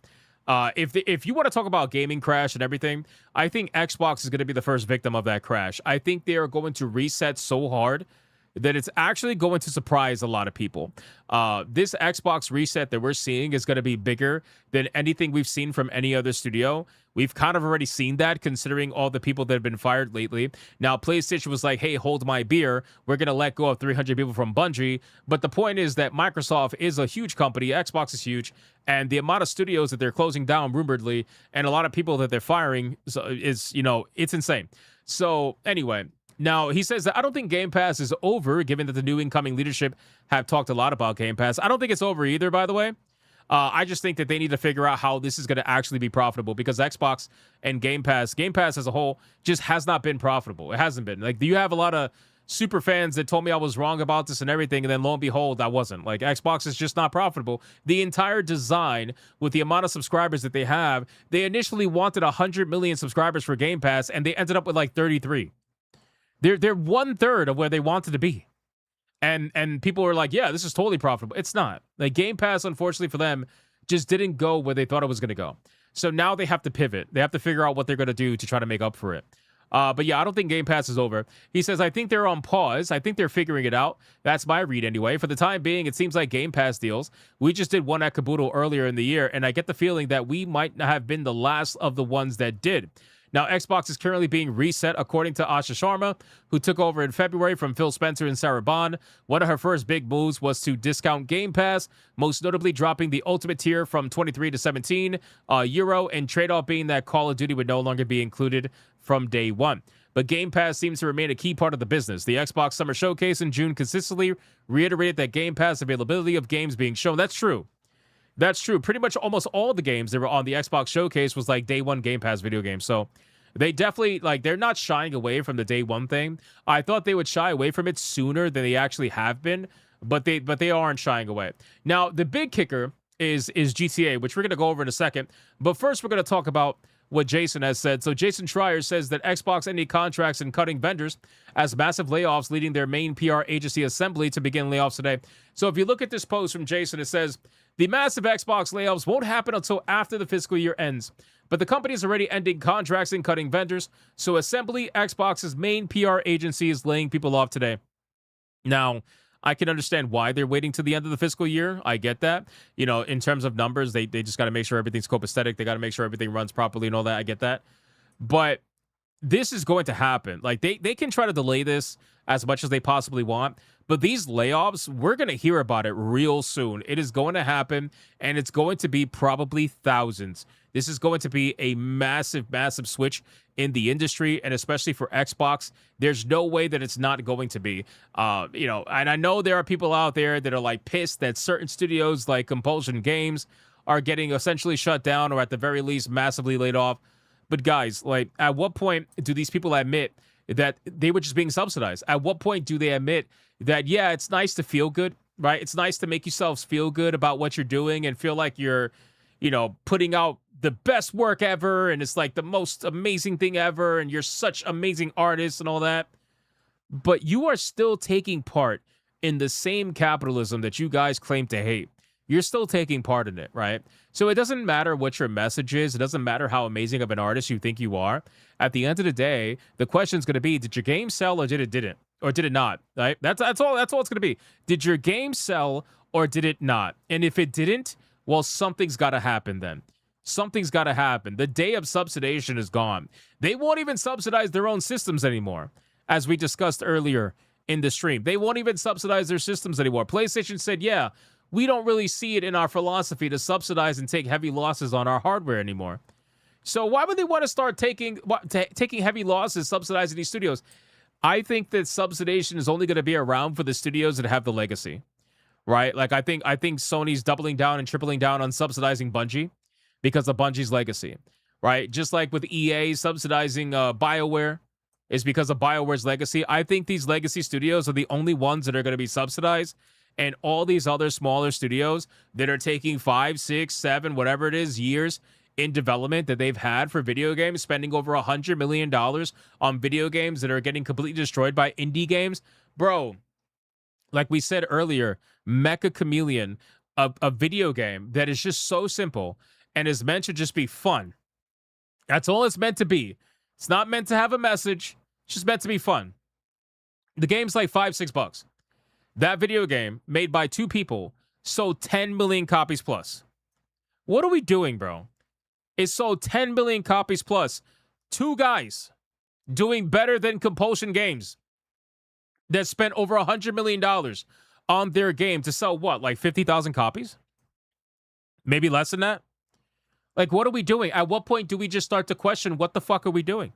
If you want to talk about gaming crash and everything, I think Xbox is going to be the first victim of that crash. I think they are going to reset so hard that it's actually going to surprise a lot of people. This Xbox reset that we're seeing is going to be bigger than anything we've seen from any other studio. We've kind of already seen that, considering all the people that have been fired lately. Now, PlayStation was like, hey, hold my beer. We're going to let go of 300 people from Bungie. But the point is that Microsoft is a huge company. Xbox is huge. And the amount of studios that they're closing down, rumoredly, and a lot of people that they're firing is, you know, it's insane. So, anyway. Now, he says that I don't think Game Pass is over, given that the new incoming leadership have talked a lot about Game Pass. I don't think it's over either, by the way. I just think that they need to figure out how this is going to actually be profitable, because Xbox and Game Pass as a whole just has not been profitable. It hasn't been. Like, you have a lot of super fans that told me I was wrong about this and everything, and then lo and behold, I wasn't. Like, Xbox is just not profitable. The entire design, with the amount of subscribers that they have, they initially wanted 100 million subscribers for Game Pass, and they ended up with like 33. They're 1/3 of where they wanted to be. And people were like, yeah, this is totally profitable. It's not. Like, Game Pass, unfortunately for them, just didn't go where they thought it was going to go. So now they have to pivot. They have to figure out what they're going to do to try to make up for it. But yeah, I don't think Game Pass is over. He says, I think they're on pause. I think they're figuring it out. That's my read anyway. For the time being, it seems like Game Pass deals. We just did one at Caboodle earlier in the year, and I get the feeling that we might have been the last of the ones that did. Now, Xbox is currently being reset, according to Asha Sharma, who took over in February from Phil Spencer and Sarah Bond. One of her first big moves was to discount Game Pass, most notably dropping the Ultimate tier from 23 to 17 euro, and trade-off being that Call of Duty would no longer be included from day one. But Game Pass seems to remain a key part of the business. The Xbox Summer Showcase in June consistently reiterated that Game Pass availability of games being shown. That's true. That's true. Pretty much almost all the games that were on the Xbox Showcase was like day one Game Pass video games. So They definitely, like, they're not shying away from the day one thing. I thought they would shy away from it sooner than they actually have been, but they aren't shying away. Now, the big kicker is GTA, which we're going to go over in a second. But first, we're going to talk about what Jason has said. So Jason Schreier says that Xbox ending contracts and cutting vendors as massive layoffs, leading their main PR agency Assembly to begin layoffs today. So if you look at this post from Jason, it says, the massive Xbox layoffs won't happen until after the fiscal year ends. But the company is already ending contracts and cutting vendors. So Assembly, Xbox's main PR agency, is laying people off today. Now, I can understand why they're waiting to the end of the fiscal year. I get that. You know, in terms of numbers, they just got to make sure everything's copacetic. They got to make sure everything runs properly and all that. I get that. But this is going to happen. Like, they can try to delay this as much as they possibly want. But these layoffs, we're going to hear about it real soon. It is going to happen, and it's going to be probably thousands. This is going to be a massive, massive switch in the industry, and especially for Xbox. There's no way that it's not going to be. You know, and I know there are people out there that are like pissed that certain studios like Compulsion Games are getting essentially shut down or at the very least massively laid off. But guys, like, at what point do these people admit that they were just being subsidized? At what point do they admit that, yeah, it's nice to feel good, right? It's nice to make yourselves feel good about what you're doing and feel like you're, you know, putting out the best work ever, and it's like the most amazing thing ever, and you're such amazing artists and all that. But you are still taking part in the same capitalism that you guys claim to hate. You're still taking part in it, right? So it doesn't matter what your message is. It doesn't matter how amazing of an artist you think you are. At the end of the day, the question's going to be, did your game sell or did it didn't? Or did it not? Right? That's all it's going to be. Did your game sell or did it not? And if it didn't, well, something's got to happen then. Something's got to happen. The day of subsidization is gone. They won't even subsidize their own systems anymore, as we discussed earlier in the stream. They won't even subsidize their systems anymore. PlayStation said, yeah, we don't really see it in our philosophy to subsidize and take heavy losses on our hardware anymore. So why would they want to start taking heavy losses, subsidizing these studios? I think that subsidization is only going to be around for the studios that have the legacy, right? Like, I think Sony's doubling down and tripling down on subsidizing Bungie because of Bungie's legacy, right? Just like with EA subsidizing BioWare is because of BioWare's legacy. I think these legacy studios are the only ones that are going to be subsidized, and all these other smaller studios that are taking 5, 6, 7, whatever it is, years in development that they've had for video games, spending over $100 million on video games that are getting completely destroyed by indie games. Bro, like we said earlier, Mecha Chameleon, a video game that is just so simple and is meant to just be fun. That's all it's meant to be. It's not meant to have a message. It's just meant to be fun. The game's like $5-6. That video game, made by 2 people, sold 10 million copies plus. What are we doing, bro? It sold 10 million copies plus. 2 guys doing better than Compulsion Games that spent over $100 million on their game to sell what, like 50,000 copies? Maybe less than that? Like, what are we doing? At what point do we just start to question what the fuck are we doing?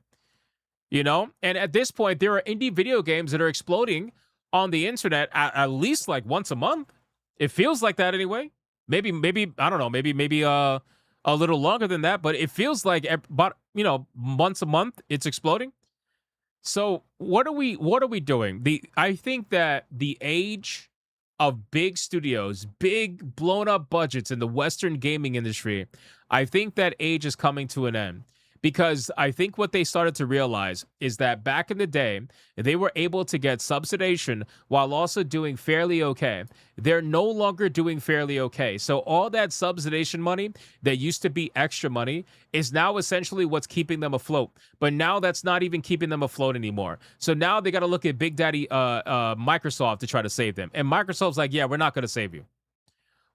You know? And at this point, there are indie video games that are exploding on the internet at least like once a month. It feels like that anyway. Maybe I don't know, maybe a little longer than that, but it feels like about, you know, once a month it's exploding. So what are we doing? I think that the age of big studios, big blown up budgets in the Western gaming industry, I think that age is coming to an end. Because I think what they started to realize is that back in the day, they were able to get subsidization while also doing fairly okay. They're no longer doing fairly okay. So all that subsidization money that used to be extra money is now essentially what's keeping them afloat. But now that's not even keeping them afloat anymore. So now they got to look at Big Daddy Microsoft to try to save them. And Microsoft's like, yeah, we're not going to save you.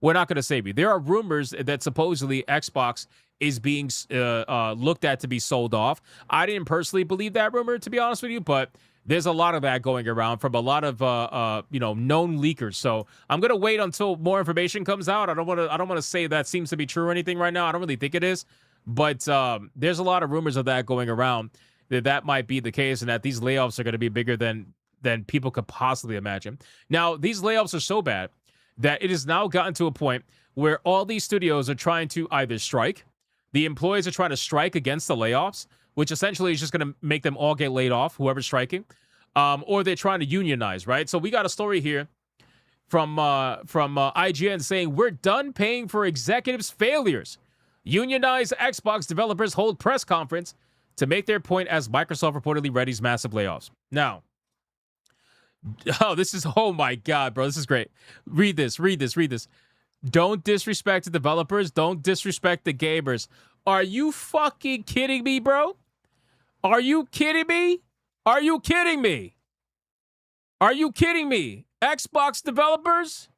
We're not going to save you. There are rumors that supposedly Xbox is being looked at to be sold off. I didn't personally believe that rumor, to be honest with you, but there's a lot of that going around from a lot of known leakers. So I'm gonna wait until more information comes out. I don't want to say that seems to be true or anything right now. I don't really think it is, but there's a lot of rumors of that going around that might be the case, and that these layoffs are going to be bigger than people could possibly imagine. Now, these layoffs are so bad that it has now gotten to a point where all these studios are trying to either strike. The employees are trying to strike against the layoffs, which essentially is just going to make them all get laid off, whoever's striking, or they're trying to unionize, right? So we got a story here from IGN saying, we're done paying for executives' failures. Unionized Xbox developers hold press conference to make their point as Microsoft reportedly readies massive layoffs. Now, oh my God, bro, this is great. Read this. Don't disrespect the developers. Don't disrespect the gamers. Are you fucking kidding me, bro? Are you kidding me? Are you kidding me? Are you kidding me? Xbox developers?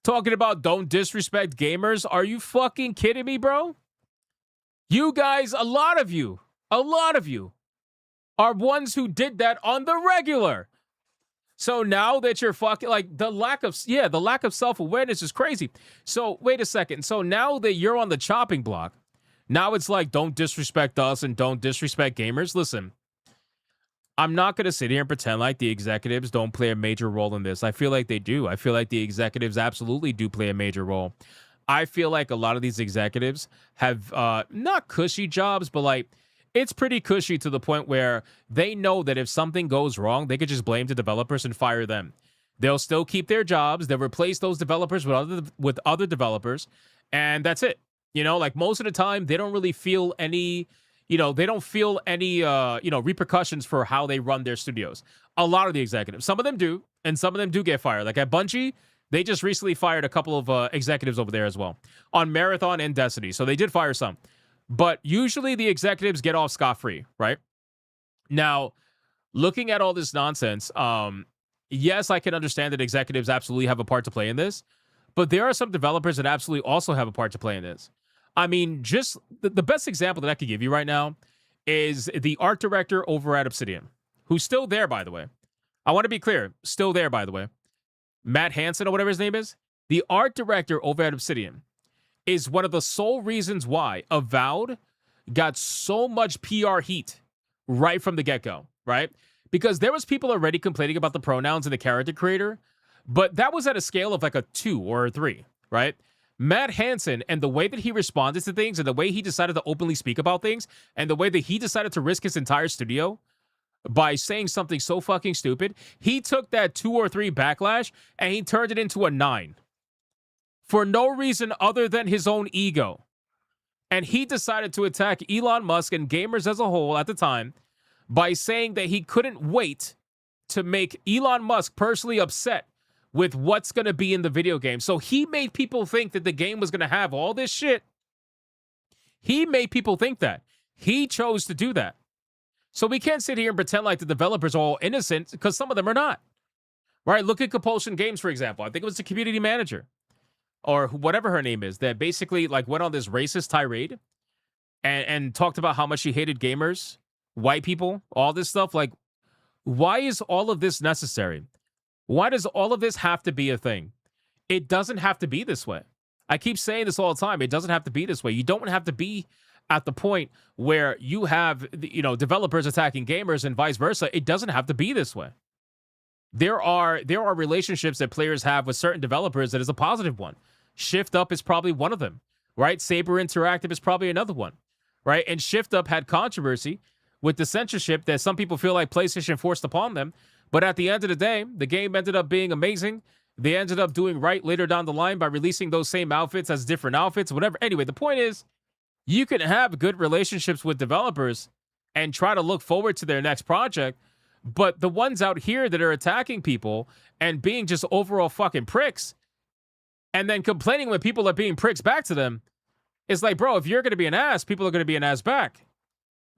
Talking about don't disrespect gamers? Are you fucking kidding me, bro? You guys, a lot of you are ones who did that on the regular. So now that you're fucking, like, the lack of self-awareness is crazy. So wait a second. So now that you're on the chopping block, now it's like, don't disrespect us and don't disrespect gamers. Listen, I'm not going to sit here and pretend like the executives don't play a major role in this. I feel like they do. I feel like the executives absolutely do play a major role. I feel like a lot of these executives have not cushy jobs, but like it's pretty cushy to the point where they know that if something goes wrong, they could just blame the developers and fire them. They'll still keep their jobs. They'll replace those developers with other developers, and that's it. You know, like most of the time, they don't really feel any, repercussions for how they run their studios. A lot of the executives, some of them do, and some of them do get fired. Like at Bungie, they just recently fired a couple of executives over there as well on Marathon and Destiny. So they did fire some. But usually the executives get off scot-free, right? Now, looking at all this nonsense, yes, I can understand that executives absolutely have a part to play in this, but there are some developers that absolutely also have a part to play in this. I mean, just the best example that I could give you right now is the art director over at Obsidian, who's still there, by the way. I want to be clear, still there, by the way. Matt Hansen, or whatever his name is, the art director over at Obsidian, is one of the sole reasons why Avowed got so much PR heat right from the get-go, right? Because there was people already complaining about the pronouns in the character creator, but that was at a scale of like a 2 or a 3, right? Matt Hansen and the way that he responded to things and the way he decided to openly speak about things and the way that he decided to risk his entire studio by saying something so fucking stupid, he took that 2 or 3 backlash and he turned it into a 9. For no reason other than his own ego. And he decided to attack Elon Musk and gamers as a whole at the time by saying that he couldn't wait to make Elon Musk personally upset with what's going to be in the video game. So he made people think that the game was going to have all this shit. He made people think that. He chose to do that. So we can't sit here and pretend like the developers are all innocent, because some of them are not. Right? Look at Compulsion Games, for example. I think it was the community manager, or whatever her name is, that basically like went on this racist tirade and talked about how much she hated gamers, white people, all this stuff. Like, why is all of this necessary? Why does all of this have to be a thing? It doesn't have to be this way. I keep saying this all the time. It doesn't have to be this way. You don't have to be at the point where you have, developers attacking gamers and vice versa. It doesn't have to be this way. There are relationships that players have with certain developers that is a positive one. Shift Up is probably one of them, right? Saber Interactive is probably another one, right? And Shift Up had controversy with the censorship that some people feel like PlayStation forced upon them. But at the end of the day, the game ended up being amazing. They ended up doing right later down the line by releasing those same outfits as different outfits, whatever. Anyway, the point is, you can have good relationships with developers and try to look forward to their next project. But the ones out here that are attacking people and being just overall fucking pricks and then complaining when people are being pricks back to them, it's like, bro, if you're going to be an ass, people are going to be an ass back.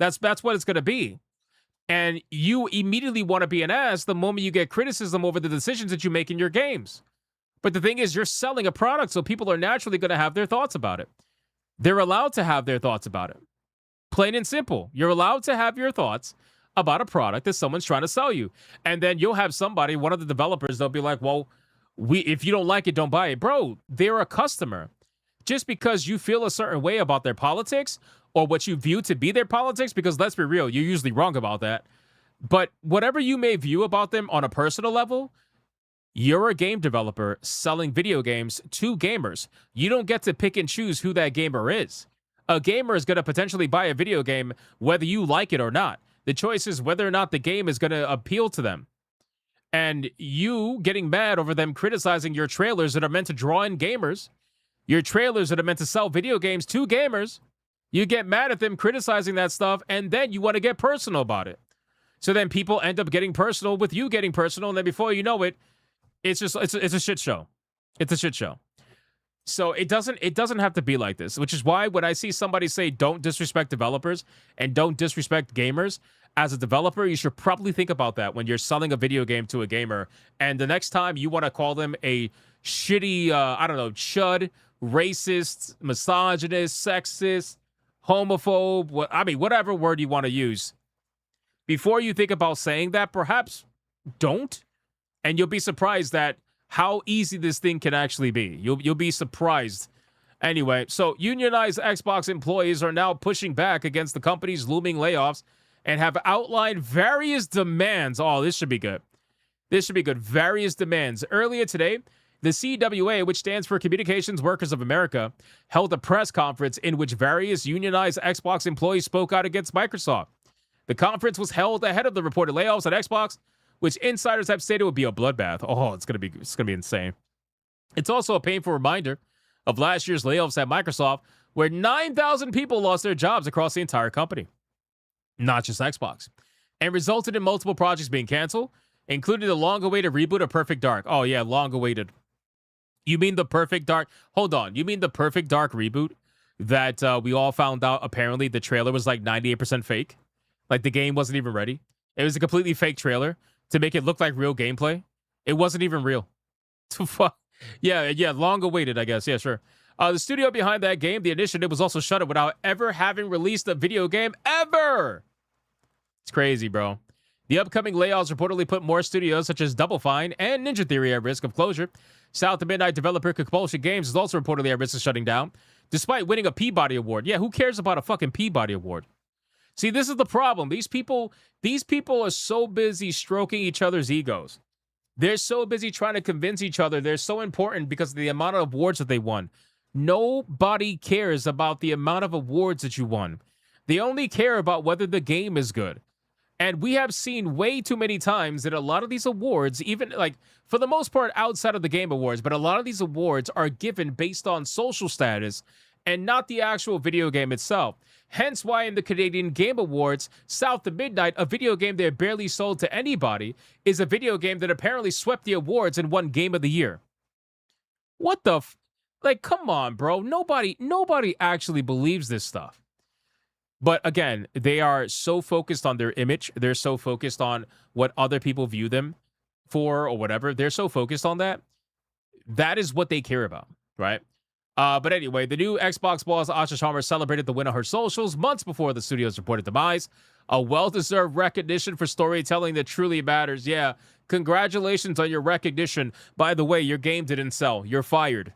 That's what it's going to be. And you immediately want to be an ass the moment you get criticism over the decisions that you make in your games. But the thing is, you're selling a product, so people are naturally going to have their thoughts about it. They're allowed to have their thoughts about it. Plain and simple. You're allowed to have your thoughts about a product that someone's trying to sell you. And then you'll have somebody, one of the developers, they'll be like, well, if you don't like it, don't buy it. Bro, they're a customer. Just because you feel a certain way about their politics or what you view to be their politics, because let's be real, you're usually wrong about that. But whatever you may view about them on a personal level, you're a game developer selling video games to gamers. You don't get to pick and choose who that gamer is. A gamer is going to potentially buy a video game whether you like it or not. The choice is whether or not the game is going to appeal to them. And you getting mad over them criticizing your trailers that are meant to draw in gamers, your trailers that are meant to sell video games to gamers, you get mad at them criticizing that stuff, and then you want to get personal about it. So then people end up getting personal with you getting personal, and then before you know it, it's a shit show. It's a shit show. So it doesn't have to be like this, which is why when I see somebody say don't disrespect developers and don't disrespect gamers, as a developer, you should probably think about that when you're selling a video game to a gamer. And the next time you want to call them a shitty, I don't know, chud, racist, misogynist, sexist, homophobe, whatever word you want to use, before you think about saying that, perhaps don't. And you'll be surprised at how easy this thing can actually be. You'll be surprised. Anyway, so unionized Xbox employees are now pushing back against the company's looming layoffs and have outlined various demands. Oh, this should be good. This should be good. Various demands. Earlier today, the CWA, which stands for Communications Workers of America, held a press conference in which various unionized Xbox employees spoke out against Microsoft. The conference was held ahead of the reported layoffs at Xbox, which insiders have stated would be a bloodbath. Oh, it's gonna be insane. It's also a painful reminder of last year's layoffs at Microsoft, where 9,000 people lost their jobs across the entire company, not just Xbox, and resulted in multiple projects being canceled, including the long-awaited reboot of Perfect Dark. Oh yeah, long-awaited. You mean the Perfect Dark? Hold on. You mean the Perfect Dark reboot that we all found out apparently the trailer was like 98% fake? Like the game wasn't even ready. It was a completely fake trailer to make it look like real gameplay. It wasn't even real. Yeah, long awaited, I guess. Yeah, sure. The studio behind that game, the initiative, was also shuttered without ever having released a video game ever. It's crazy, bro. The upcoming layoffs reportedly put more studios such as Double Fine and Ninja Theory at risk of closure. South of Midnight developer Compulsion Games is also reportedly at risk of shutting down, despite winning a Peabody Award. Yeah, who cares about a fucking Peabody Award? See, this is the problem. These people are so busy stroking each other's egos. They're so busy trying to convince each other they're so important because of the amount of awards that they won. Nobody cares about the amount of awards that you won. They only care about whether the game is good. And we have seen way too many times that a lot of these awards, even like for the most part outside of the Game Awards, but a lot of these awards are given based on social status and not the actual video game itself. Hence why in the Canadian Game Awards, South of Midnight, a video game they barely sold to anybody, is a video game that apparently swept the awards and won Game of the Year. What the like, come on, bro. Nobody actually believes this stuff. But again, they are so focused on their image. They're so focused on what other people view them for or whatever. They're so focused on that. That is what they care about, right? But anyway, the new Xbox boss, Asha Sharma, celebrated the win on her socials months before the studio's reported demise. A well-deserved recognition for storytelling that truly matters. Yeah, congratulations on your recognition. By the way, your game didn't sell. You're fired.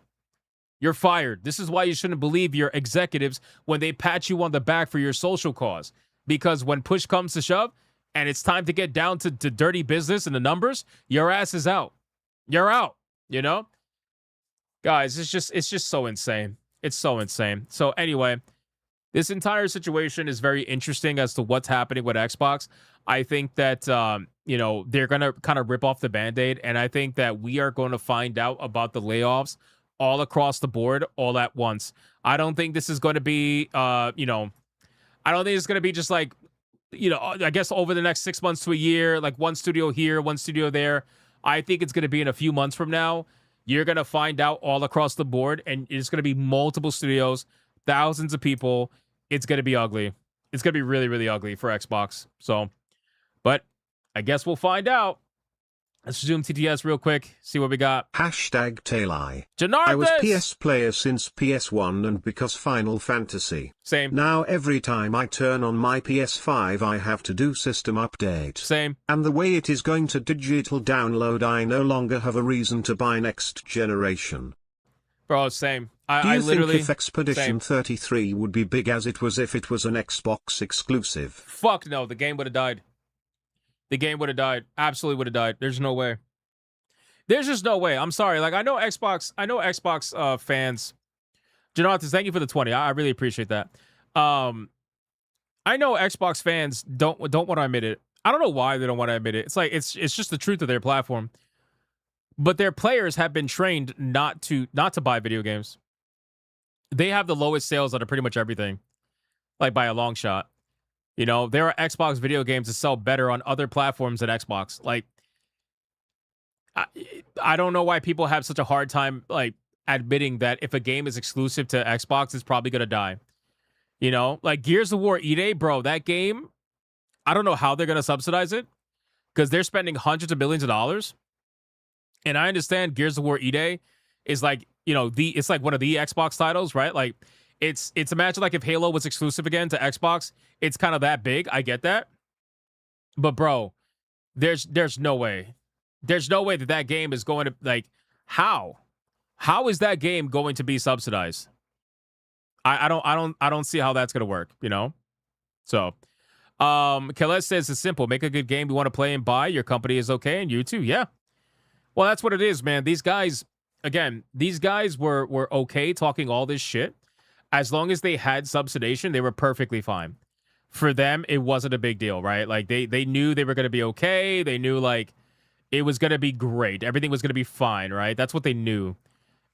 You're fired. This is why you shouldn't believe your executives when they pat you on the back for your social cause. Because when push comes to shove and it's time to get down to dirty business and the numbers, your ass is out. You're out, you know? Guys, it's just so insane. It's so insane. So anyway, this entire situation is very interesting as to what's happening with Xbox. I think that, they're going to kind of rip off the Band-Aid. And I think that we are going to find out about the layoffs all across the board, all at once. I don't think this is going to be, I don't think it's going to be just like, I guess over the next 6 months to a year, like one studio here, one studio there. I think it's going to be in a few months from now. You're going to find out all across the board, and it's going to be multiple studios, thousands of people. It's going to be ugly. It's going to be really, really ugly for Xbox. So, but I guess we'll find out. Let's zoom TTS real quick, see what we got. Hashtag Taileye. Janardis! I was PS player since PS1 and because Final Fantasy. Same. Now every time I turn on my PS5 I have to do system update. Same. And the way it is going to digital download I no longer have a reason to buy next generation. Bro, same. Do you literally think if Expedition 33 would be big as it was if it was an Xbox exclusive? Fuck no, the game would have died. The game would have died. Absolutely would have died. There's no way. There's just no way. I'm sorry. Like I know Xbox fans Jonathan, thank you for the 20. I really appreciate that. I know Xbox fans don't want to admit it. I don't know why they don't want to admit it. It's like it's just the truth of their platform. But their players have been trained not to buy video games. They have the lowest sales out of pretty much everything, like by a long shot. You know, there are Xbox video games that sell better on other platforms than Xbox. Like, I don't know why people have such a hard time like admitting that if a game is exclusive to Xbox, it's probably gonna die. You know, like Gears of War E-Day, bro, that game, I don't know how they're gonna subsidize it because they're spending hundreds of millions of dollars. And I understand Gears of War E-Day is like, you know, it's like one of the Xbox titles, right? Like it's imagine like if Halo was exclusive again to Xbox, it's kind of that big. I get that. But bro, there's no way. There's no way that game is going to like how is that game going to be subsidized? I don't see how that's going to work, you know? So, Kales says it's simple. Make a good game you want to play and buy. Your company is okay and you too. Yeah. Well, that's what it is, man. These guys, again, were okay talking all this shit. As long as they had subsidization, they were perfectly fine. For them, it wasn't a big deal, right? Like, they knew they were going to be okay. They knew, like, it was going to be great. Everything was going to be fine, right? That's what they knew.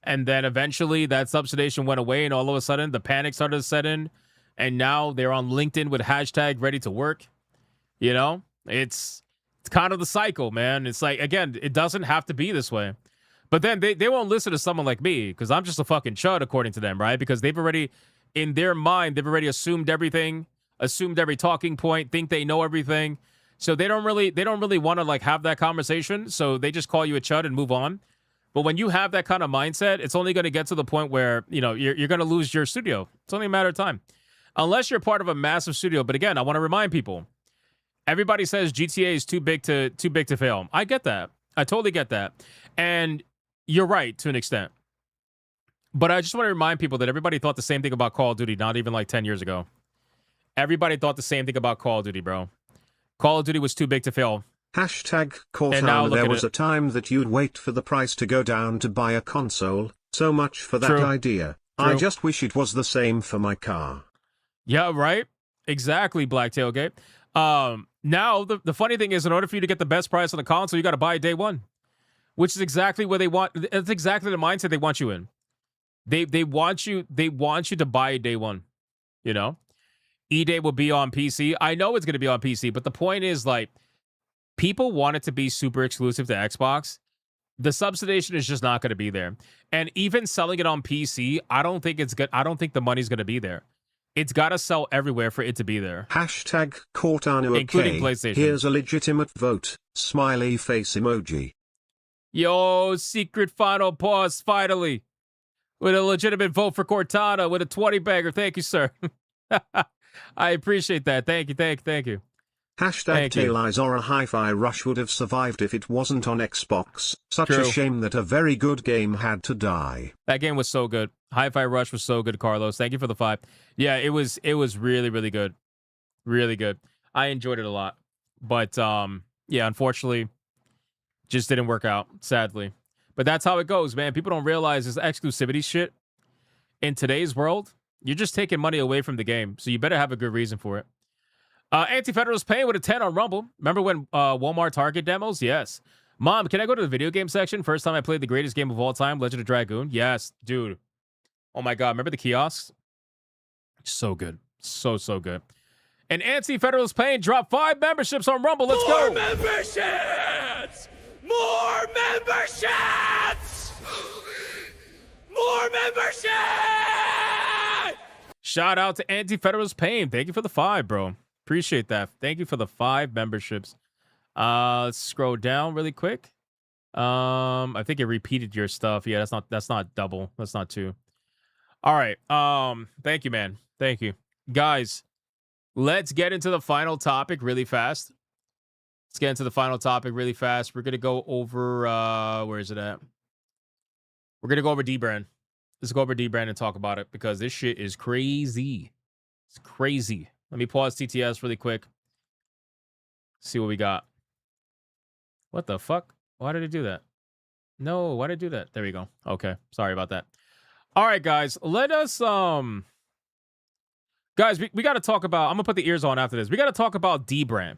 And then eventually that subsidization went away, and all of a sudden the panic started to set in. And now they're on LinkedIn with hashtag ready to work. You know? It's kind of the cycle, man. It's like, again, it doesn't have to be this way. But then they won't listen to someone like me because I'm just a fucking chud, according to them, right? Because they've already, in their mind, they've already assumed everything, assumed every talking point, think they know everything. So they don't really want to like have that conversation. So they just call you a chud and move on. But when you have that kind of mindset, it's only going to get to the point where, you know, you're going to lose your studio. It's only a matter of time. Unless you're part of a massive studio. But again, I want to remind people, everybody says GTA is too big to fail. I get that. I totally get that. And you're right to an extent. But I just want to remind people that everybody thought the same thing about Call of Duty, not even like 10 years ago. Everybody thought the same thing about Call of Duty, bro. Call of Duty was too big to fail. Hashtag Cortana, there was a time that you'd wait for the price to go down to buy a console. So much for that True. idea. True. I just wish it was the same for my car. Yeah, right? Exactly, Black Tailgate. Now, the funny thing is, in order for you to get the best price on the console, you got to buy it day one. Which is exactly what they want. It's exactly the mindset they want you in. They want you to buy it day one. You know? E-Day will be on PC. I know it's going to be on PC, but the point is, like, people want it to be super exclusive to Xbox. The subsidization is just not going to be there. And even selling it on PC, I don't think it's good. I don't think the money's going to be there. It's got to sell everywhere for it to be there. Hashtag Cortana, including okay. PlayStation. Here's a legitimate vote. Smiley face emoji. Yo, secret final pause, finally. With a legitimate vote for Cortana with a 20-bagger. Thank you, sir. I appreciate that. Thank you. Hashtag Tailies or a Hi-Fi Rush would have survived if it wasn't on Xbox. Such True. a shame that a very good game had to die. That game was so good. Hi-Fi Rush was so good, Carlos. Thank you for the 5. Yeah, it was really, really good. Really good. I enjoyed it a lot. But, yeah, unfortunately, just didn't work out, sadly. But that's how it goes, man. People don't realize this exclusivity shit. In today's world, you're just taking money away from the game. So you better have a good reason for it. Anti-Federalist paying with a 10 on Rumble. Remember when Walmart Target demos? Yes. Mom, can I go to the video game section? First time I played the greatest game of all time, Legend of Dragoon. Yes, dude. Oh my God. Remember the kiosks? So good. So good. And Anti-Federalist paying dropped 5 memberships on Rumble. Let's go. More memberships! More memberships! More memberships! Shout out to Anti-Federalist Pain. Thank you for the 5, bro. Appreciate that. Thank you for the 5 memberships. Let's scroll down really quick. I think it repeated your stuff. Yeah, that's not double. That's not 2. All right. Thank you, man. Thank you. Guys, let's get into the final topic really fast. We're gonna go over where is it at? We're gonna go over Dbrand. Let's go over Dbrand and talk about it because this shit is crazy. It's crazy. Let me pause TTS really quick. See what we got. What the fuck? Why did it do that? No, why did it do that? There we go. Okay. Sorry about that. All right, guys, let us guys, we got to talk about, I'm gonna put the ears on after this. We got to talk about Dbrand.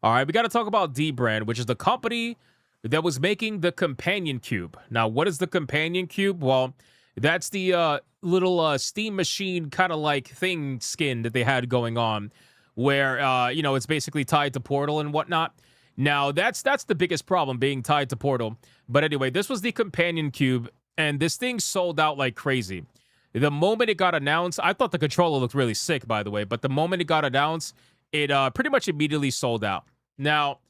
All right, we got to talk about Dbrand, which is the company that was making the companion cube. Now, what is the companion cube? Well, that's the little steam machine kind of like thing skin that they had going on, where you know, it's basically tied to Portal and whatnot. Now, that's the biggest problem, being tied to Portal. But anyway, this was the companion cube, and this thing sold out like crazy. The moment it got announced, I thought the controller looked really sick, by the way, but the moment it got announced, it pretty much immediately sold out. Now,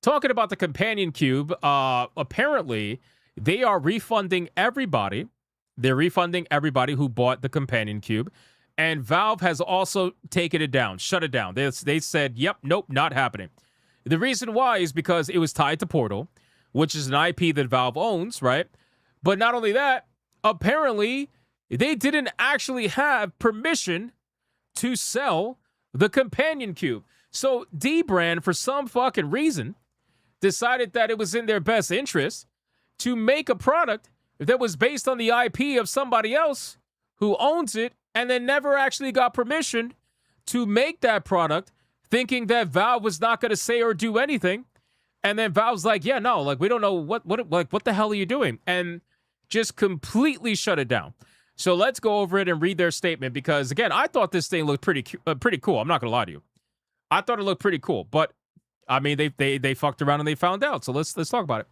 talking about the companion cube, apparently they are refunding everybody. They're refunding everybody who bought the companion cube, and Valve has also taken it down, shut it down. They said, yep, nope, not happening. The reason why is because it was tied to Portal, which is an IP that Valve owns, right? But not only that, apparently they didn't actually have permission to sell the companion cube. So Dbrand, for some fucking reason, decided that it was in their best interest to make a product that was based on the IP of somebody else who owns it, and then never actually got permission to make that product, thinking that Valve was not going to say or do anything. And then Valve's like, yeah, no, like, we don't know what the hell are you doing? And just completely shut it down. So let's go over it and read their statement, because again, I thought this thing looked pretty cool. I'm not going to lie to you. I thought it looked pretty cool, but I mean, they fucked around and they found out. So let's talk about it.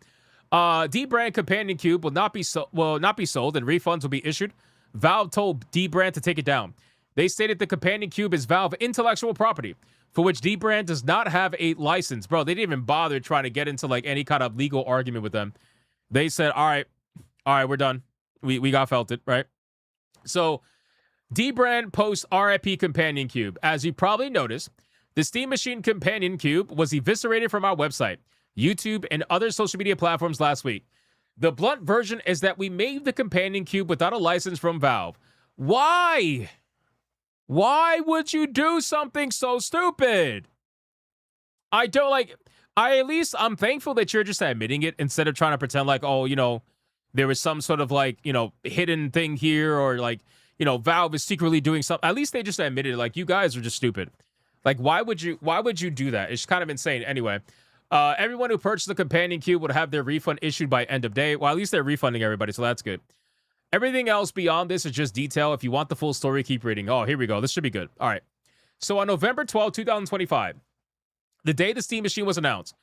Dbrand companion cube will not be sold, and refunds will be issued. Valve told Dbrand to take it down. They stated the companion cube is Valve intellectual property, for which Dbrand does not have a license. Bro, they didn't even bother trying to get into like any kind of legal argument with them. They said, all right, we're done. We got felted, right? So Dbrand posts RIP companion cube. As you probably noticed, the Steam Machine companion cube was eviscerated from our website, YouTube, and other social media platforms last week. The blunt version is that we made the companion cube without a license from Valve. Why? Why would you do something so stupid? I'm thankful that you're just admitting it instead of trying to pretend like, oh, you know, there was some sort of like, you know, hidden thing here, or like, you know, Valve is secretly doing something. At least they just admitted it. Like, you guys are just stupid. Like, why would you do that? It's kind of insane. Anyway, everyone who purchased the companion cube would have their refund issued by end of day. Well, at least they're refunding everybody, so that's good. Everything else beyond this is just detail. If you want the full story, keep reading. Oh, here we go. This should be good. All right. So on November 12, 2025, the day the Steam Machine was announced,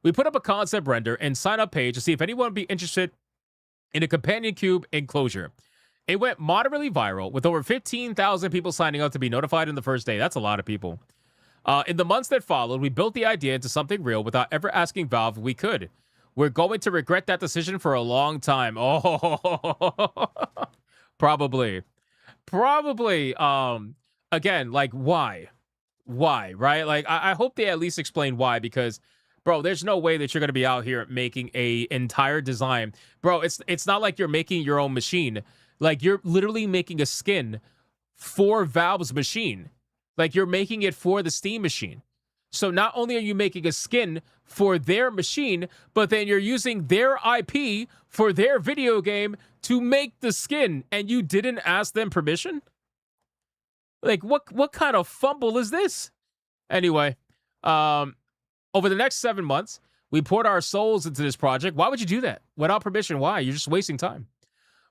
we put up a concept render and sign-up page to see if anyone would be interested in a companion cube enclosure. It went moderately viral, with over 15,000 people signing up to be notified in the first day. That's a lot of people. In the months that followed, we built the idea into something real without ever asking Valve if we could. We're going to regret that decision for a long time. Oh, probably. Again, like, why? Why, right? Like, I hope they at least explain why, because, bro, there's no way that you're going to be out here making a entire design. Bro, it's not like you're making your own machine. Like, you're literally making a skin for Valve's machine. Like, you're making it for the Steam Machine. So not only are you making a skin for their machine, but then you're using their IP for their video game to make the skin, and you didn't ask them permission? Like, what kind of fumble is this? Anyway, over the next 7 months, we poured our souls into this project. Why would you do that? Without permission, why? You're just wasting time.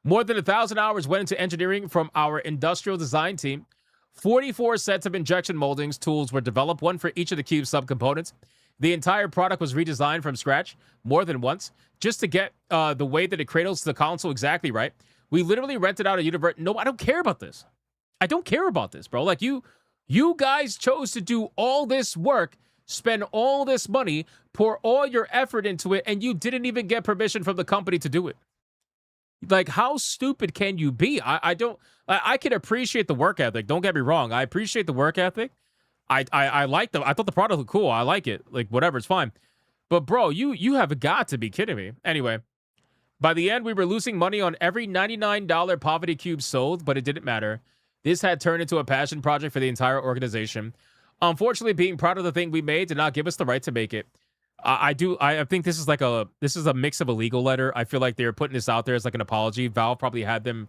More than 1,000 hours went into engineering from our industrial design team. 44 sets of injection moldings tools were developed, one for each of the cube's subcomponents. The entire product was redesigned from scratch more than once, just to get the way that it cradles the console exactly right. We literally rented out a universe. No, I don't care about this. I don't care about this, bro. Like, you guys chose to do all this work, spend all this money, pour all your effort into it, and you didn't even get permission from the company to do it. Like, how stupid can you be? I can appreciate the work ethic. Don't get me wrong. I appreciate the work ethic. I like them. I thought the product looked cool. I like it. Like, whatever, it's fine. But bro, you have got to be kidding me. Anyway, by the end, we were losing money on every $99 Poverty Cube sold, but it didn't matter. This had turned into a passion project for the entire organization. Unfortunately, being proud of the thing we made did not give us the right to make it. I think this is a mix of a legal letter. I feel like they're putting this out there as like an apology. Valve probably had them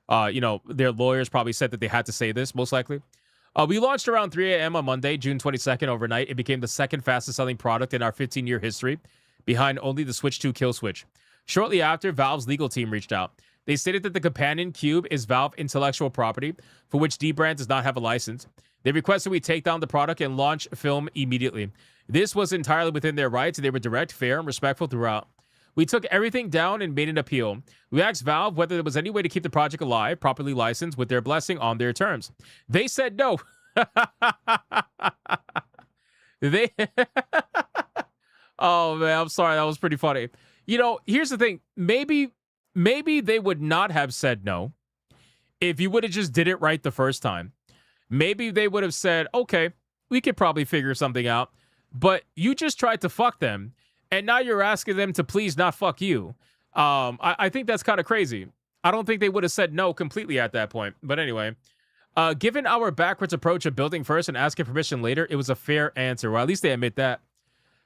You know, their lawyers probably said that they had to say this, most likely. We launched around 3 a.m. on Monday, June 22nd, overnight. It became the second fastest selling product in our 15-year history, behind only the Switch 2 Kill Switch. Shortly after, Valve's legal team reached out. They stated that the companion cube is Valve intellectual property, for which Dbrand does not have a license. They requested we take down the product and launch film immediately. This was entirely within their rights, and they were direct, fair, and respectful throughout. We took everything down and made an appeal. We asked Valve whether there was any way to keep the project alive, properly licensed, with their blessing on their terms. They said no. They... Oh, man, I'm sorry. That was pretty funny. You know, here's the thing. Maybe they would not have said no if you would have just did it right the first time. Maybe they would have said, okay, we could probably figure something out. But you just tried to fuck them, and now you're asking them to please not fuck you. I think that's kind of crazy. I don't think they would have said no completely at that point. But anyway, given our backwards approach of building first and asking permission later, it was a fair answer. Well, at least they admit that.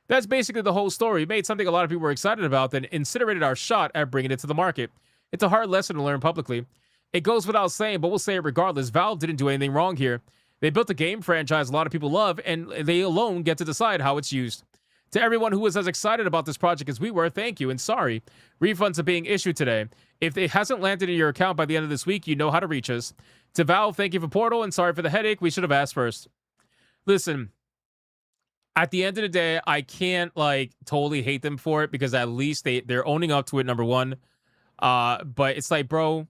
That's basically the whole story. We made something a lot of people were excited about, then incinerated our shot at bringing it to the market. It's a hard lesson to learn publicly. It goes without saying, but we'll say it regardless. Valve didn't do anything wrong here. They built a game franchise a lot of people love, and they alone get to decide how it's used. To everyone who was as excited about this project as we were, thank you and sorry. Refunds are being issued today. If it hasn't landed in your account by the end of this week, you know how to reach us. To Valve, thank you for Portal, and sorry for the headache. We should have asked first. Listen, at the end of the day, I can't, like, totally hate them for it, because at least they're owning up to it, number one. But it's like, bro,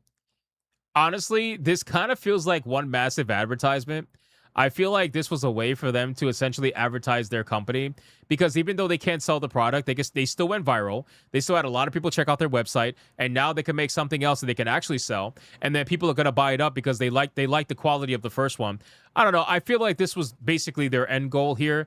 honestly, this kind of feels like one massive advertisement. I feel like this was a way for them to essentially advertise their company, because even though they can't sell the product, they still went viral. They still had a lot of people check out their website, and now they can make something else that they can actually sell, and then people are going to buy it up because they like the quality of the first one. I don't know. I feel like this was basically their end goal here,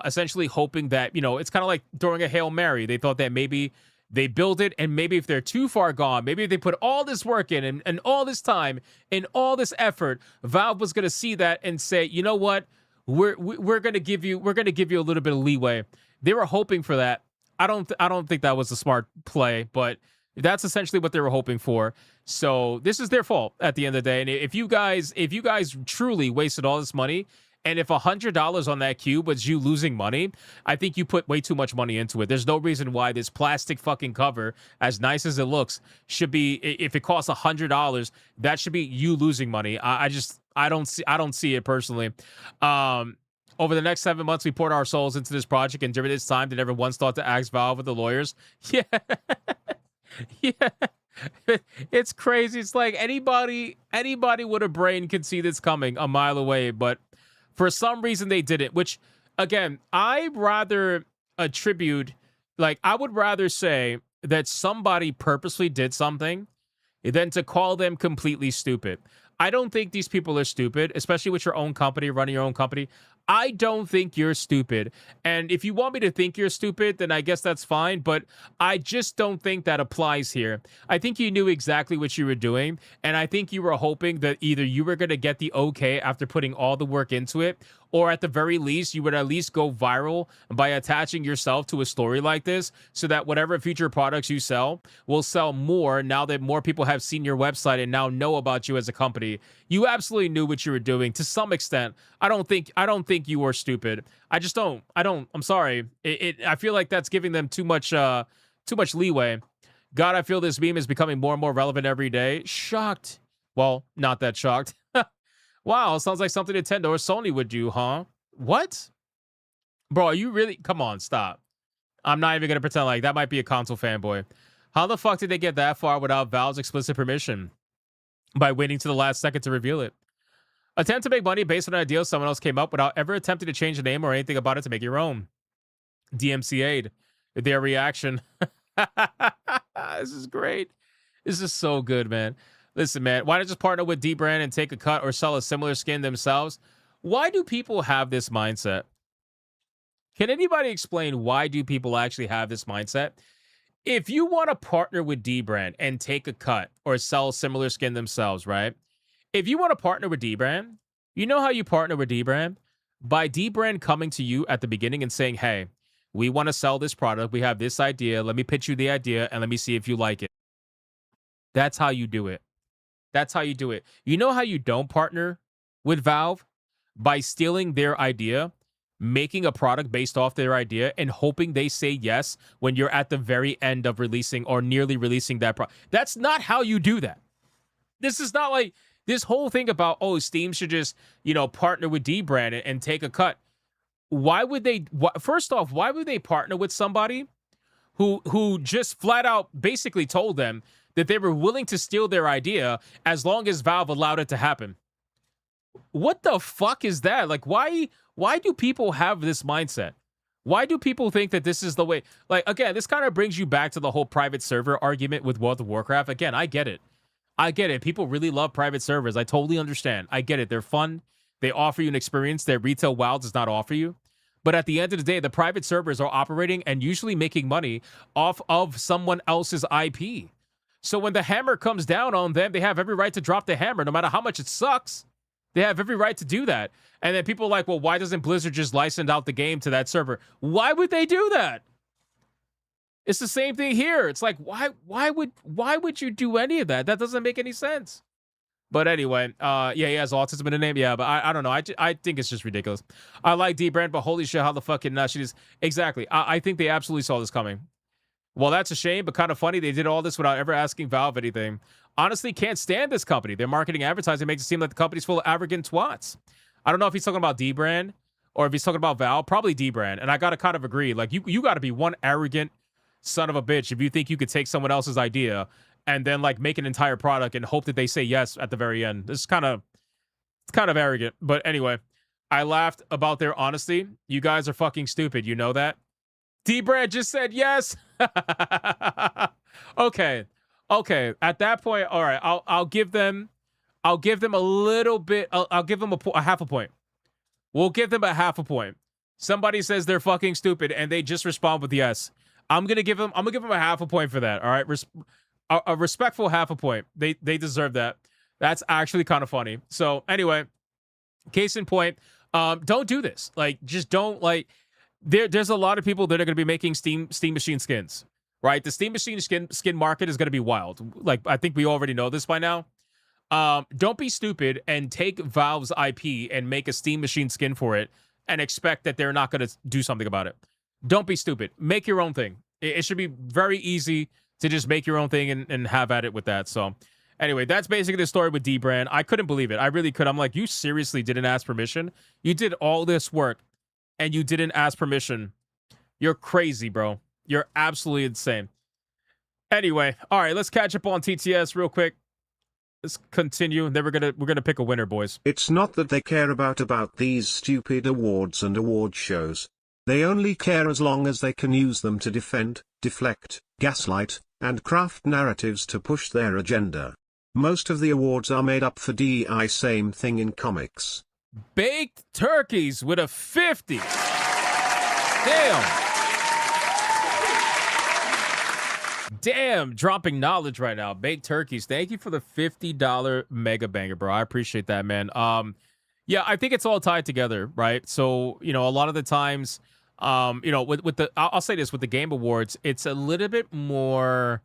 essentially hoping that, you know, it's kind of like throwing a Hail Mary. They thought that maybe they build it, and maybe if they're too far gone, maybe if they put all this work in and all this time and all this effort, Valve was going to see that and say, you know what, we're going to give you a little bit of leeway. They were hoping for that. I don't think that was a smart play, but that's essentially what they were hoping for. So this is their fault at the end of the day. And if you guys truly wasted all this money, and if $100 on that cube was you losing money, I think you put way too much money into it. There's no reason why this plastic fucking cover, as nice as it looks, should be, if it costs $100, that should be you losing money. I don't see it personally. Over the next 7 months, we poured our souls into this project, and during this time, they never once thought to ask Valve or the lawyers. Yeah. Yeah. It's crazy. It's like anybody with a brain could see this coming a mile away, but for some reason they didn't, which, again, I would rather say that somebody purposely did something than to call them completely stupid. I don't think these people are stupid, especially with your own company, running your own company. I don't think you're stupid. And if you want me to think you're stupid, then I guess that's fine. But I just don't think that applies here. I think you knew exactly what you were doing. And I think you were hoping that either you were going to get the okay after putting all the work into it, or at the very least, you would at least go viral by attaching yourself to a story like this, so that whatever future products you sell will sell more now that more people have seen your website and now know about you as a company. You absolutely knew what you were doing to some extent. I don't think you were stupid. I just don't. I'm sorry. I feel like that's giving them too much leeway. God, I feel this meme is becoming more and more relevant every day. Shocked. Well, not that shocked. Wow, sounds like something Nintendo or Sony would do, huh? What? Bro, are you really? Come on, stop. I'm not even going to pretend like that might be a console fanboy. How the fuck did they get that far without Valve's explicit permission? By waiting to the last second to reveal it. Attempt to make money based on an idea someone else came up without ever attempting to change the name or anything about it to make it your own. DMCA'd. Their reaction. This is great. This is so good, man. Listen, man, why not just partner with Dbrand and take a cut or sell a similar skin themselves? Why do people have this mindset? Can anybody explain why do people actually have this mindset? If you want to partner with Dbrand and take a cut or sell a similar skin themselves, right? If you want to partner with Dbrand, you know how you partner with Dbrand? By Dbrand coming to you at the beginning and saying, hey, we want to sell this product. We have this idea. Let me pitch you the idea and let me see if you like it. That's how you do it. That's how you do it. You know how you don't partner with Valve? By stealing their idea, making a product based off their idea, and hoping they say yes when you're at the very end of releasing or nearly releasing that product. That's not how you do that. This is not like this whole thing about, oh, Steam should just, partner with Dbrand and take a cut. Why would they? First off, why would they partner with somebody who just flat out basically told them that they were willing to steal their idea as long as Valve allowed it to happen? What the fuck is that? Like, why do people have this mindset? Why do people think that this is the way? Like, again, this kind of brings you back to the whole private server argument with World of Warcraft. Again, I get it. People really love private servers. I totally understand. I get it. They're fun. They offer you an experience that retail WoW does not offer you. But at the end of the day, the private servers are operating and usually making money off of someone else's IP. So when the hammer comes down on them, they have every right to drop the hammer, no matter how much it sucks. They have every right to do that. And then people are like, well, why doesn't Blizzard just license out the game to that server? Why would they do that? It's the same thing here. It's like, why would you do any of that? That doesn't make any sense. But anyway, yeah, he has autism in the name. Yeah, but I don't know. I think it's just ridiculous. I like Dbrand, but holy shit, how the fucking shit is. Exactly. I think they absolutely saw this coming. Well, that's a shame, but kind of funny. They did all this without ever asking Valve anything. Honestly, can't stand this company. Their marketing advertising makes it seem like the company's full of arrogant twats. I don't know if he's talking about Dbrand or if he's talking about Valve. Probably Dbrand. And I got to kind of agree. Like, you got to be one arrogant son of a bitch if you think you could take someone else's idea and then, like, make an entire product and hope that they say yes at the very end. It's kind of arrogant. But anyway, I laughed about their honesty. You guys are fucking stupid. You know that? Dbrand just said yes. Okay. At that point, all right. I'll give them a little bit. I'll give them a half a point. We'll give them a half a point. Somebody says they're fucking stupid and they just respond with yes. I'm gonna give them a half a point for that. All right. A respectful half a point. They deserve that. That's actually kind of funny. So anyway, case in point, don't do this. Like, just don't, like, there's a lot of people that are going to be making Steam Machine skins, right? The Steam Machine skin market is going to be wild. Like, I think we already know this by now. Don't be stupid and take Valve's IP and make a Steam Machine skin for it and expect that they're not going to do something about it. Don't be stupid. Make your own thing. It should be very easy to just make your own thing and have at it with that. So anyway, that's basically the story with Dbrand. I couldn't believe it. I really could. I'm like, you seriously didn't ask permission? You did all this work and you didn't ask permission. You're crazy, bro. You're absolutely insane. Anyway, all right, let's catch up on TTS real quick. Let's continue. Then we're gonna pick a winner, boys. It's not that they care about these stupid awards and award shows. They only care as long as they can use them to defend, deflect, gaslight, and craft narratives to push their agenda. Most of the awards are made up for DEI. Same thing in comics. Baked turkeys with a 50. Damn, dropping knowledge right now. Baked turkeys. Thank you for the $50 mega banger, bro. I appreciate that, man. Yeah, I think it's all tied together, right? So, a lot of the times, with the, I'll say this, with the Game Awards, it's a little bit more,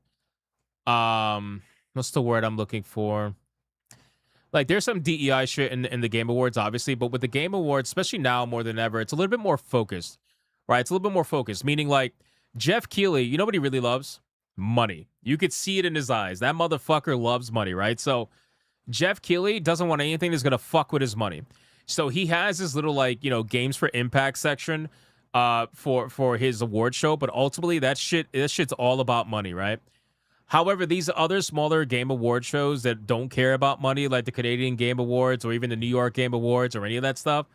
what's the word I'm looking for? Like, there's some DEI shit in the Game Awards, obviously, but with the Game Awards, especially now more than ever, it's a little bit more focused, right? It's a little bit more focused, meaning, like, Jeff Keighley, you know what he really loves? Money. You could see it in his eyes. That motherfucker loves money, right? So Jeff Keighley doesn't want anything that's going to fuck with his money. So he has this little, like, Games for Impact section for his award show, but ultimately that shit's all about money, right? However, these other smaller game award shows that don't care about money, like the Canadian Game Awards or even the New York Game Awards or any of that stuff,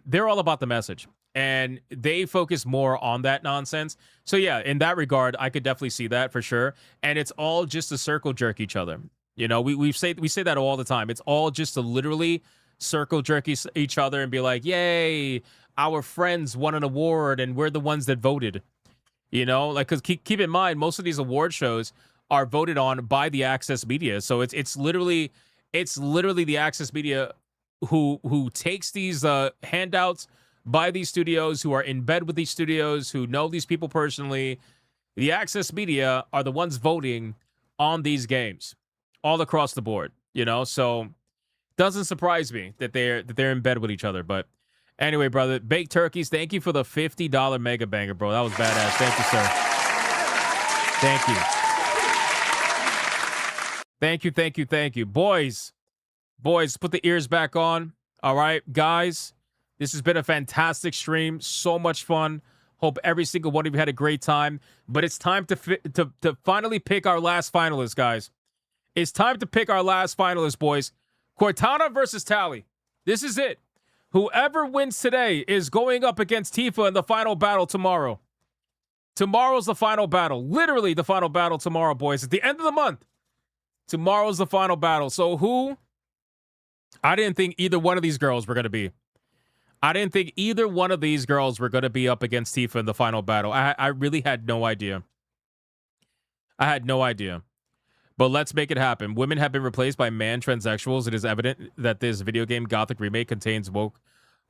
they're all about the message. And they focus more on that nonsense. So yeah, in that regard, I could definitely see that for sure. And it's all just to circle jerk each other. We say that all the time. It's all just to literally circle jerk each other and be like, yay, our friends won an award and we're the ones that voted. Because keep in mind, most of these award shows are voted on by the Access Media. So it's literally the Access Media who takes these handouts by these studios, who are in bed with these studios, who know these people personally. The Access Media are the ones voting on these games, all across the board, you know? So doesn't surprise me that they're in bed with each other. But anyway, brother, Baked Turkeys, thank you for the $50 mega banger, bro. That was badass. Thank you, sir. Thank you. Thank you, thank you, thank you. Boys, put the ears back on. All right, guys, this has been a fantastic stream. So much fun. Hope every single one of you had a great time. But it's time to finally pick our last finalist, guys. It's time to pick our last finalist, boys. Cortana versus Tally. This is it. Whoever wins today is going up against Tifa in the final battle tomorrow. Tomorrow's the final battle. Literally the final battle tomorrow, boys. At the end of the month, tomorrow's the final battle. So who? I didn't think either one of these girls were going to be. I didn't think either one of these girls were going to be up against Tifa in the final battle. I really had no idea. I had no idea. But let's make it happen. Women have been replaced by man transsexuals. It is evident that this video game Gothic remake contains woke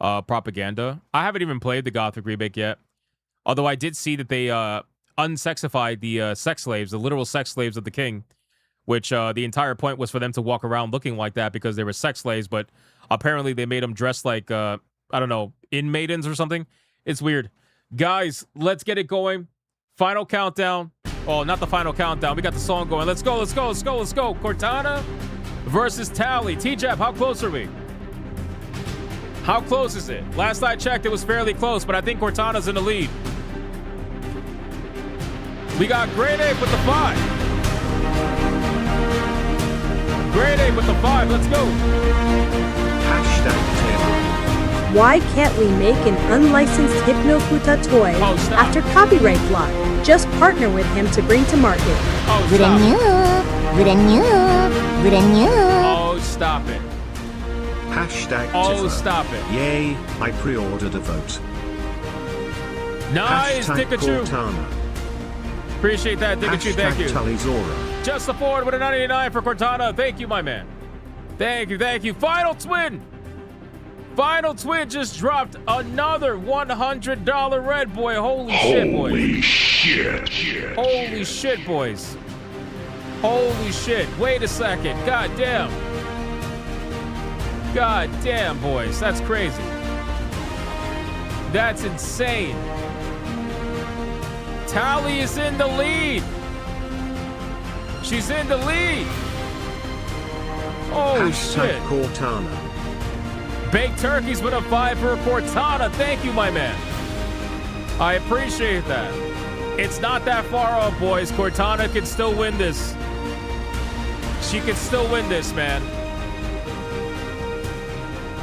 propaganda. I haven't even played the Gothic remake yet. Although I did see that they unsexified the sex slaves, the literal sex slaves of the king, which the entire point was for them to walk around looking like that because they were sex slaves, but apparently they made them dress like, I don't know, in maidens or something. It's weird. Guys, let's get it going. Final countdown. Oh, not the final countdown. We got the song going. Let's go, let's go, let's go, let's go. Cortana versus Tally. T-Jab, how close are we? How close is it? Last I checked, it was fairly close, but I think Cortana's in the lead. We got Grade A with the 5. Grade A with the 5. Let's go. Why can't we make an unlicensed Hypnofuta toy after copyright block? Just partner with him to bring to market. Oh, stop it. Hashtag Oh, Tifa. stop it. Yay, I pre-ordered a vote. Nice, Hashtag Pikachu. Cortana. Appreciate that, Pikachu. Thank you. Talizora. Just the forward with a 99 for Cortana. Thank you, my man. Thank you, thank you. Final Twin. Final Twin just dropped another $100 red boy. Holy shit, boys. Holy shit. Holy shit, boys. Holy shit. Wait a second. God damn. God damn, boys. That's crazy. That's insane. Tally is in the lead. She's in the lead. Oh, shit. Cortana. Baked Turkeys with a 5 for Cortana. Thank you, my man. I appreciate that. It's not that far off, boys. Cortana can still win this. She can still win this, man.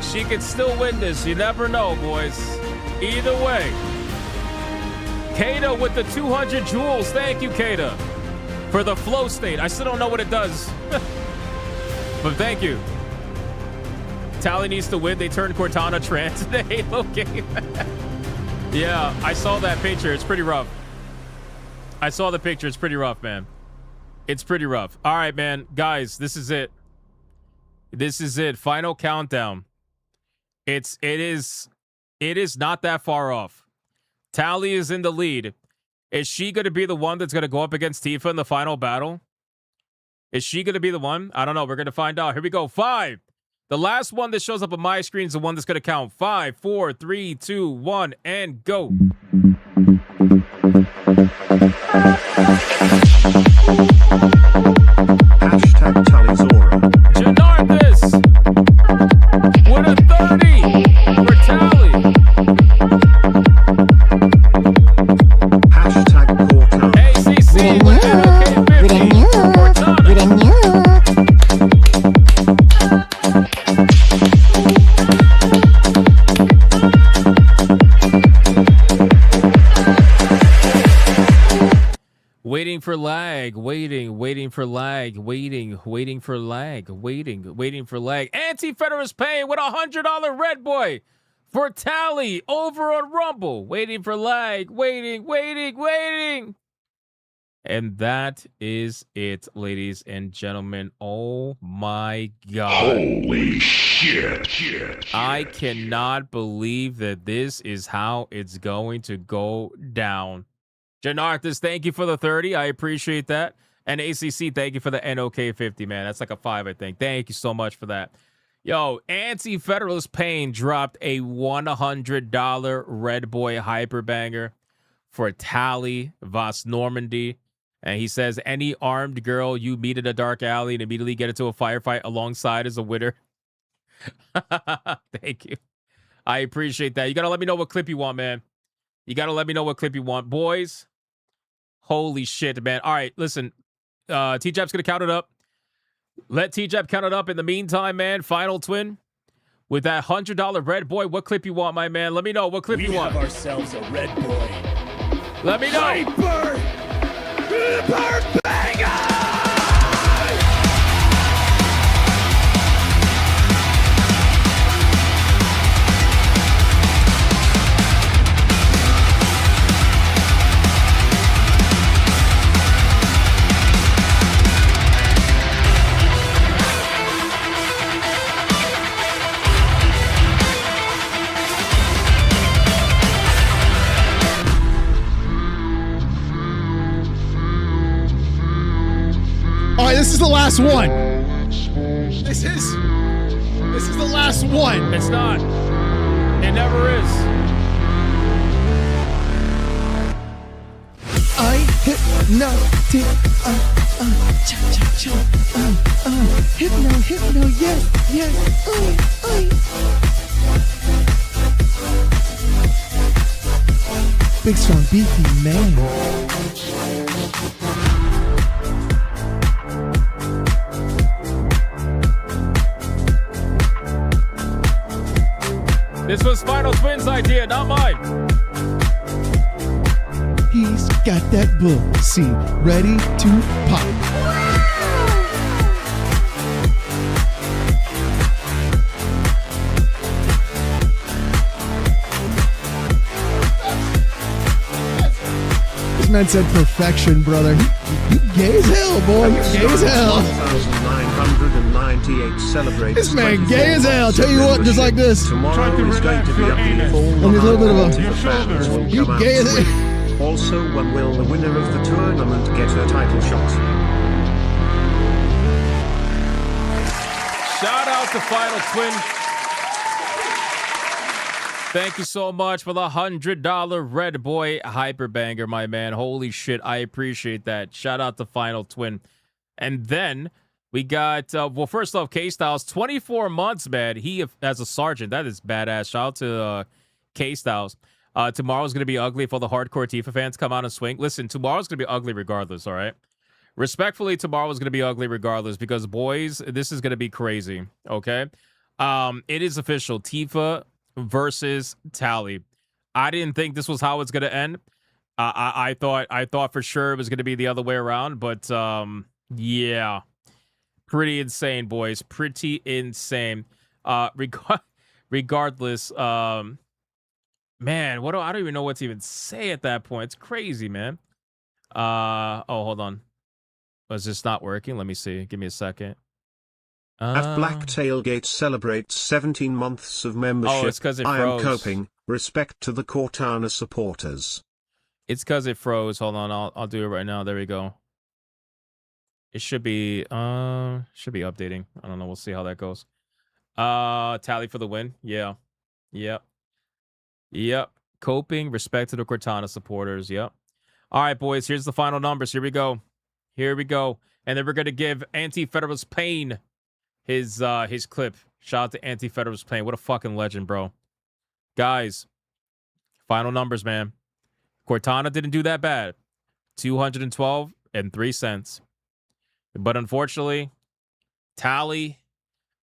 She can still win this. You never know, boys. Either way. Kata with the 200 jewels. Thank you, Kata, for the flow state. I still don't know what it does. But thank you. Tally needs to win. They turned Cortana trans in the Halo game. Yeah, I saw that picture. It's pretty rough. I saw the picture. It's pretty rough, man. It's pretty rough. All right, man. Guys, this is it. This is it. Final countdown. It is not that far off. Tally is in the lead. Is she going to be the one that's going to go up against Tifa in the final battle? Is she going to be the one? I don't know. We're going to find out. Here we go. 5. The last one that shows up on my screen is the one that's going to count. 5, 4, 3, 2, 1, and go. Hashtag Talizora. Janarthis with a 30 for Tally. Hashtag Cortana. ACC with an okay 50 for Cortana. Waiting for lag, waiting for lag, waiting for lag. Anti-Federalist paying with $100 red boy for Tally over on Rumble. Waiting for lag, waiting. And that is it, ladies and gentlemen. Oh my God. Holy shit. I cannot believe that this is how it's going to go down. Janarthis, thank you for the 30. I appreciate that. And ACC, thank you for the NOK50, man. That's like a 5, I think. Thank you so much for that. Yo, Anti-Federalist Pain dropped a $100 Red Boy Hyperbanger for Tally Vos Normandy. And he says, any armed girl you meet in a dark alley and immediately get into a firefight alongside is a winner. Thank you. I appreciate that. You got to let me know what clip you want, man. You got to let me know what clip you want. Boys, holy shit, man. All right, listen. T-Jap's going to count it up. Let T-Jap count it up. In the meantime, man, Final Twin, with that $100 Red Boy, what clip you want, my man? Let me know what clip you want. We have ourselves a Red Boy. Let me know. Hyper banger! All right, this is the last one. This is the last one. It's not. It never is. I hypnotic, hypno, yeah, big strong beefy man. This was Final Twin's idea, not mine. He's got that bull seed ready to pop. This man said perfection, brother. You gay as hell, boy. You gay as hell. 1998 celebrates. This man gay as hell. Tell you what, just like this. Tomorrow is going to be ugly. And there's a little bit of a. You gay as hell. Also, when will the winner of the tournament get her title shot? Shout out to Final Twin. Thank you so much for the $100 Red Boy Hyperbanger, my man. Holy shit, I appreciate that. Shout out to Final Twin. And then we got, well, first off, K-Styles, 24 months, man. He, as a sergeant, that is badass. Shout out to K-Styles. Tomorrow's going to be ugly for the hardcore Tifa fans. Come out and swing. Listen, tomorrow's going to be ugly regardless, all right? Respectfully, tomorrow's going to be ugly regardless because, boys, this is going to be crazy, okay? It is official. Tifa versus Tally. I didn't think this was how it's going to end. I thought for sure it was going to be the other way around, but yeah. Pretty insane, boys. Pretty insane. Regardless, man, I don't even know what to even say at that point. It's crazy, man. Oh, hold on. Was this not working? Let me see. Give me a second. At Black Tailgate celebrates 17 months of membership. Oh, it's because it froze. I am coping. Respect to the Cortana supporters. It's because it froze. Hold on. I'll do it right now. There we go. It should be updating. I don't know. We'll see how that goes. Tally for the win. Yeah. Yep. Coping. Respect to the Cortana supporters. Yep. All right, boys. Here's the final numbers. Here we go. And then we're gonna give Anti-Federalist Pain his clip. Shout out to Anti-Federalist Pain. What a fucking legend, bro. Guys, final numbers, man. Cortana didn't do that bad. 212.03 cents. But unfortunately, Tally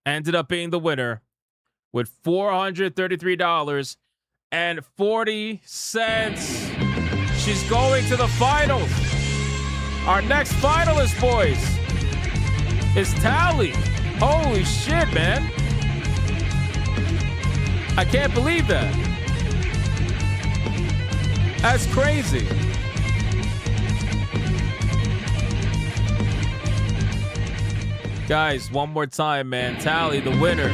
ended up being the winner with $433.40. She's going to the finals. Our next finalist, boys, is Tally. Holy shit, man. I can't believe that. That's crazy. Guys, one more time, man. Tally, the winner.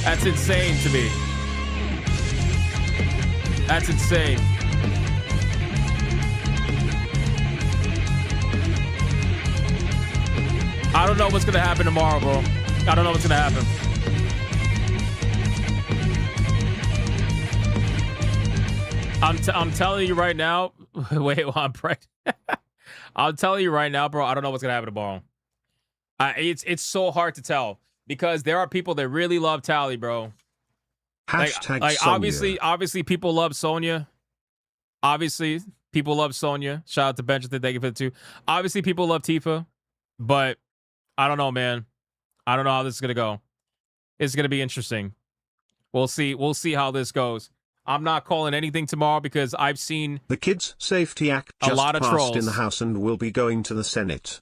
That's insane to me. That's insane. I don't know what's going to happen tomorrow, bro. I don't know what's going to happen. I'm telling you right now. Wait, well, I'm pregnant. I'm telling you right now, bro. I don't know what's going to happen tomorrow. It's so hard to tell because there are people that really love Tally, bro. Hashtag like Sonya. obviously people love Sonya. Obviously people love Sonya. Shout out to Benjamin. Thank you for the 2. Obviously people love Tifa, but I don't know, man. I don't know how this is gonna go. It's gonna be interesting. We'll see. We'll see how this goes. I'm not calling anything tomorrow because I've seen the Kids Safety Act just a lot of passed trolls in the House and will be going to the Senate.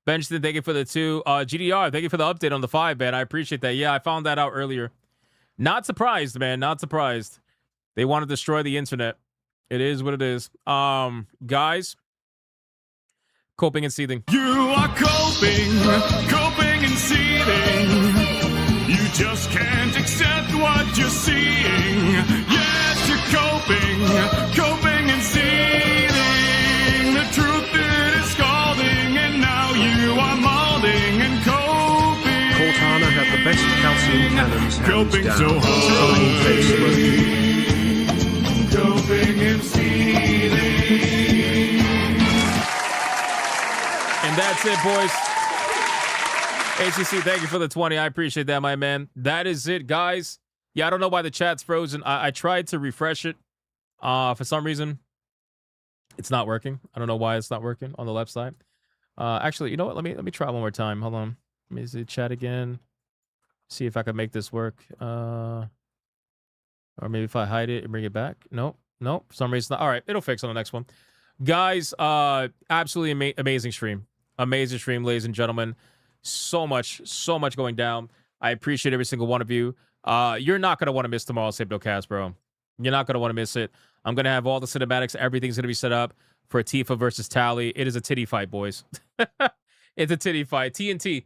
Benjamin, thank you for the 2. GDR, thank you for the update on the 5, man. I appreciate that. Yeah, I found that out earlier. Not surprised, man. Not surprised. They want to destroy the internet. It is what it is. Guys, coping and seething. You are coping and seething. You just can't accept what you're seeing. Yes, you're coping and seething. The truth it is scalding, and now you are molding and coping. Cortana had the best calcium cannons hands Coping down. so hard. Facebook. Coping and seething. And that's it, boys. ACC, thank you for the 20. I appreciate that, my man. That is it, guys. Yeah, I don't know why the chat's frozen. I tried to refresh it. For some reason, it's not working. I don't know why it's not working on the left side. Actually, you know what? Let me try one more time. Hold on. Let me see chat again. See if I can make this work. Or maybe if I hide it and bring it back. Nope. For some reason, not. All right, it'll fix on the next one. Guys, absolutely amazing stream. Amazing stream, ladies and gentlemen. So much going down. I appreciate every single one of you. You're not going to want to miss tomorrow's Hypnocast, bro. You're not going to want to miss it. I'm going to have all the cinematics. Everything's going to be set up for Tifa versus Tally. It is a titty fight, boys. It's a titty fight. TNT.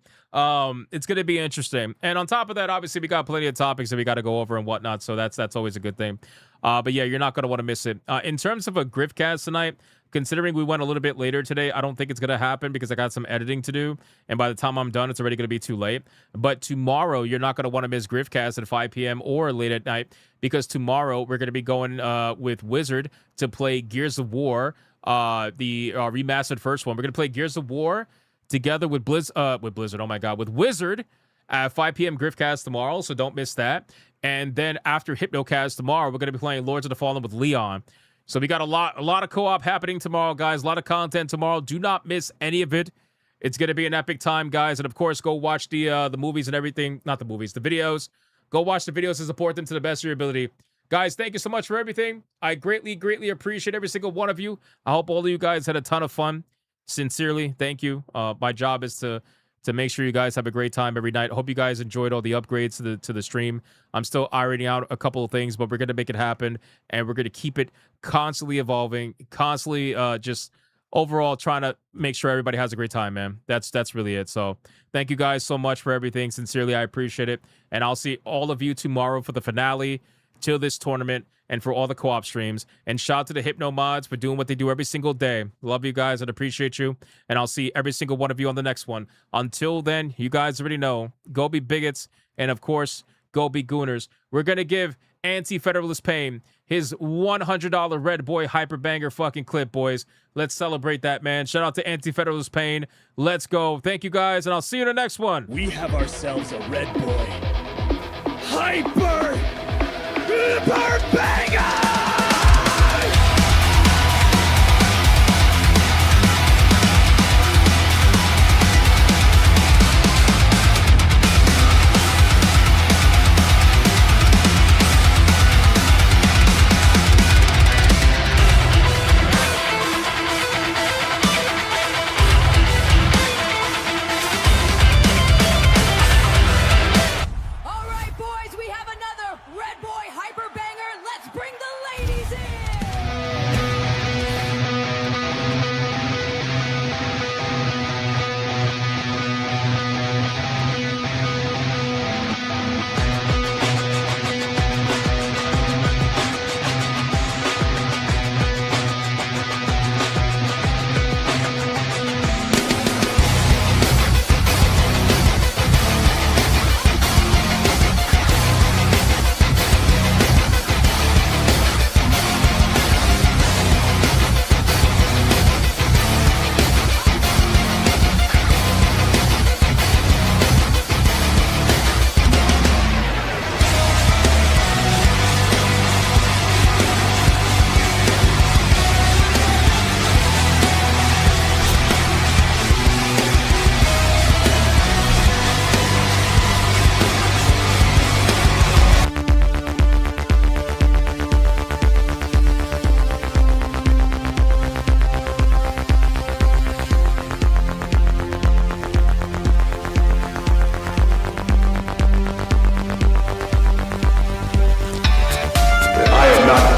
It's going to be interesting. And on top of that, obviously, we got plenty of topics that we got to go over and whatnot. So that's always a good thing. But yeah, you're not going to want to miss it. In terms of a Griffcast tonight, considering we went a little bit later today, I don't think it's going to happen because I got some editing to do. And by the time I'm done, it's already going to be too late. But tomorrow, you're not going to want to miss Griffcast at 5 p.m. or late at night because tomorrow we're going to be going with Wizard to play Gears of War, the remastered first one. We're going to play Gears of War together with Blizzard. Oh my God, with Wizard at 5 p.m. Griffcast tomorrow. So don't miss that. And then after Hypnocast tomorrow, we're going to be playing Lords of the Fallen with Leon. So we got a lot of co-op happening tomorrow, guys. A lot of content tomorrow. Do not miss any of it. It's going to be an epic time, guys. And of course, go watch the movies and everything. Not the movies, the videos. Go watch the videos and support them to the best of your ability. Guys, thank you so much for everything. I greatly appreciate every single one of you. I hope all of you guys had a ton of fun. Sincerely, thank you. My job is to make sure you guys have a great time every night. I hope you guys enjoyed all the upgrades to the stream. I'm still ironing out a couple of things, but we're going to make it happen, and we're going to keep it constantly evolving, constantly just overall trying to make sure everybody has a great time, man. That's really it. So thank you guys so much for everything. Sincerely, I appreciate it, and I'll see all of you tomorrow for the finale to this tournament and for all the co-op streams. And shout out to the Hypno mods for doing what they do every single day. Love you guys and appreciate you. And I'll see every single one of you on the next one. Until then, you guys already know, go be bigots. And of course, go be gooners. We're going to give Anti-Federalist Pain his $100 Red Boy Hyper Banger fucking clip, boys. Let's celebrate that, man. Shout out to Anti-Federalist Pain. Let's go. Thank you guys, and I'll see you in the next one. We have ourselves a Red Boy Hyper Banger! All right, boys, we have another Red Boy Hyper Banger. Let's bring the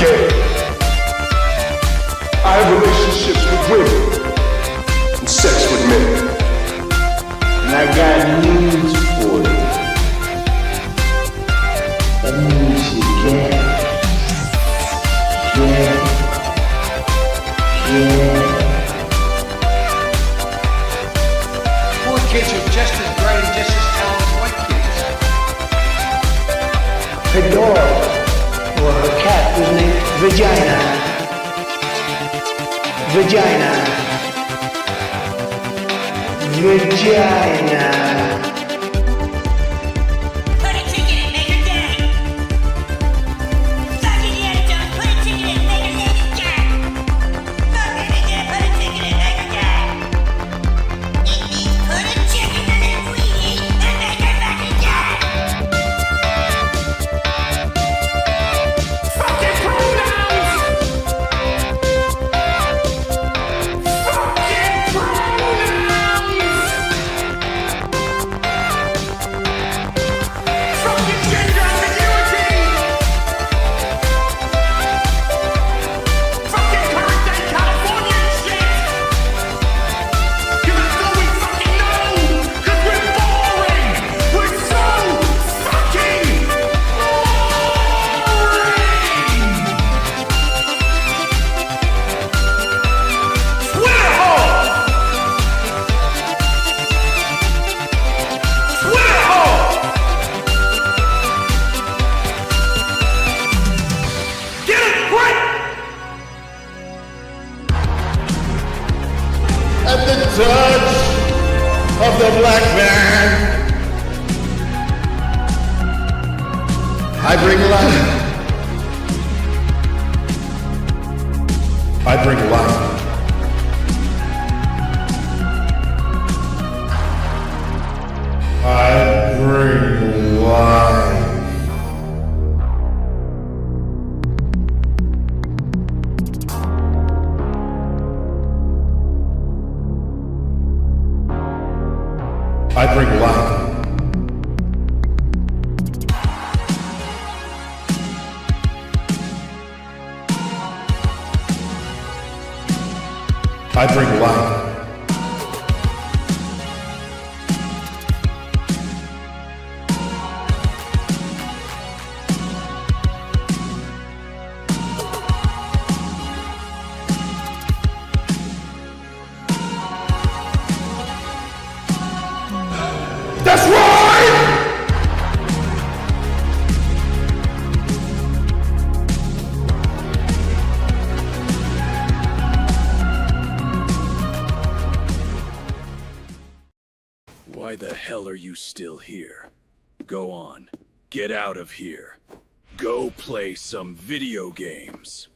gay. I have relationships with women and sex with men. And I got news for you. That means you're gay. Poor kids are just as bright and just as talented as white kids. Her dog or her cat was named Vagina. Vagina. Put a ticket in, make her gay. Fuck Indiana Jones, put a ticket in, make her lady gay. Fuck Indiana, put a ticket in, make her gay. It means put a chicken in a queenie and make her fucking gay. Fucking pronouns! Fucking pronouns! Fucking gender ambiguity! Fucking current day California shit! Even though we fucking know, 'cause we're boring! We're so fucking Get it right! At the touch of the black man, I bring life. I bring life. I bring life. I bring life. I bring life. That's right! Why the hell are you still here? Go on. Get out of here. Go play some video games.